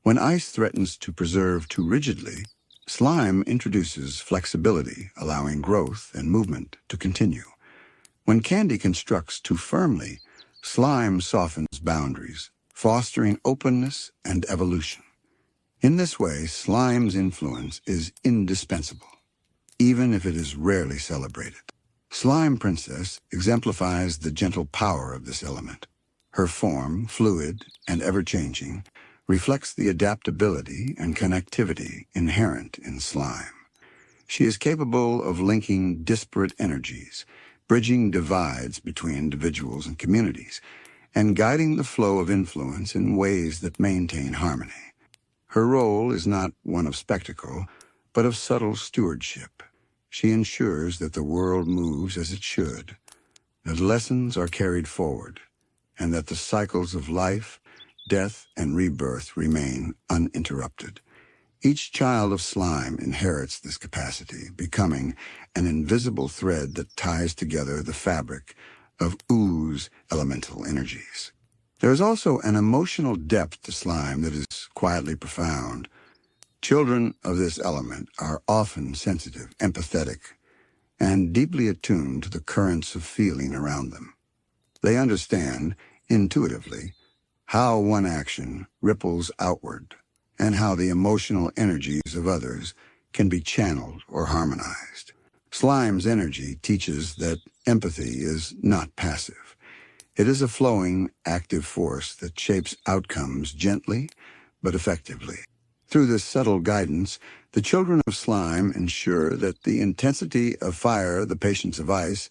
When ice threatens to preserve too rigidly, slime introduces flexibility, allowing growth and movement to continue. When candy constructs too firmly, slime softens boundaries, fostering openness and evolution. In this way, slime's influence is indispensable, even if it is rarely celebrated. Slime Princess exemplifies the gentle power of this element. Her form, fluid and ever-changing, reflects the adaptability and connectivity inherent in slime. She is capable of linking disparate energies, bridging divides between individuals and communities, and guiding the flow of influence in ways that maintain harmony. Her role is not one of spectacle, but of subtle stewardship. She ensures that the world moves as it should, that lessons are carried forward, and that the cycles of life, death, and rebirth remain uninterrupted. Each child of slime inherits this capacity, becoming an invisible thread that ties together the fabric of Oo's elemental energies. There is also an emotional depth to slime that is quietly profound. Children of this element are often sensitive, empathetic, and deeply attuned to the currents of feeling around them. They understand, intuitively, how one action ripples outward, and how the emotional energies of others can be channeled or harmonized. Slime's energy teaches that empathy is not passive. It is a flowing, active force that shapes outcomes gently but effectively. Through this subtle guidance, the children of slime ensure that the intensity of fire, the patience of ice,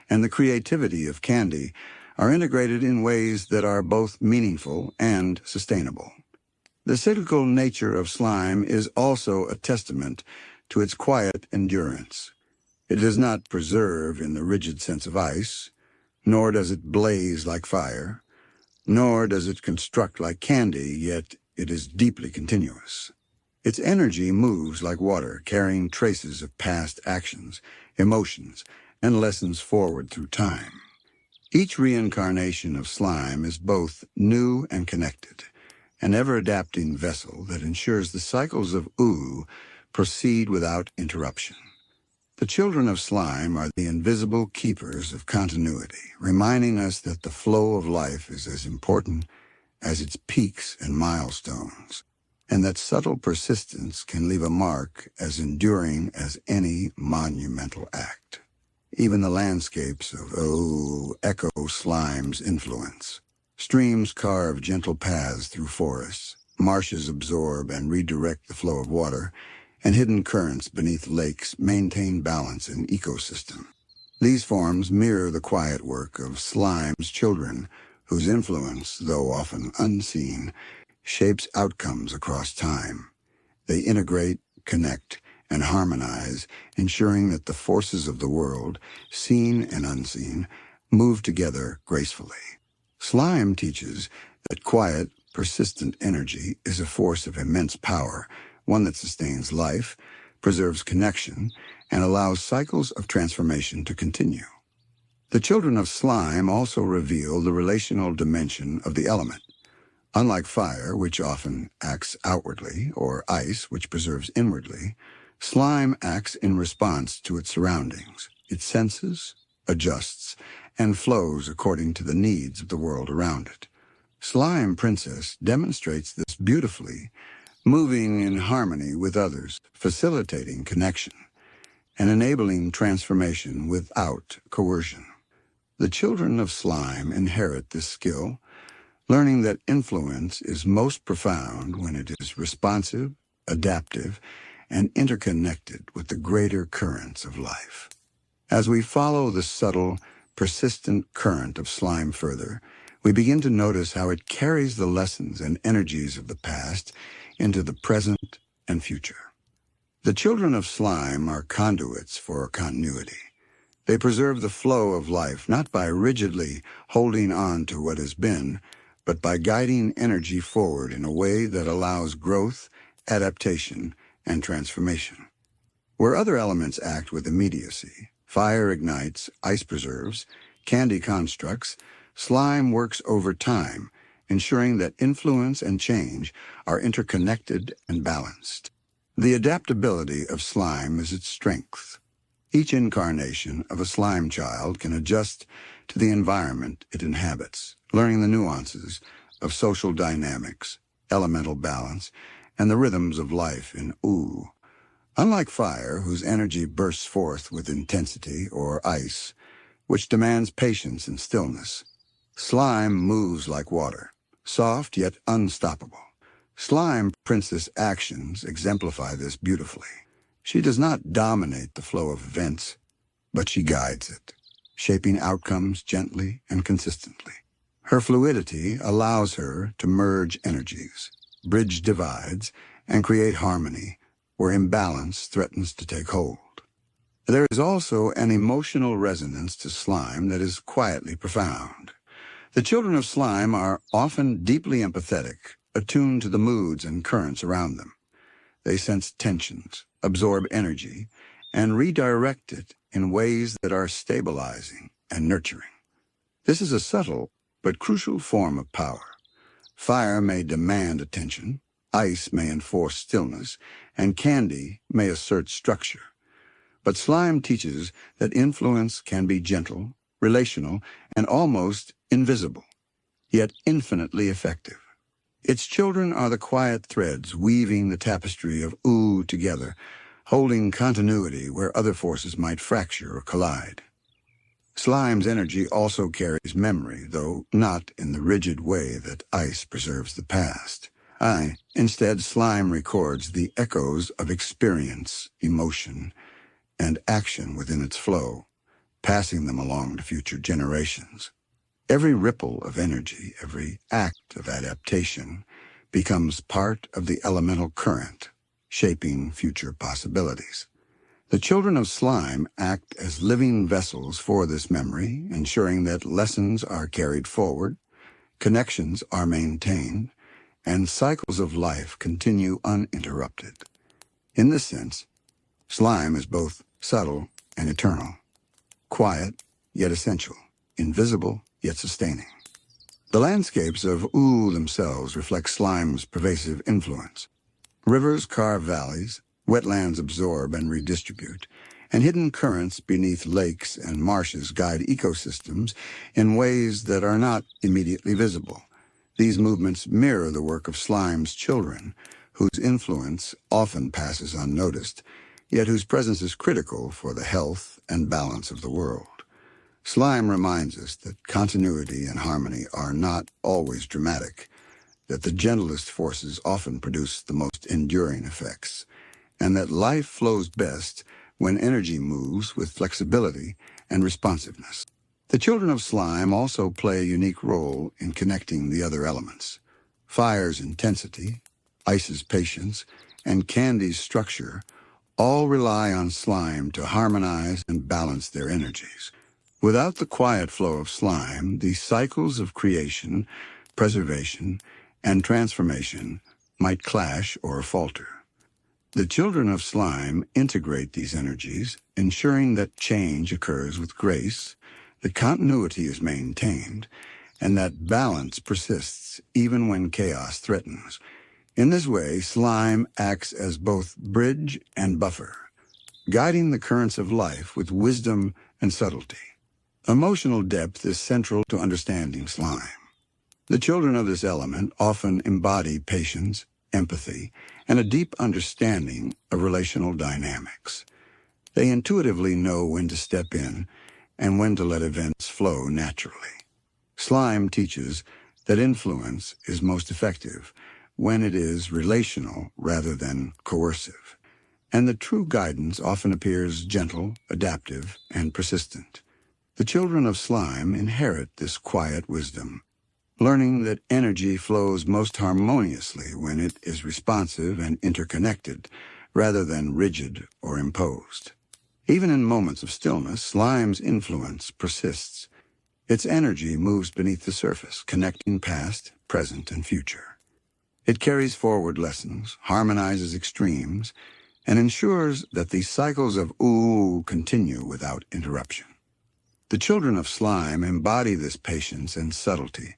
and the creativity of candy are integrated in ways that are both meaningful and sustainable. The cyclical nature of slime is also a testament to its quiet endurance. It does not preserve in the rigid sense of ice, nor does it blaze like fire, nor does it construct like candy, yet it is deeply continuous. Its energy moves like water, carrying traces of past actions, emotions, and lessons forward through time. Each reincarnation of slime is both new and connected, an ever-adapting vessel that ensures the cycles of Oo proceed without interruption. The children of slime are the invisible keepers of continuity, reminding us that the flow of life is as important as its peaks and milestones, and that subtle persistence can leave a mark as enduring as any monumental act. Even the landscapes of echo slime's influence. Streams carve gentle paths through forests, marshes absorb and redirect the flow of water, and hidden currents beneath lakes maintain balance in ecosystem. These forms mirror the quiet work of slime's children, whose influence, though often unseen, shapes outcomes across time. They integrate, connect, and harmonize, ensuring that the forces of the world, seen and unseen, move together gracefully. Slime teaches that quiet, persistent energy is a force of immense power, one that sustains life, preserves connection, and allows cycles of transformation to continue. The children of slime also reveal the relational dimension of the element. Unlike fire, which often acts outwardly, or ice, which preserves inwardly, slime acts in response to its surroundings. It senses, adjusts, and flows according to the needs of the world around it. Slime Princess demonstrates this beautifully, moving in harmony with others, facilitating connection, and enabling transformation without coercion. The children of slime inherit this skill, learning that influence is most profound when it is responsive, adaptive, and interconnected with the greater currents of life. As we follow the subtle, persistent current of slime further, we begin to notice how it carries the lessons and energies of the past into the present and future. The children of slime are conduits for continuity. They preserve the flow of life not by rigidly holding on to what has been, but by guiding energy forward in a way that allows growth, adaptation, and transformation. Where other elements act with immediacy, fire ignites, ice preserves, candy constructs, slime works over time, ensuring that influence and change are interconnected and balanced. The adaptability of slime is its strength. Each incarnation of a slime child can adjust to the environment it inhabits, learning the nuances of social dynamics, elemental balance, and the rhythms of life in ooh. Unlike fire, whose energy bursts forth with intensity, or ice, which demands patience and stillness, slime moves like water, soft yet unstoppable. Slime Princess actions exemplify this beautifully. She does not dominate the flow of events, but she guides it, shaping outcomes gently and consistently. Her fluidity allows her to merge energies, bridge divides, and create harmony where imbalance threatens to take hold. There is also an emotional resonance to slime that is quietly profound. The children of slime are often deeply empathetic, attuned to the moods and currents around them. They sense tensions, absorb energy, and redirect it in ways that are stabilizing and nurturing. This is a subtle but crucial form of power. Fire may demand attention, ice may enforce stillness, and candy may assert structure. But slime teaches that influence can be gentle, relational, and almost invisible, yet infinitely effective. Its children are the quiet threads weaving the tapestry of ooh together, holding continuity where other forces might fracture or collide. Slime's energy also carries memory, though not in the rigid way that ice preserves the past. Instead, slime records the echoes of experience, emotion, and action within its flow, passing them along to future generations. Every ripple of energy, every act of adaptation, becomes part of the elemental current, shaping future possibilities. The children of slime act as living vessels for this memory, ensuring that lessons are carried forward, connections are maintained, and cycles of life continue uninterrupted. In this sense, slime is both subtle and eternal, quiet yet essential, invisible yet sustaining. The landscapes of ooh themselves reflect slime's pervasive influence. Rivers carve valleys, wetlands absorb and redistribute, and hidden currents beneath lakes and marshes guide ecosystems in ways that are not immediately visible. These movements mirror the work of slime's children, whose influence often passes unnoticed, yet whose presence is critical for the health and balance of the world. Slime reminds us that continuity and harmony are not always dramatic, that the gentlest forces often produce the most enduring effects, and that life flows best when energy moves with flexibility and responsiveness. The children of slime also play a unique role in connecting the other elements. Fire's intensity, ice's patience, and candy's structure all rely on slime to harmonize and balance their energies. Without the quiet flow of slime, the cycles of creation, preservation, and transformation might clash or falter. The children of slime integrate these energies, ensuring that change occurs with grace, that continuity is maintained, and that balance persists even when chaos threatens. In this way, slime acts as both bridge and buffer, guiding the currents of life with wisdom and subtlety. Emotional depth is central to understanding slime. The children of this element often embody patience, empathy, and a deep understanding of relational dynamics. They intuitively know when to step in and when to let events flow naturally. Slime teaches that influence is most effective when it is relational rather than coercive, and the true guidance often appears gentle, adaptive, and persistent. The children of slime inherit this quiet wisdom, learning that energy flows most harmoniously when it is responsive and interconnected, rather than rigid or imposed. Even in moments of stillness, slime's influence persists. Its energy moves beneath the surface, connecting past, present, and future. It carries forward lessons, harmonizes extremes, and ensures that the cycles of ooh continue without interruption. The children of slime embody this patience and subtlety,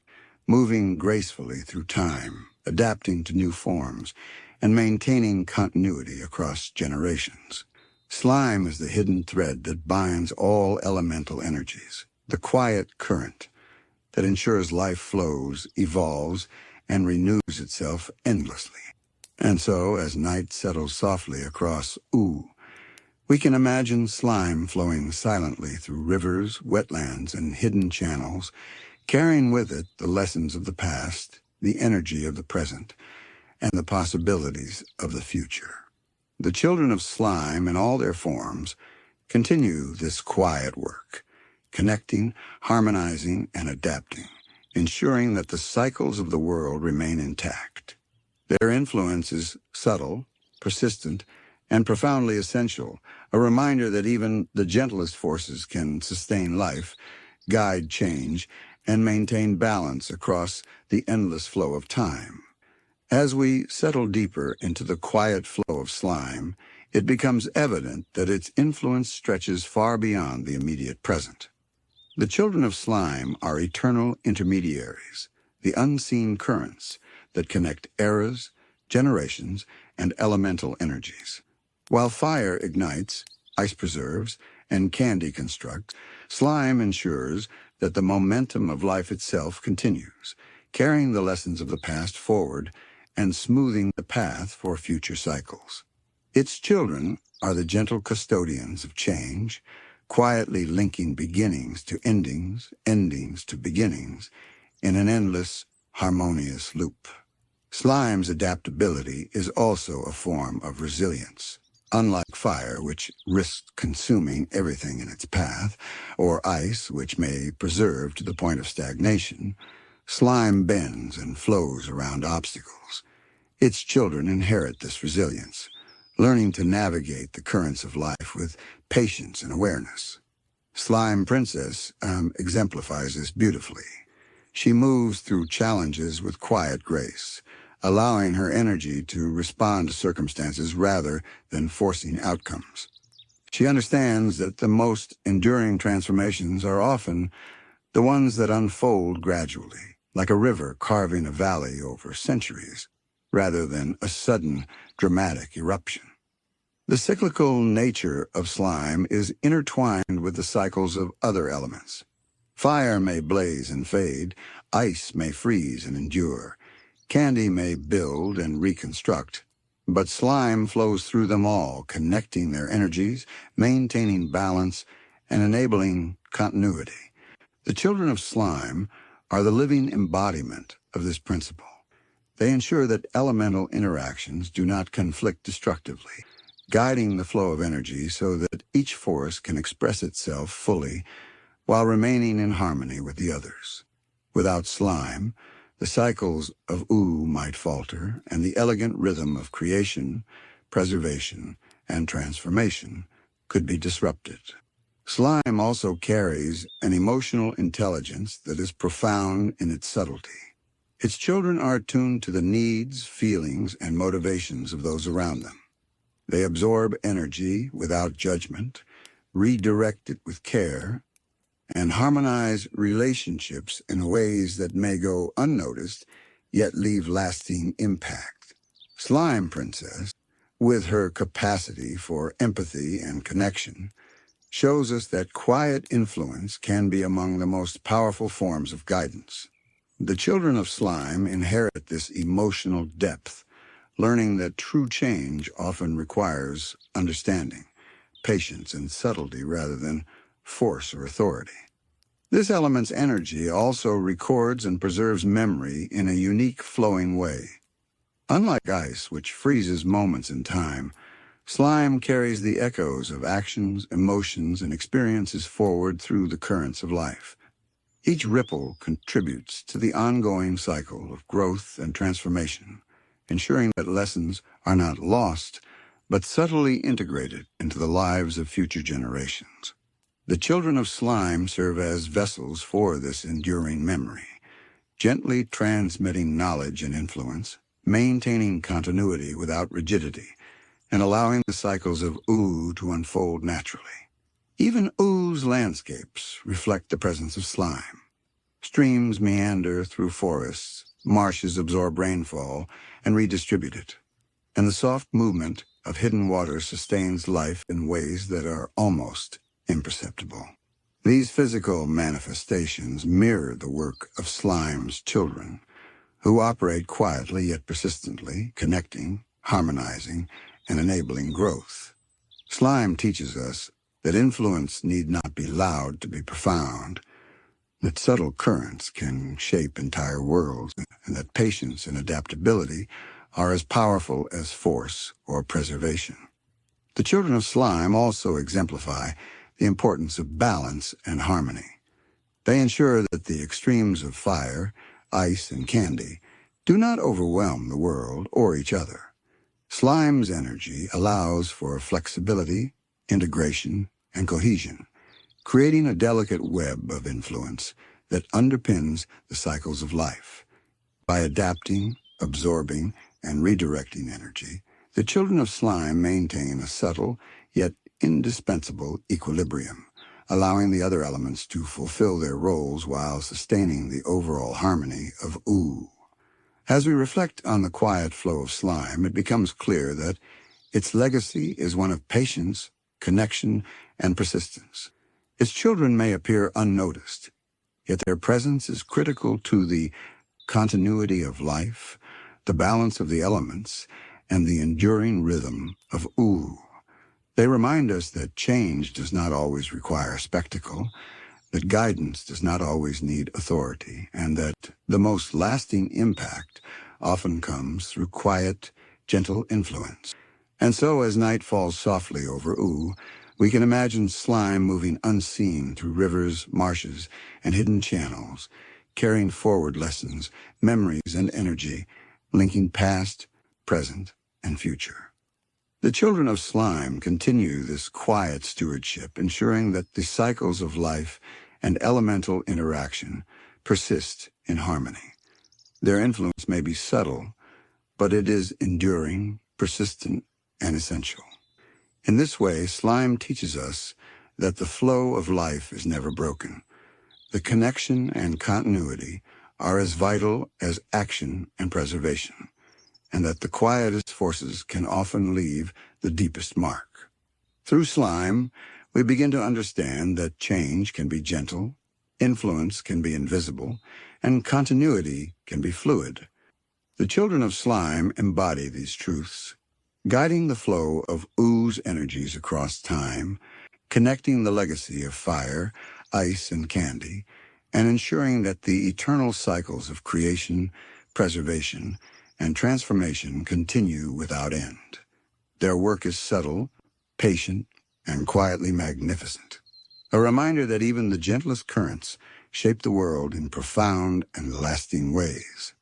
moving gracefully through time, adapting to new forms, and maintaining continuity across generations. Slime is the hidden thread that binds all elemental energies, the quiet current that ensures life flows, evolves, and renews itself endlessly. And so, as night settles softly across ooh, we can imagine slime flowing silently through rivers, wetlands, and hidden channels, carrying with it the lessons of the past, the energy of the present, and the possibilities of the future. The children of slime, in all their forms, continue this quiet work, connecting, harmonizing, and adapting, ensuring that the cycles of the world remain intact. Their influence is subtle, persistent, and profoundly essential, a reminder that even the gentlest forces can sustain life, guide change, and maintain balance across the endless flow of time. As we settle deeper into the quiet flow of slime, it becomes evident that its influence stretches far beyond the immediate present. The children of slime are eternal intermediaries, the unseen currents that connect eras, generations, and elemental energies. While fire ignites, ice preserves, and candy constructs, slime ensures that the momentum of life itself continues, carrying the lessons of the past forward and smoothing the path for future cycles. Its children are the gentle custodians of change, quietly linking beginnings to endings, endings to beginnings, in an endless, harmonious loop. Slime's adaptability is also a form of resilience. Unlike fire, which risks consuming everything in its path, or ice, which may preserve to the point of stagnation, slime bends and flows around obstacles. Its children inherit this resilience, learning to navigate the currents of life with patience and awareness. Slime Princess exemplifies this beautifully. She moves through challenges with quiet grace, allowing her energy to respond to circumstances rather than forcing outcomes. She understands that the most enduring transformations are often the ones that unfold gradually, like a river carving a valley over centuries, rather than a sudden, dramatic eruption. The cyclical nature of slime is intertwined with the cycles of other elements. Fire may blaze and fade, ice may freeze and endure, candy may build and reconstruct, but slime flows through them all, connecting their energies, maintaining balance, and enabling continuity. The children of slime are the living embodiment of this principle. They ensure that elemental interactions do not conflict destructively, guiding the flow of energy so that each force can express itself fully while remaining in harmony with the others. Without slime, the cycles of ooh might falter, and the elegant rhythm of creation, preservation, and transformation could be disrupted. Slime also carries an emotional intelligence that is profound in its subtlety. Its children are attuned to the needs, feelings, and motivations of those around them. They absorb energy without judgment, redirect it with care, and harmonize relationships in ways that may go unnoticed, yet leave lasting impact. Slime Princess, with her capacity for empathy and connection, shows us that quiet influence can be among the most powerful forms of guidance. The children of slime inherit this emotional depth, learning that true change often requires understanding, patience, and subtlety rather than force or authority. This element's energy also records and preserves memory in a unique flowing way. Unlike ice, which freezes moments in time, slime carries the echoes of actions, emotions, and experiences forward through the currents of life. Each ripple contributes to the ongoing cycle of growth and transformation, ensuring that lessons are not lost, but subtly integrated into the lives of future generations. The children of slime serve as vessels for this enduring memory, gently transmitting knowledge and influence, maintaining continuity without rigidity, and allowing the cycles of ooh to unfold naturally. Even ooh's landscapes reflect the presence of slime. Streams meander through forests, marshes absorb rainfall and redistribute it, and the soft movement of hidden water sustains life in ways that are almost imperceptible. These physical manifestations mirror the work of slime's children, who operate quietly yet persistently, connecting, harmonizing, and enabling growth. Slime teaches us that influence need not be loud to be profound, that subtle currents can shape entire worlds, and that patience and adaptability are as powerful as force or preservation. The children of slime also exemplify the importance of balance and harmony. They ensure that the extremes of fire, ice, and candy do not overwhelm the world or each other. Slime's energy allows for flexibility, integration, and cohesion, creating a delicate web of influence that underpins the cycles of life. By adapting, absorbing, and redirecting energy, the children of slime maintain a subtle yet indispensable equilibrium, allowing the other elements to fulfill their roles while sustaining the overall harmony of ooh. As we reflect on the quiet flow of slime, it becomes clear that its legacy is one of patience, connection, and persistence. Its children may appear unnoticed, yet their presence is critical to the continuity of life, the balance of the elements, and the enduring rhythm of ooh. They remind us that change does not always require spectacle, that guidance does not always need authority, and that the most lasting impact often comes through quiet, gentle influence. And so, as night falls softly over ooh, we can imagine slime moving unseen through rivers, marshes, and hidden channels, carrying forward lessons, memories, and energy, linking past, present, and future. The children of slime continue this quiet stewardship, ensuring that the cycles of life and elemental interaction persist in harmony. Their influence may be subtle, but it is enduring, persistent, and essential. In this way, slime teaches us that the flow of life is never broken. The connection and continuity are as vital as action and preservation, and that the quietest forces can often leave the deepest mark. Through slime, we begin to understand that change can be gentle, influence can be invisible, and continuity can be fluid. The children of slime embody these truths, guiding the flow of ooh's energies across time, connecting the legacy of fire, ice, and candy, and ensuring that the eternal cycles of creation, preservation, and transformation continue without end. Their work is subtle, patient, and quietly magnificent, a reminder that even the gentlest currents shape the world in profound and lasting ways.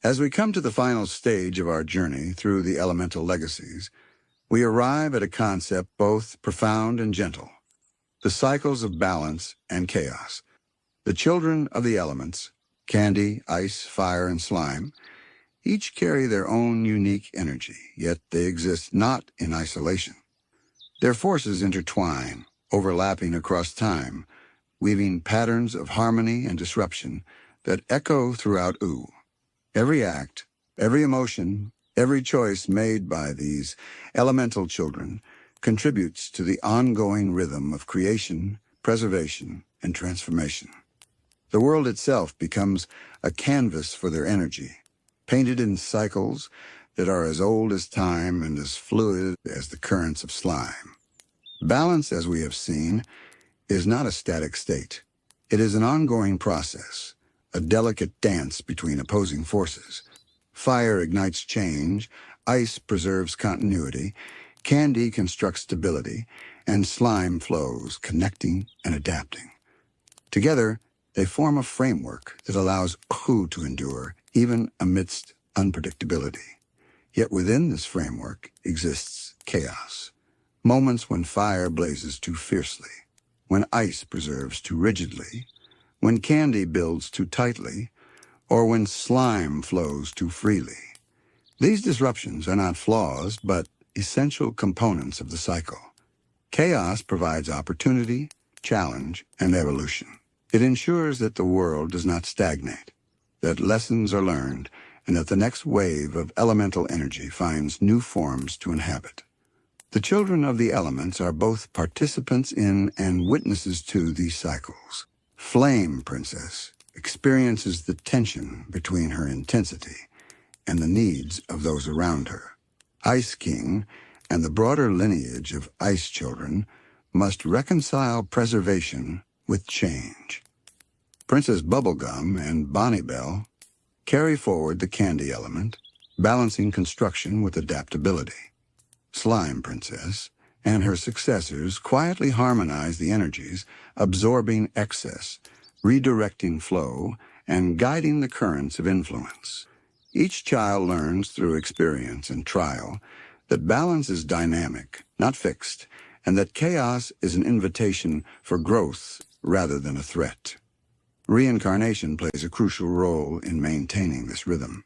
As we come to the final stage of our journey through the elemental legacies, we arrive at a concept both profound and gentle: the cycles of balance and chaos. The children of the elements, candy, ice, fire, and slime, each carry their own unique energy, yet they exist not in isolation. Their forces intertwine, overlapping across time, weaving patterns of harmony and disruption that echo throughout OO. Every act, every emotion, every choice made by these elemental children contributes to the ongoing rhythm of creation, preservation, and transformation. The world itself becomes a canvas for their energy, painted in cycles that are as old as time and as fluid as the currents of slime. Balance, as we have seen, is not a static state. It is an ongoing process, a delicate dance between opposing forces. Fire ignites change, ice preserves continuity, candy constructs stability, and slime flows, connecting and adapting. Together, they form a framework that allows OO to endure, even amidst unpredictability. Yet within this framework exists chaos. Moments when fire blazes too fiercely, when ice preserves too rigidly, when candy builds too tightly, or when slime flows too freely. These disruptions are not flaws, but essential components of the cycle. Chaos provides opportunity, challenge, and evolution. It ensures that the world does not stagnate, that lessons are learned, and that the next wave of elemental energy finds new forms to inhabit. The children of the elements are both participants in and witnesses to these cycles. Flame Princess experiences the tension between her intensity and the needs of those around her. Ice King and the broader lineage of ice children must reconcile preservation with change. Princess Bubblegum and Bonniebell carry forward the candy element, balancing construction with adaptability. Slime Princess and her successors quietly harmonize the energies, absorbing excess, redirecting flow, and guiding the currents of influence. Each child learns through experience and trial that balance is dynamic, not fixed, and that chaos is an invitation for growth rather than a threat. Reincarnation plays a crucial role in maintaining this rhythm.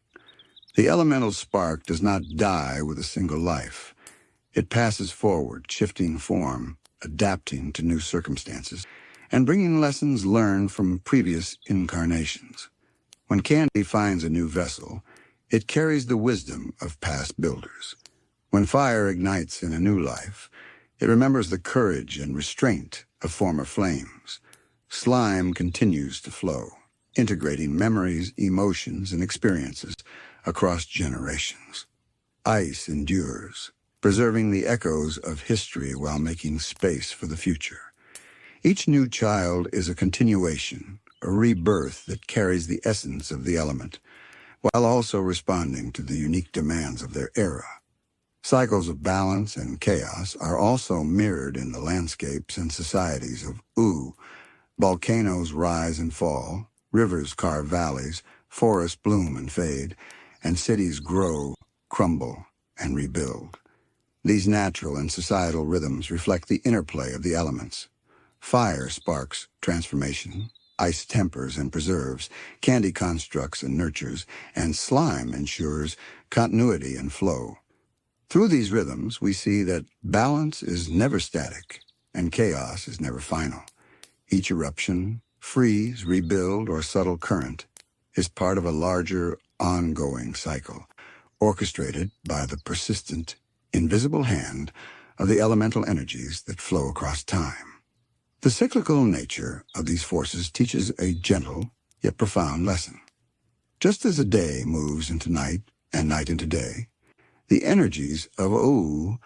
The elemental spark does not die with a single life. It passes forward, shifting form, adapting to new circumstances, and bringing lessons learned from previous incarnations. When candy finds a new vessel, it carries the wisdom of past builders. When fire ignites in a new life, it remembers the courage and restraint of former flames. Slime continues to flow, integrating memories, emotions, and experiences across generations. Ice endures, preserving the echoes of history while making space for the future. Each new child is a continuation, a rebirth that carries the essence of the element, while also responding to the unique demands of their era. Cycles of balance and chaos are also mirrored in the landscapes and societies of OO. Volcanoes rise and fall, rivers carve valleys, forests bloom and fade, and cities grow, crumble, and rebuild. These natural and societal rhythms reflect the interplay of the elements. Fire sparks transformation, ice tempers and preserves, candy constructs and nurtures, and slime ensures continuity and flow. Through these rhythms, we see that balance is never static, and chaos is never final. Each eruption, freeze, rebuild, or subtle current is part of a larger, ongoing cycle, orchestrated by the persistent, invisible hand of the elemental energies that flow across time. The cyclical nature of these forces teaches a gentle, yet profound lesson. Just as a day moves into night and night into day, the energies of OO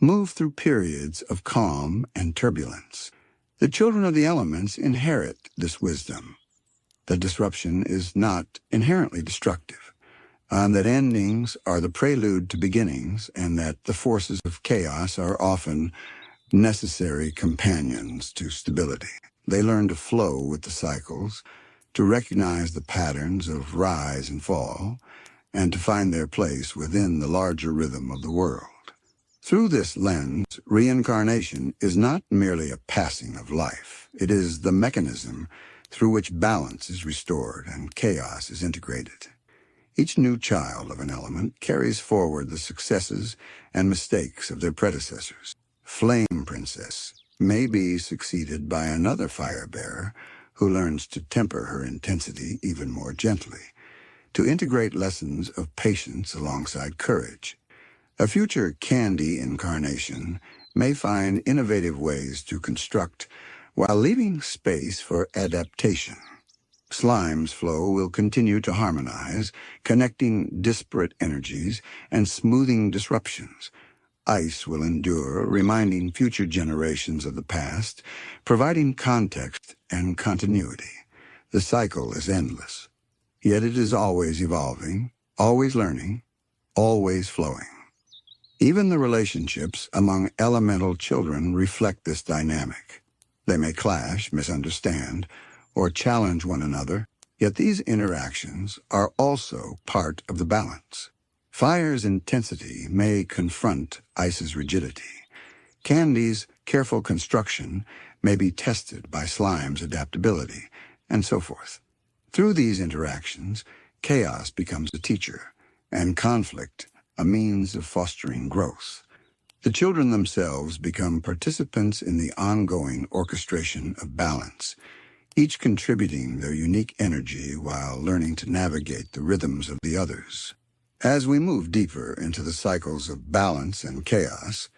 move through periods of calm and turbulence. The children of the elements inherit this wisdom. That disruption is not inherently destructive, that endings are the prelude to beginnings, and that the forces of chaos are often necessary companions to stability. They learn to flow with the cycles, to recognize the patterns of rise and fall, and to find their place within the larger rhythm of the world. Through this lens, reincarnation is not merely a passing of life. It is the mechanism through which balance is restored and chaos is integrated. Each new child of an element carries forward the successes and mistakes of their predecessors. Flame Princess may be succeeded by another fire bearer who learns to temper her intensity even more gently, to integrate lessons of patience alongside courage. A future Candy incarnation may find innovative ways to construct while leaving space for adaptation. Slime's flow will continue to harmonize, connecting disparate energies and smoothing disruptions. Ice will endure, reminding future generations of the past, providing context and continuity. The cycle is endless, yet it is always evolving, always learning, always flowing. Even the relationships among elemental children reflect this dynamic. They may clash, misunderstand, or challenge one another, yet these interactions are also part of the balance. Fire's intensity may confront Ice's rigidity. Candy's careful construction may be tested by Slime's adaptability, and so forth. Through these interactions, chaos becomes a teacher, and conflict a means of fostering growth. The children themselves become participants in the ongoing orchestration of balance, each contributing their unique energy while learning to navigate the rhythms of the others. As we move deeper into the cycles of balance and chaos,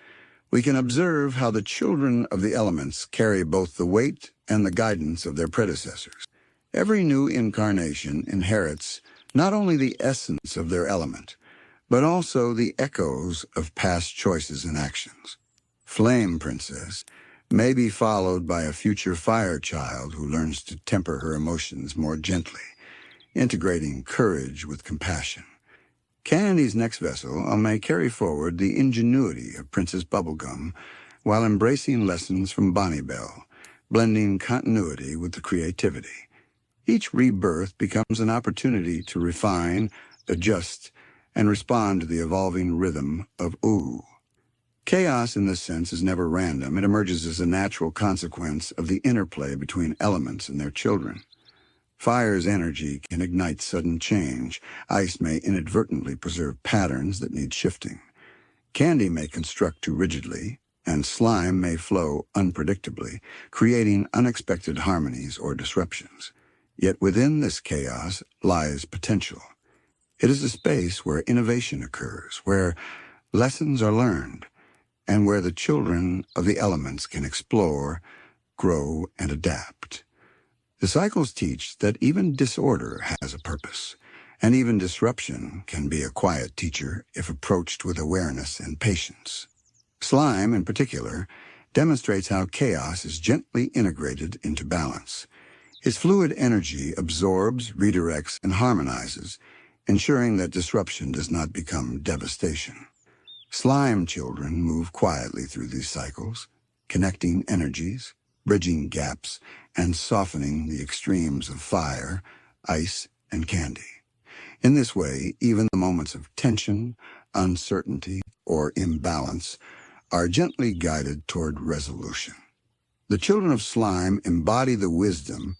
we can observe how the children of the elements carry both the weight and the guidance of their predecessors. Every new incarnation inherits not only the essence of their element, but also the echoes of past choices and actions. Flame Princess may be followed by a future fire child who learns to temper her emotions more gently, integrating courage with compassion. Candy's next vessel may carry forward the ingenuity of Princess Bubblegum while embracing lessons from Bonniebell, blending continuity with the creativity. Each rebirth becomes an opportunity to refine, adjust, and respond to the evolving rhythm of Ooh. Chaos in this sense is never random. It emerges as a natural consequence of the interplay between elements and their children. Fire's energy can ignite sudden change. Ice may inadvertently preserve patterns that need shifting. Candy may construct too rigidly, and slime may flow unpredictably, creating unexpected harmonies or disruptions. Yet within this chaos lies potential. It is a space where innovation occurs, where lessons are learned, and where the children of the elements can explore, grow, and adapt. The cycles teach that even disorder has a purpose, and even disruption can be a quiet teacher if approached with awareness and patience. Slime, in particular, demonstrates how chaos is gently integrated into balance. His fluid energy absorbs, redirects, and harmonizes, ensuring that disruption does not become devastation. Slime children move quietly through these cycles, connecting energies, bridging gaps, and softening the extremes of fire, ice, and candy. In this way, even the moments of tension, uncertainty, or imbalance are gently guided toward resolution. The children of slime embody the wisdom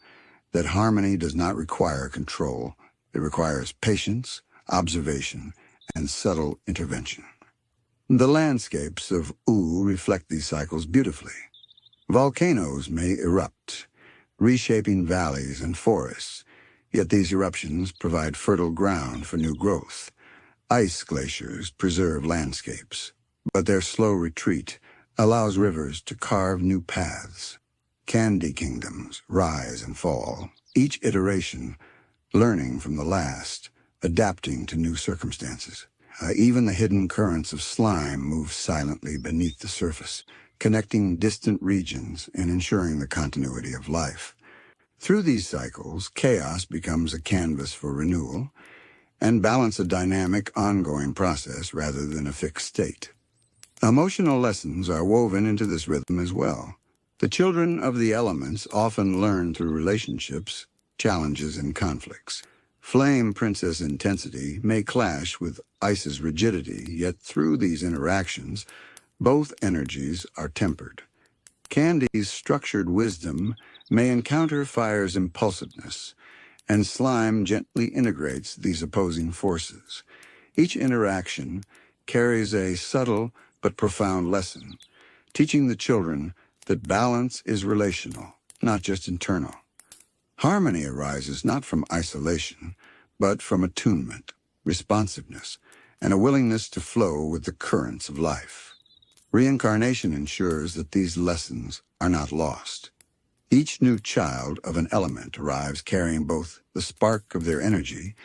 that harmony does not require control. It requires patience, observation, and subtle intervention. The landscapes of Ooh reflect these cycles beautifully. Volcanoes may erupt, reshaping valleys and forests, yet these eruptions provide fertile ground for new growth. Ice glaciers preserve landscapes, but their slow retreat allows rivers to carve new paths. Candy kingdoms rise and fall, each iteration learning from the last, adapting to new circumstances. Even the hidden currents of slime move silently beneath the surface, connecting distant regions and ensuring the continuity of life. Through these cycles, chaos becomes a canvas for renewal, and balance a dynamic, ongoing process rather than a fixed state. Emotional lessons are woven into this rhythm as well. The children of the elements often learn through relationships, challenges, and conflicts. Flame Princess intensity may clash with Ice's rigidity, yet through these interactions, both energies are tempered. Candy's structured wisdom may encounter Fire's impulsiveness, and Slime gently integrates these opposing forces. Each interaction carries a subtle but profound lesson, teaching the children that balance is relational, not just internal. Harmony arises not from isolation, but from attunement, responsiveness, and a willingness to flow with the currents of life. Reincarnation ensures that these lessons are not lost. Each new child of an element arrives carrying both the spark of their energy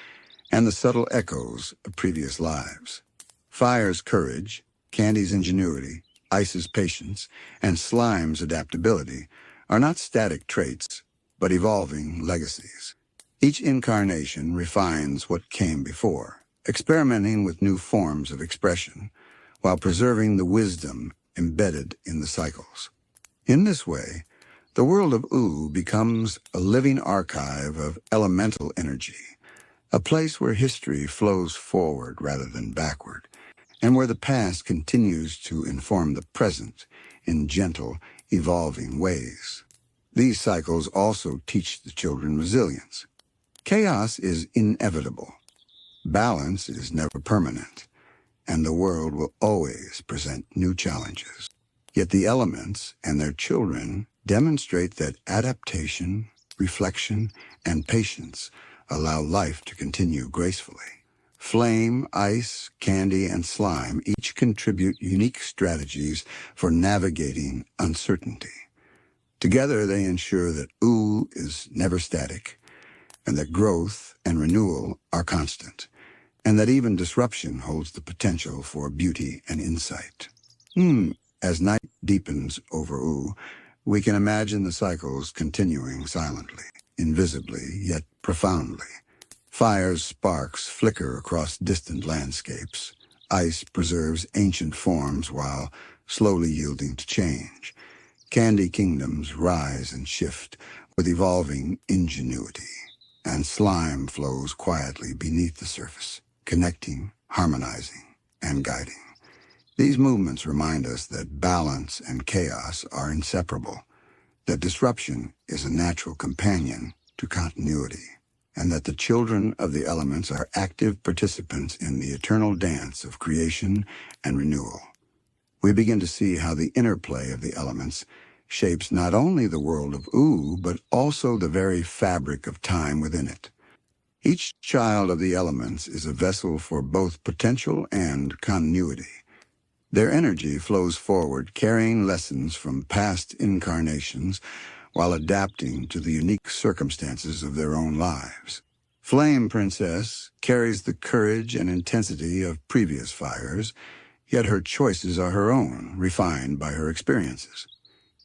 and the subtle echoes of previous lives. Fire's courage, Candy's ingenuity, Ice's patience, and Slime's adaptability are not static traits, but evolving legacies. Each incarnation refines what came before, experimenting with new forms of expression, while preserving the wisdom embedded in the cycles. In this way, the world of Ooh becomes a living archive of elemental energy, a place where history flows forward rather than backward, and where the past continues to inform the present in gentle, evolving ways. These cycles also teach the children resilience. Chaos is inevitable. Balance is never permanent, and the world will always present new challenges. Yet the elements and their children demonstrate that adaptation, reflection, and patience allow life to continue gracefully. Flame, Ice, Candy, and Slime each contribute unique strategies for navigating uncertainty. Together, they ensure that Ooh is never static, and that growth and renewal are constant, and that even disruption holds the potential for beauty and insight. As night deepens over Ooh, we can imagine the cycles continuing silently, invisibly, yet profoundly. Fire's sparks flicker across distant landscapes. Ice preserves ancient forms while slowly yielding to change. Candy kingdoms rise and shift with evolving ingenuity, and Slime flows quietly beneath the surface, connecting, harmonizing, and guiding. These movements remind us that balance and chaos are inseparable, that disruption is a natural companion to continuity, and that the children of the elements are active participants in the eternal dance of creation and renewal. We begin to see how the interplay of the elements shapes not only the world of Ooh, but also the very fabric of time within it. Each child of the elements is a vessel for both potential and continuity. Their energy flows forward, carrying lessons from past incarnations while adapting to the unique circumstances of their own lives. Flame Princess carries the courage and intensity of previous fires, yet her choices are her own, refined by her experiences.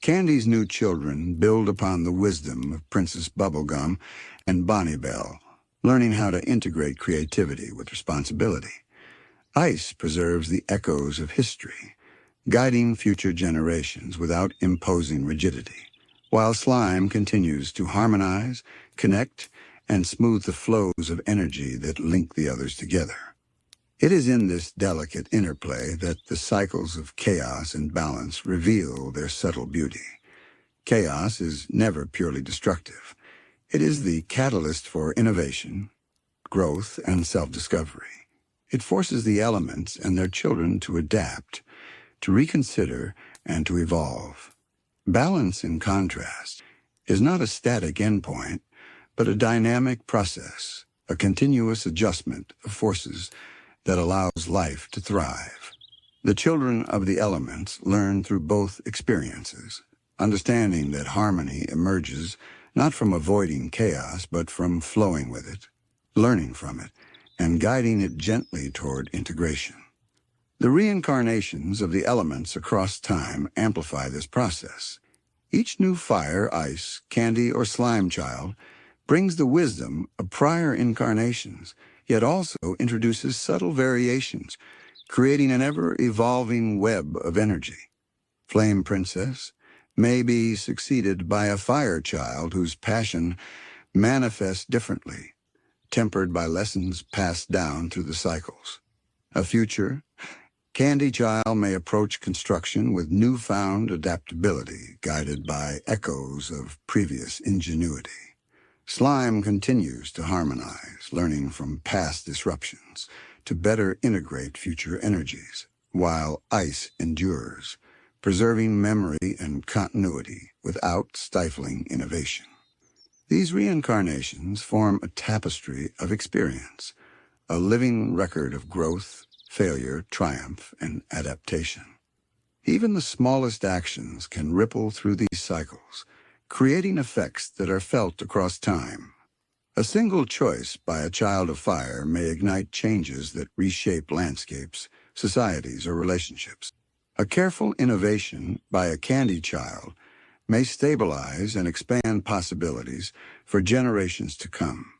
Candy's new children build upon the wisdom of Princess Bubblegum and Bonniebell, learning how to integrate creativity with responsibility. Ice preserves the echoes of history, guiding future generations without imposing rigidity, while Slime continues to harmonize, connect, and smooth the flows of energy that link the others together. It is in this delicate interplay that the cycles of chaos and balance reveal their subtle beauty. Chaos is never purely destructive. It is the catalyst for innovation, growth, and self-discovery. It forces the elements and their children to adapt, to reconsider, and to evolve. Balance, in contrast, is not a static endpoint, but a dynamic process, a continuous adjustment of forces that allows life to thrive. The children of the elements learn through both experiences, understanding that harmony emerges not from avoiding chaos, but from flowing with it, learning from it, and guiding it gently toward integration. The reincarnations of the elements across time amplify this process. Each new fire, ice, candy, or slime child brings the wisdom of prior incarnations, yet also introduces subtle variations, creating an ever-evolving web of energy. Flame Princess may be succeeded by a fire child whose passion manifests differently, tempered by lessons passed down through the cycles. A future Candy Child may approach construction with newfound adaptability, guided by echoes of previous ingenuity. Slime continues to harmonize, learning from past disruptions to better integrate future energies, while Ice endures, preserving memory and continuity without stifling innovation. These reincarnations form a tapestry of experience, a living record of growth, failure, triumph, and adaptation. Even the smallest actions can ripple through these cycles, creating effects that are felt across time. A single choice by a child of fire may ignite changes that reshape landscapes, societies, or relationships. A careful innovation by a candy child may stabilize and expand possibilities for generations to come.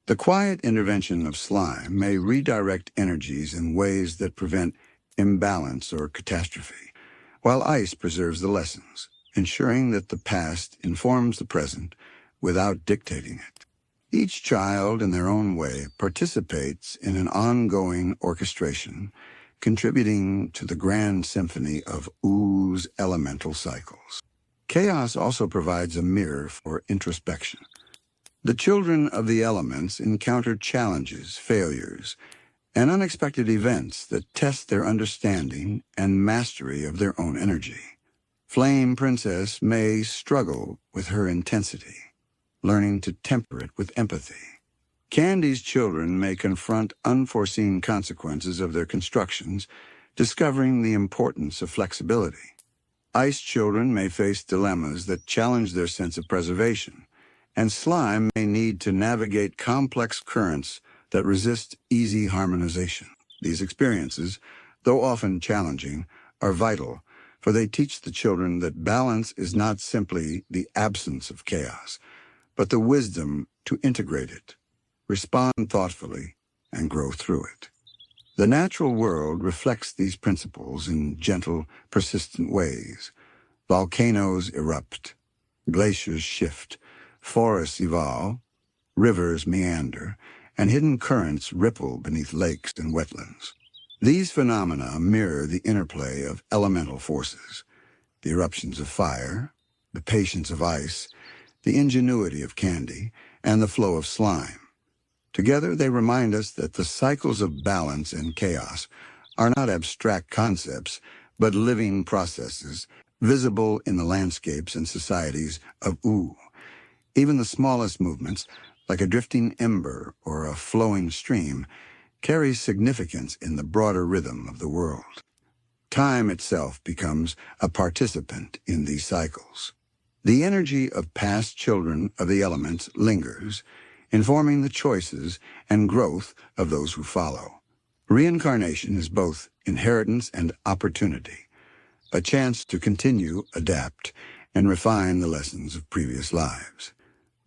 The quiet intervention of slime may redirect energies in ways that prevent imbalance or catastrophe, while Ice preserves the lessons, ensuring that the past informs the present without dictating it. Each child, in their own way, participates in an ongoing orchestration, contributing to the grand symphony of Oo's elemental cycles. Chaos also provides a mirror for introspection. The children of the elements encounter challenges, failures, and unexpected events that test their understanding and mastery of their own energy. Flame Princess may struggle with her intensity, learning to temper it with empathy. Candy's children may confront unforeseen consequences of their constructions, discovering the importance of flexibility. Ice children may face dilemmas that challenge their sense of preservation, and Slime may need to navigate complex currents that resist easy harmonization. These experiences, though often challenging, are vital, for they teach the children that balance is not simply the absence of chaos, but the wisdom to integrate it, respond thoughtfully, and grow through it. The natural world reflects these principles in gentle, persistent ways. Volcanoes erupt, glaciers shift, forests evolve, rivers meander, and hidden currents ripple beneath lakes and wetlands. These phenomena mirror the interplay of elemental forces, the eruptions of fire, the patience of ice, the ingenuity of candy, and the flow of slime. Together, they remind us that the cycles of balance and chaos are not abstract concepts, but living processes, visible in the landscapes and societies of Oo. Even the smallest movements, like a drifting ember or a flowing stream, carry significance in the broader rhythm of the world. Time itself becomes a participant in these cycles. The energy of past children of the elements lingers, informing the choices and growth of those who follow. Reincarnation is both inheritance and opportunity, a chance to continue, adapt, and refine the lessons of previous lives.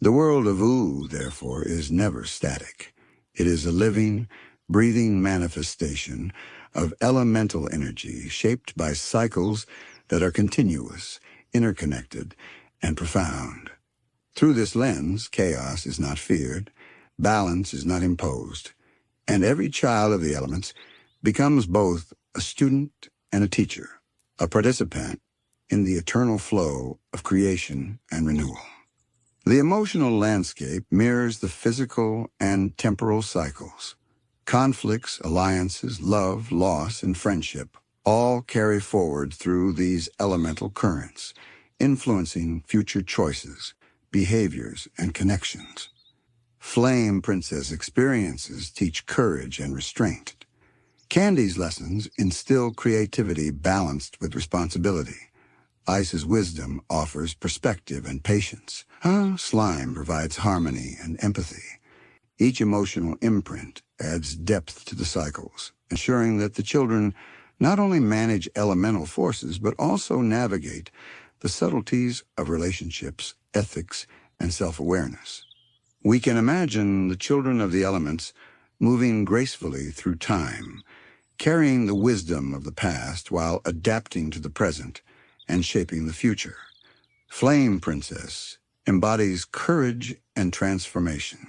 The world of Oo, therefore, is never static. It is a living, breathing manifestation of elemental energy shaped by cycles that are continuous, interconnected, and profound. Through this lens, chaos is not feared, balance is not imposed, and every child of the elements becomes both a student and a teacher, a participant in the eternal flow of creation and renewal. The emotional landscape mirrors the physical and temporal cycles. Conflicts, alliances, love, loss, and friendship all carry forward through these elemental currents, influencing future choices, behaviors, and connections. Flame Princess experiences teach courage and restraint. Candy's lessons instill creativity balanced with responsibility. Ice's wisdom offers perspective and patience. Slime provides harmony and empathy. Each emotional imprint adds depth to the cycles, ensuring that the children not only manage elemental forces, but also navigate the subtleties of relationships, ethics, and self-awareness. We can imagine the children of the elements moving gracefully through time, carrying the wisdom of the past while adapting to the present and shaping the future. Flame Princess embodies courage and transformation,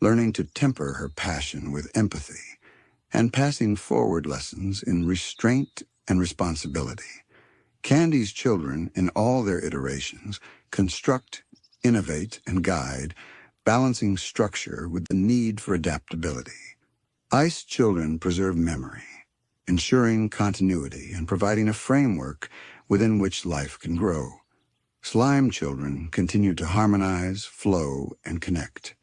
learning to temper her passion with empathy and passing forward lessons in restraint and responsibility. Candy's children, in all their iterations, construct, innovate, and guide, balancing structure with the need for adaptability. Ice children preserve memory, ensuring continuity and providing a framework within which life can grow. Slime children continue to harmonize, flow, and connect,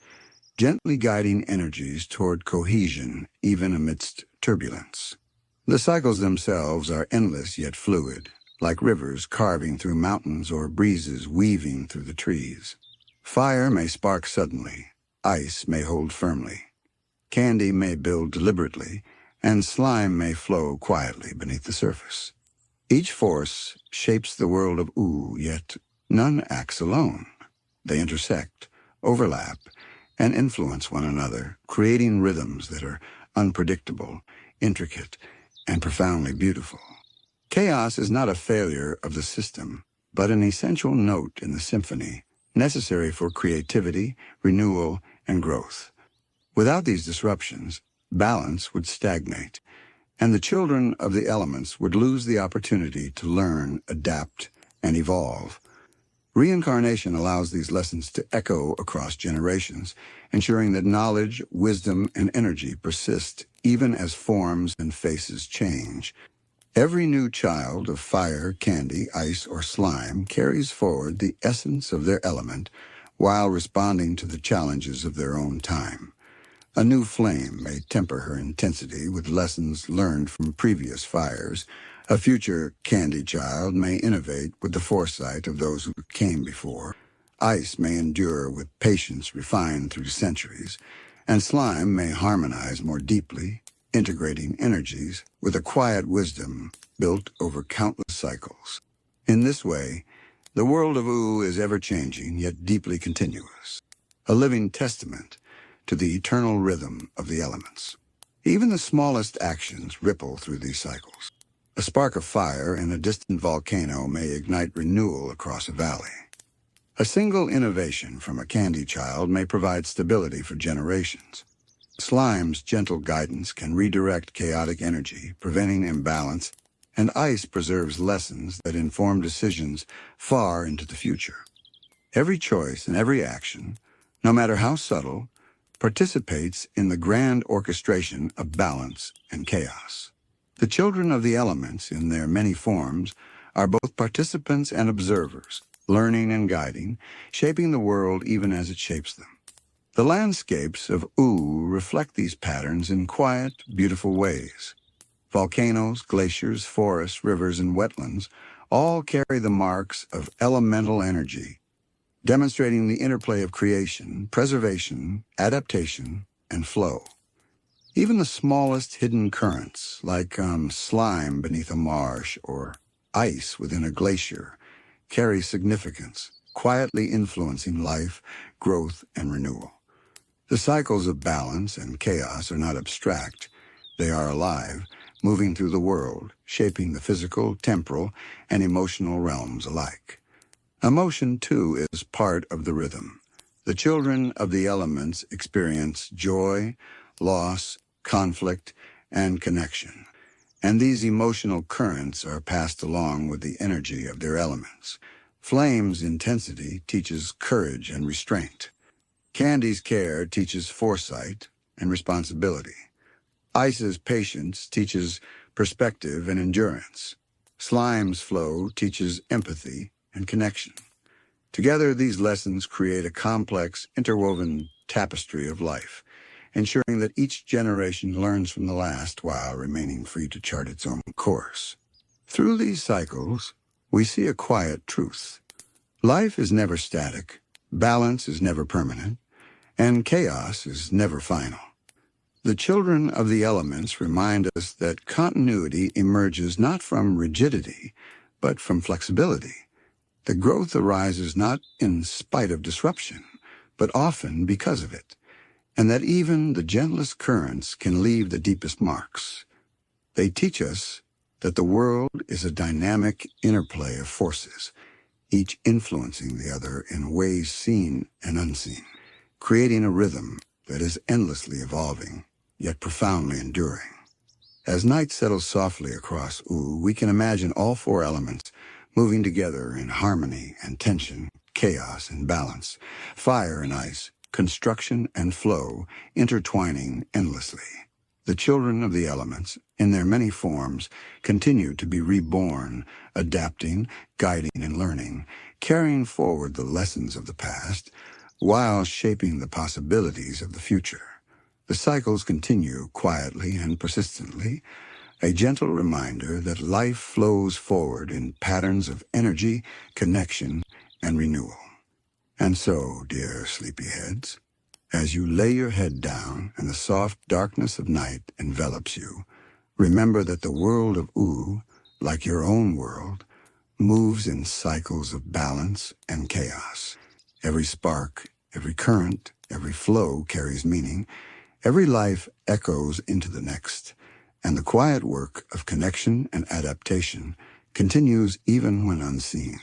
gently guiding energies toward cohesion even amidst turbulence. The cycles themselves are endless yet fluid, like rivers carving through mountains or breezes weaving through the trees. Fire may spark suddenly, ice may hold firmly, candy may build deliberately, and slime may flow quietly beneath the surface. Each force shapes the world of ooh, yet none acts alone. They intersect, overlap, and influence one another, creating rhythms that are unpredictable, intricate, and profoundly beautiful. Chaos is not a failure of the system, but an essential note in the symphony, necessary for creativity, renewal, and growth. Without these disruptions, balance would stagnate, and the children of the elements would lose the opportunity to learn, adapt, and evolve. Reincarnation allows these lessons to echo across generations, ensuring that knowledge, wisdom, and energy persist even as forms and faces change. Every new child of fire, candy, ice, or slime carries forward the essence of their element while responding to the challenges of their own time. A new flame may temper her intensity with lessons learned from previous fires. A future candy child may innovate with the foresight of those who came before. Ice may endure with patience refined through centuries, and slime may harmonize more deeply, integrating energies with a quiet wisdom built over countless cycles. In this way, the world of ooh is ever-changing yet deeply continuous, a living testament to the eternal rhythm of the elements. Even the smallest actions ripple through these cycles. A spark of fire in a distant volcano may ignite renewal across a valley. A single innovation from a candy child may provide stability for generations. Slime's gentle guidance can redirect chaotic energy, preventing imbalance, and ice preserves lessons that inform decisions far into the future. Every choice and every action, no matter how subtle, participates in the grand orchestration of balance and chaos. The children of the elements, in their many forms, are both participants and observers, learning and guiding, shaping the world even as it shapes them. The landscapes of ooh reflect these patterns in quiet, beautiful ways. Volcanoes, glaciers, forests, rivers, and wetlands all carry the marks of elemental energy, demonstrating the interplay of creation, preservation, adaptation, and flow. Even the smallest hidden currents, like slime beneath a marsh or ice within a glacier, carry significance, quietly influencing life, growth, and renewal. The cycles of balance and chaos are not abstract. They are alive, moving through the world, shaping the physical, temporal, and emotional realms alike. Emotion, too, is part of the rhythm. The children of the elements experience joy, loss, conflict, and connection. And these emotional currents are passed along with the energy of their elements. Flame's intensity teaches courage and restraint. Candy's care teaches foresight and responsibility. Ice's patience teaches perspective and endurance. Slime's flow teaches empathy and connection. Together, these lessons create a complex, interwoven tapestry of life, ensuring that each generation learns from the last while remaining free to chart its own course. Through these cycles, we see a quiet truth. Life is never static, balance is never permanent, and chaos is never final. The children of the elements remind us that continuity emerges not from rigidity, but from flexibility. The growth arises not in spite of disruption, but often because of it, and that even the gentlest currents can leave the deepest marks. They teach us that the world is a dynamic interplay of forces, each influencing the other in ways seen and unseen, creating a rhythm that is endlessly evolving, yet profoundly enduring. As night settles softly across we can imagine all four elements moving together in harmony and tension, chaos and balance, fire and ice, construction and flow, intertwining endlessly. The children of the elements, in their many forms, continue to be reborn, adapting, guiding, and learning, carrying forward the lessons of the past, while shaping the possibilities of the future. The cycles continue quietly and persistently, a gentle reminder that life flows forward in patterns of energy, connection, and renewal. And so, dear sleepyheads, as you lay your head down and the soft darkness of night envelops you, remember that the world of like your own world, moves in cycles of balance and chaos. Every spark, every current, every flow carries meaning. Every life echoes into the next, and the quiet work of connection and adaptation continues even when unseen.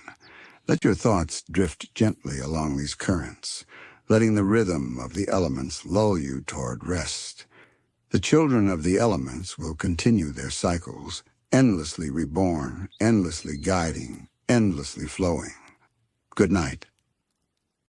Let your thoughts drift gently along these currents, letting the rhythm of the elements lull you toward rest. The children of the elements will continue their cycles, endlessly reborn, endlessly guiding, endlessly flowing. Good night.